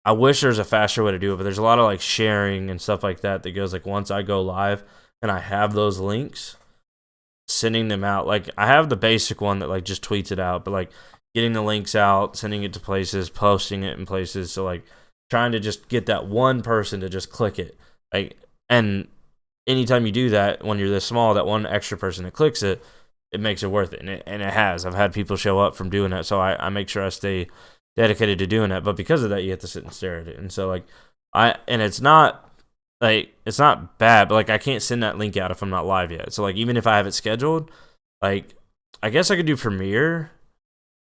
I wish there's a faster way to do it, but there's a lot of like sharing and stuff like that goes like once I go live and I have those links, sending them out. Like I have the basic one that like just tweets it out, but like getting the links out, sending it to places, posting it in places. So like trying to just get that one person to just click it. Like, and anytime you do that, when you're this small, that one extra person that clicks it, it makes it worth it. And it has. I've had people show up from doing that. So I make sure I stay dedicated to doing that. But because of that, you have to sit and stare at it. And so like and it's not like it's not bad, but like I can't send that link out if I'm not live yet. So like even if I have it scheduled, like I guess I could do Premiere,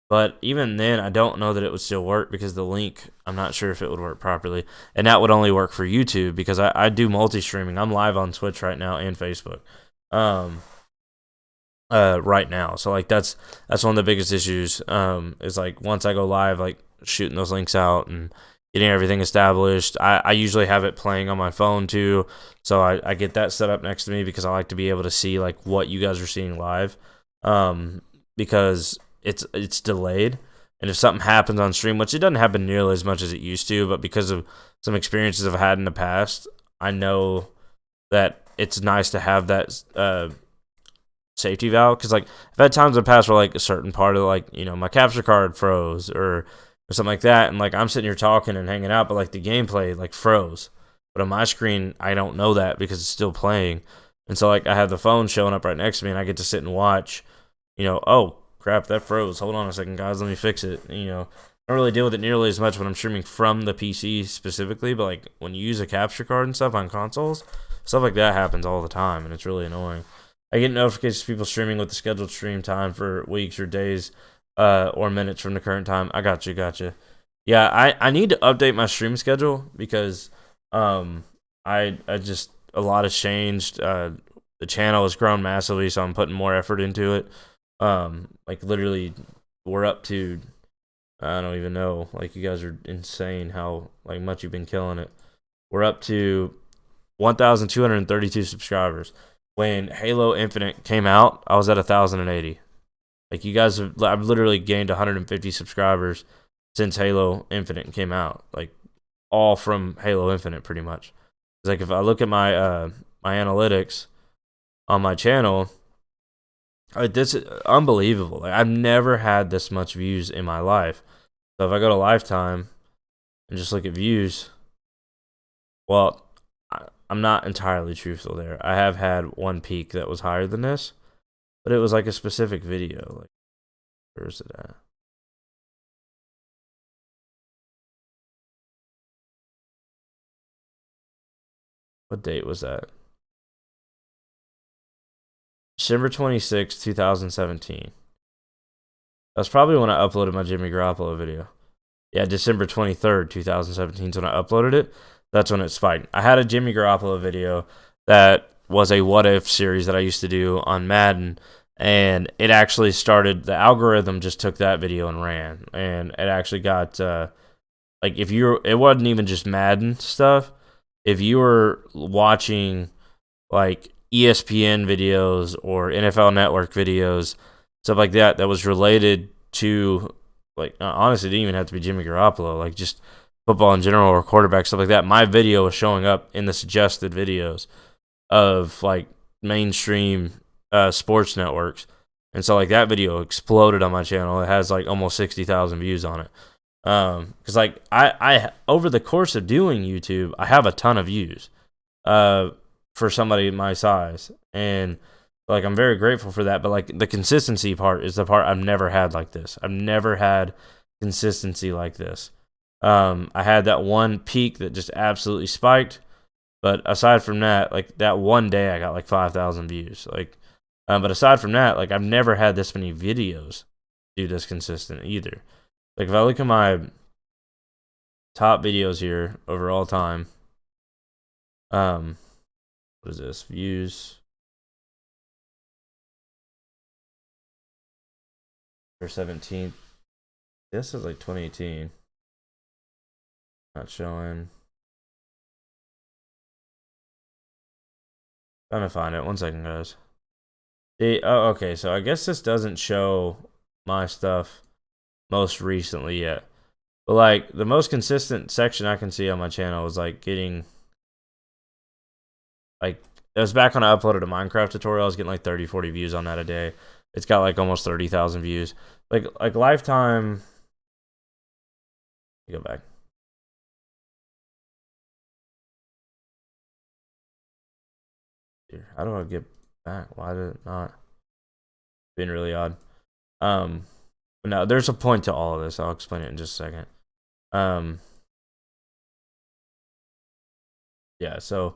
but even then I don't know that it would still work because the link, I'm not sure if it would work properly. And that would only work for YouTube because I do multi-streaming. I'm live on Twitch right now and Facebook. Right now. So like that's one of the biggest issues. Is like once I go live, like shooting those links out and getting everything established. I usually have it playing on my phone too, so I get that set up next to me because I like to be able to see like what you guys are seeing live, because it's delayed, and if something happens on stream, which it doesn't happen nearly as much as it used to, but because of some experiences I've had in the past, I know that it's nice to have that safety valve, because like I've had times in the past where like a certain part of like my capture card froze or something like that, and like I'm sitting here talking and hanging out, but like the gameplay like froze, but on my screen I don't know that because it's still playing, and so like I have the phone showing up right next to me and I get to sit and watch, oh crap, that froze, hold on a second guys, let me fix it. I don't really deal with it nearly as much when I'm streaming from the PC specifically, but like when you use a capture card and stuff on consoles, stuff like that happens all the time and it's really annoying. I get notifications of people streaming with the scheduled stream time for weeks or days, or minutes from the current time. I got you. Yeah, I need to update my stream schedule because I just, a lot has changed. The channel has grown massively, so I'm putting more effort into it. Like literally, we're up to, I don't even know. Like you guys are insane how like much you've been killing it. We're up to 1,232 subscribers. When Halo Infinite came out, I was at 1,080. Like you guys I've literally gained 150 subscribers since Halo Infinite came out. Like all from Halo Infinite, pretty much. It's like if I look at my my analytics on my channel, this is unbelievable. Like, I've never had this much views in my life. So if I go to Lifetime and just look at views, well, I'm not entirely truthful there. I have had one peak that was higher than this, but it was like a specific video. Like, where is it at? What date was that? December 26, 2017. That's probably when I uploaded my Jimmy Garoppolo video. Yeah, December 23rd, 2017 is when I uploaded it. That's when it spiked. I had a Jimmy Garoppolo video that was a what if series that I used to do on Madden, and it actually started, the algorithm just took that video and ran, and it actually got like it wasn't even just Madden stuff. If you were watching like ESPN videos or NFL Network videos, stuff like that was related to, like, honestly, it didn't even have to be Jimmy Garoppolo, like just football in general or quarterback, stuff like that, my video was showing up in the suggested videos of like mainstream sports networks. And so like that video exploded on my channel. It has like almost 60,000 views on it. Because like I over the course of doing YouTube, I have a ton of views for somebody my size, and like I'm very grateful for that. But like the consistency part is the part I've never had like this. I've never had consistency like this. I had that one peak that just absolutely spiked, but aside from that, like that one day I got like 5,000 views. Like, but aside from that, like I've never had this many videos do this consistent either. Like if I look at my top videos here over all time, what is this? Views for 17th. This is like 2018. Not showing. Trying to find it. 1 second, guys. Oh, okay. So I guess this doesn't show my stuff most recently yet. But like the most consistent section I can see on my channel is like getting, like, it was back when I uploaded a Minecraft tutorial. I was getting like 30, 40 views on that a day. It's got like almost 30,000 views. Like Lifetime. Go back. How do I get back? Why did it not? Been really odd. But no, there's a point to all of this. I'll explain it in just a second. Yeah, so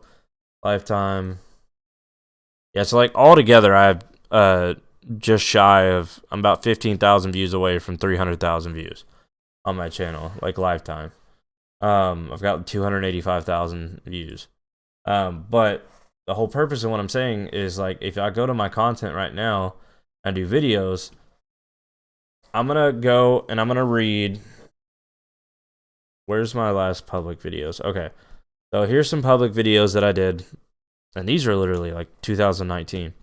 lifetime. Yeah, so like altogether, I have just shy of, I'm about 15,000 views away from 300,000 views on my channel, like lifetime. I've got 285,000 views. But the whole purpose of what I'm saying is, like, if I go to my content right now and do videos, I'm gonna go and I'm gonna read. Where's my last public videos? Okay, so here's some public videos that I did, and these are literally like 2019.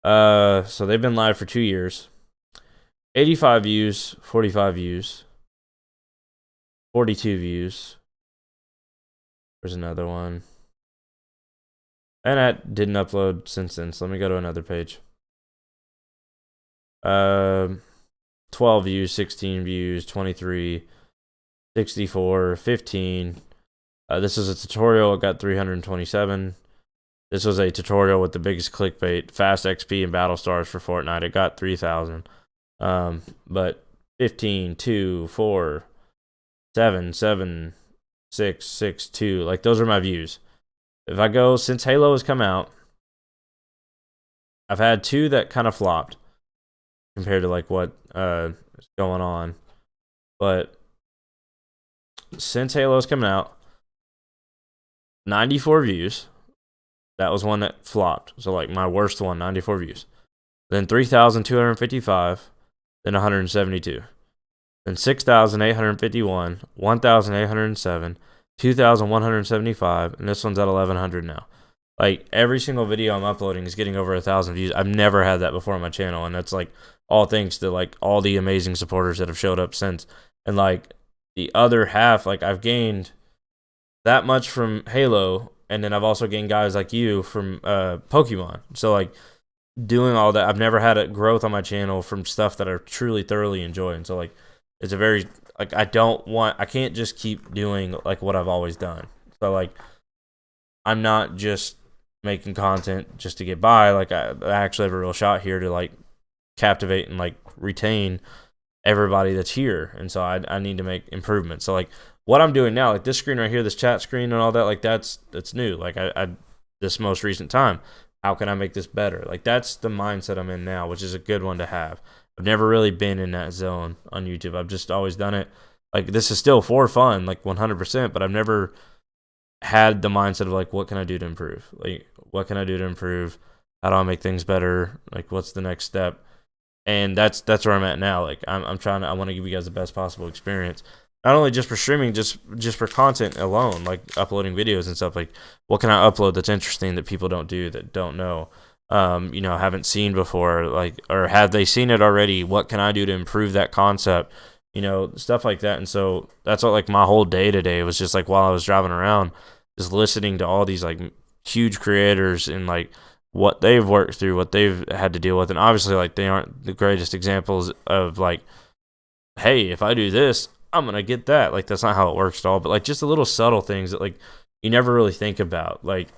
So they've been live for 2 years. 85 views, 45 views, 42 views. There's another one. And I didn't upload since then, so let me go to another page. 12 views, 16 views, 23, 64, 15. This is a tutorial. It got 327. This was a tutorial with the biggest clickbait, fast XP and battle stars for Fortnite. It got 3,000. But 15, 2, 4, 7, 7, 6, 6, 2. Like, those are my views. If I go, since Halo has come out, I've had 2 that kind of flopped compared to like what is going on. But since Halo's coming out, 94 views. That was one that flopped. So like my worst one, 94 views. Then 3,255, then 172. Then 6,851, 1,807, 2,175, and this one's at 1,100 now. Like, every single video I'm uploading is getting over 1,000 views. I've never had that before on my channel, and that's like all thanks to like all the amazing supporters that have showed up since. And like the other half, like, I've gained that much from Halo, and then I've also gained guys like you from Pokemon. So like, doing all that, I've never had a growth on my channel from stuff that I truly thoroughly enjoy. And so like, it's a very, like, I can't just keep doing like what I've always done. So like, I'm not just making content just to get by. Like, I actually have a real shot here to like captivate and like retain everybody that's here. And so I need to make improvements. So like, what I'm doing now, like this screen right here, this chat screen and all that, like that's new. Like I this most recent time, how can I make this better? Like, that's the mindset I'm in now, which is a good one to have. I've never really been in that zone on YouTube. I've just always done it. Like, this is still for fun, like 100%, but I've never had the mindset of like, what can I do to improve? Like, what can I do to improve? How do I make things better? Like, what's the next step? And that's where I'm at now. Like, I want to give you guys the best possible experience. Not only just for streaming, just for content alone, like uploading videos and stuff. Like, what can I upload that's interesting that people don't do, that don't know, haven't seen before, like, or have they seen it already? What can I do to improve that concept? Stuff like that. And so that's what like my whole day today was, just like while I was driving around, just listening to all these like huge creators and like what they've worked through, what they've had to deal with. And obviously, like, they aren't the greatest examples of like, hey, if I do this, I'm gonna get that. Like, that's not how it works at all. But like, just the little subtle things that like you never really think about. Like,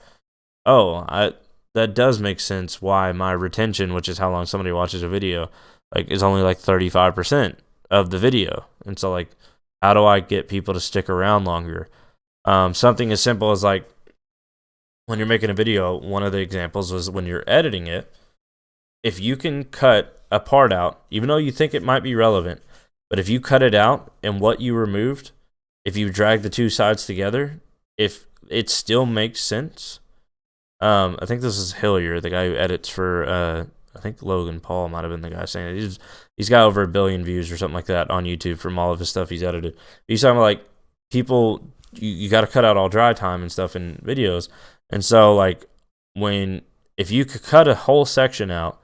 that does make sense why my retention, which is how long somebody watches a video, like, is only like 35% of the video. And so like, how do I get people to stick around longer? Something as simple as like, when you're making a video, one of the examples was when you're editing it, if you can cut a part out, even though you think it might be relevant, but if you cut it out and what you removed, if you drag the two sides together, if it still makes sense. I think this is Hillier, the guy who edits for, I think Logan Paul might have been the guy saying it. He's got over 1 billion views or something like that on YouTube from all of his stuff he's edited. He's talking about like, people, you got to cut out all dry time and stuff in videos. And so like, if you could cut a whole section out,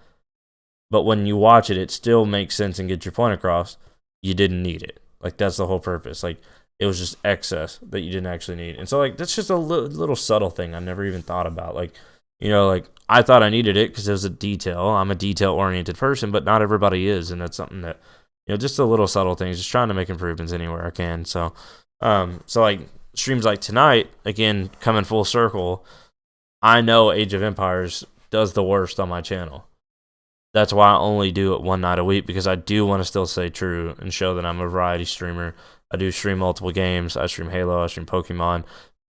but when you watch it, it still makes sense and gets your point across, you didn't need it. Like, that's the whole purpose. Like, it was just excess that you didn't actually need. And so like, that's just a little subtle thing I never even thought about. Like, like, I thought I needed it because it was a detail. I'm a detail oriented person, but not everybody is. And that's something that, just the little subtle things, just trying to make improvements anywhere I can. So, like, streams like tonight, again, coming full circle, I know Age of Empires does the worst on my channel. That's why I only do it one night a week, because I do want to still stay true and show that I'm a variety streamer. I do stream multiple games. I stream Halo. I stream Pokemon.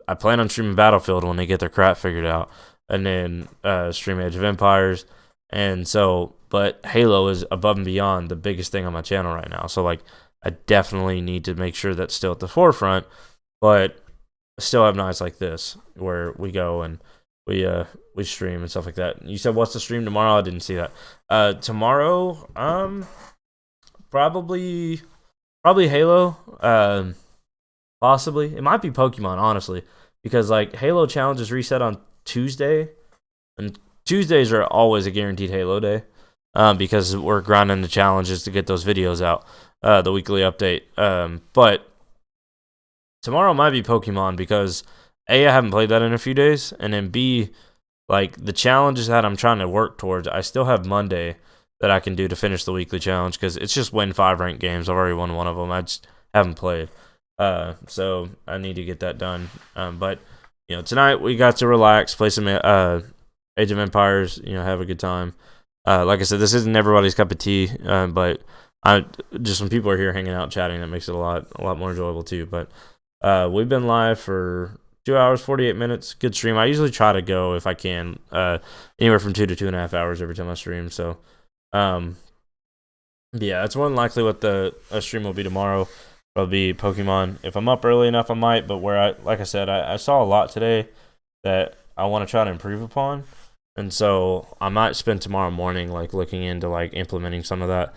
I plan on streaming Battlefield when they get their crap figured out, and then stream Age of Empires. And so, but Halo is above and beyond the biggest thing on my channel right now. So like, I definitely need to make sure that's still at the forefront. But I still have nights like this where we go and we stream and stuff like that. You said what's the stream tomorrow? I didn't see that. Tomorrow, probably Halo. Possibly it might be Pokemon, honestly, because like Halo challenges reset on Tuesday, and Tuesdays are always a guaranteed Halo day, because we're grinding the challenges to get those videos out, the weekly update. But tomorrow might be Pokemon because A, I haven't played that in a few days, and then B, like the challenges that I'm trying to work towards, I still have Monday that I can do to finish the weekly challenge because it's just win 5 ranked games. I've already won one of them. I just haven't played. So I need to get that done. But you know, tonight we got to relax, play some Age of Empires, you know, have a good time. Like I said, this isn't everybody's cup of tea, but I just when people are here hanging out chatting, that makes it a lot more enjoyable too. But we've been live for 2 hours 48 minutes. Good stream. I usually try to go, if I can, anywhere from 2 to 2.5 hours every time I stream. So yeah, that's more than likely what the stream will be tomorrow. It'll be Pokemon. If I'm up early enough, I might. But like I said, I saw a lot today that I want to try to improve upon, and so I might spend tomorrow morning like looking into like implementing some of that.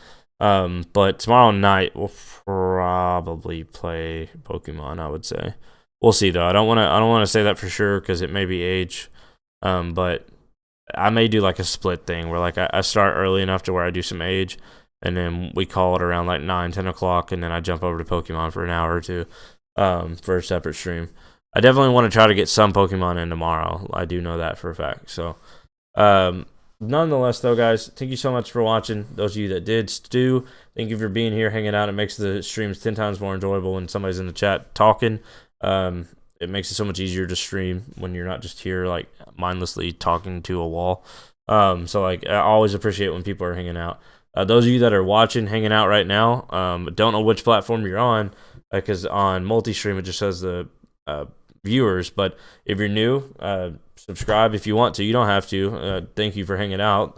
But tomorrow night we'll probably play Pokemon. I would say we'll see though. I don't want to say that for sure because it may be Age. But I may do like a split thing where like I start early enough to where I do some Age. And then we call it around like 9-10 o'clock, and then I jump over to Pokemon for an hour or two for a separate stream. I definitely want to try to get some Pokemon in tomorrow. I do know that for a fact. So, nonetheless, though, guys, thank you so much for watching. Those of you that did, Stu, thank you for being here, hanging out. It makes the streams 10 times more enjoyable when somebody's in the chat talking. It makes it so much easier to stream when you're not just here like mindlessly talking to a wall. So, like, I always appreciate when people are hanging out. Those of you that are watching, hanging out right now, don't know which platform you're on, because on multi-stream it just says the viewers. But if you're new, subscribe if you want to. You don't have to. Thank you for hanging out.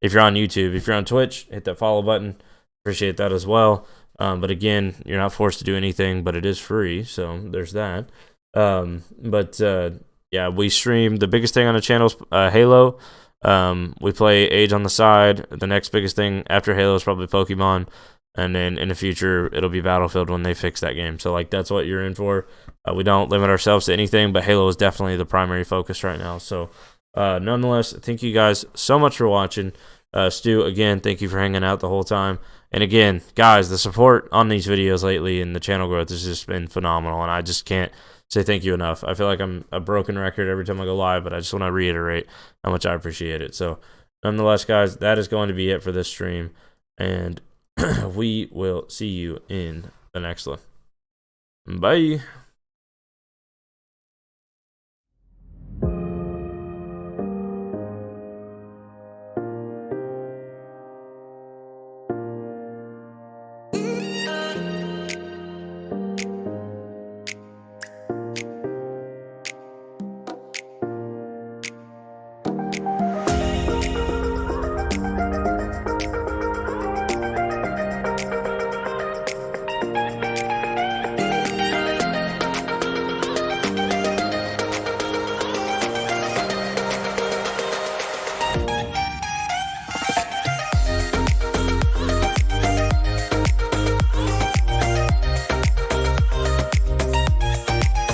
If you're on YouTube, if you're on Twitch, hit that follow button. Appreciate that as well. But again, you're not forced to do anything, but it is free, so there's that. Yeah, we stream. The biggest thing on the channel is Halo. We play Age on the side. The next biggest thing after Halo is probably Pokemon, and then in the future it'll be Battlefield when they fix that game. So like that's what you're in for. We don't limit ourselves to anything, but Halo is definitely the primary focus right now. So nonetheless, thank you guys so much for watching. Stu, again, thank you for hanging out the whole time. And again, guys, the support on these videos lately and the channel growth has just been phenomenal, and I just can't say thank you enough. I feel like I'm a broken record every time I go live, but I just want to reiterate how much I appreciate it. So nonetheless, guys, that is going to be it for this stream, and we will see you in the next one. Bye.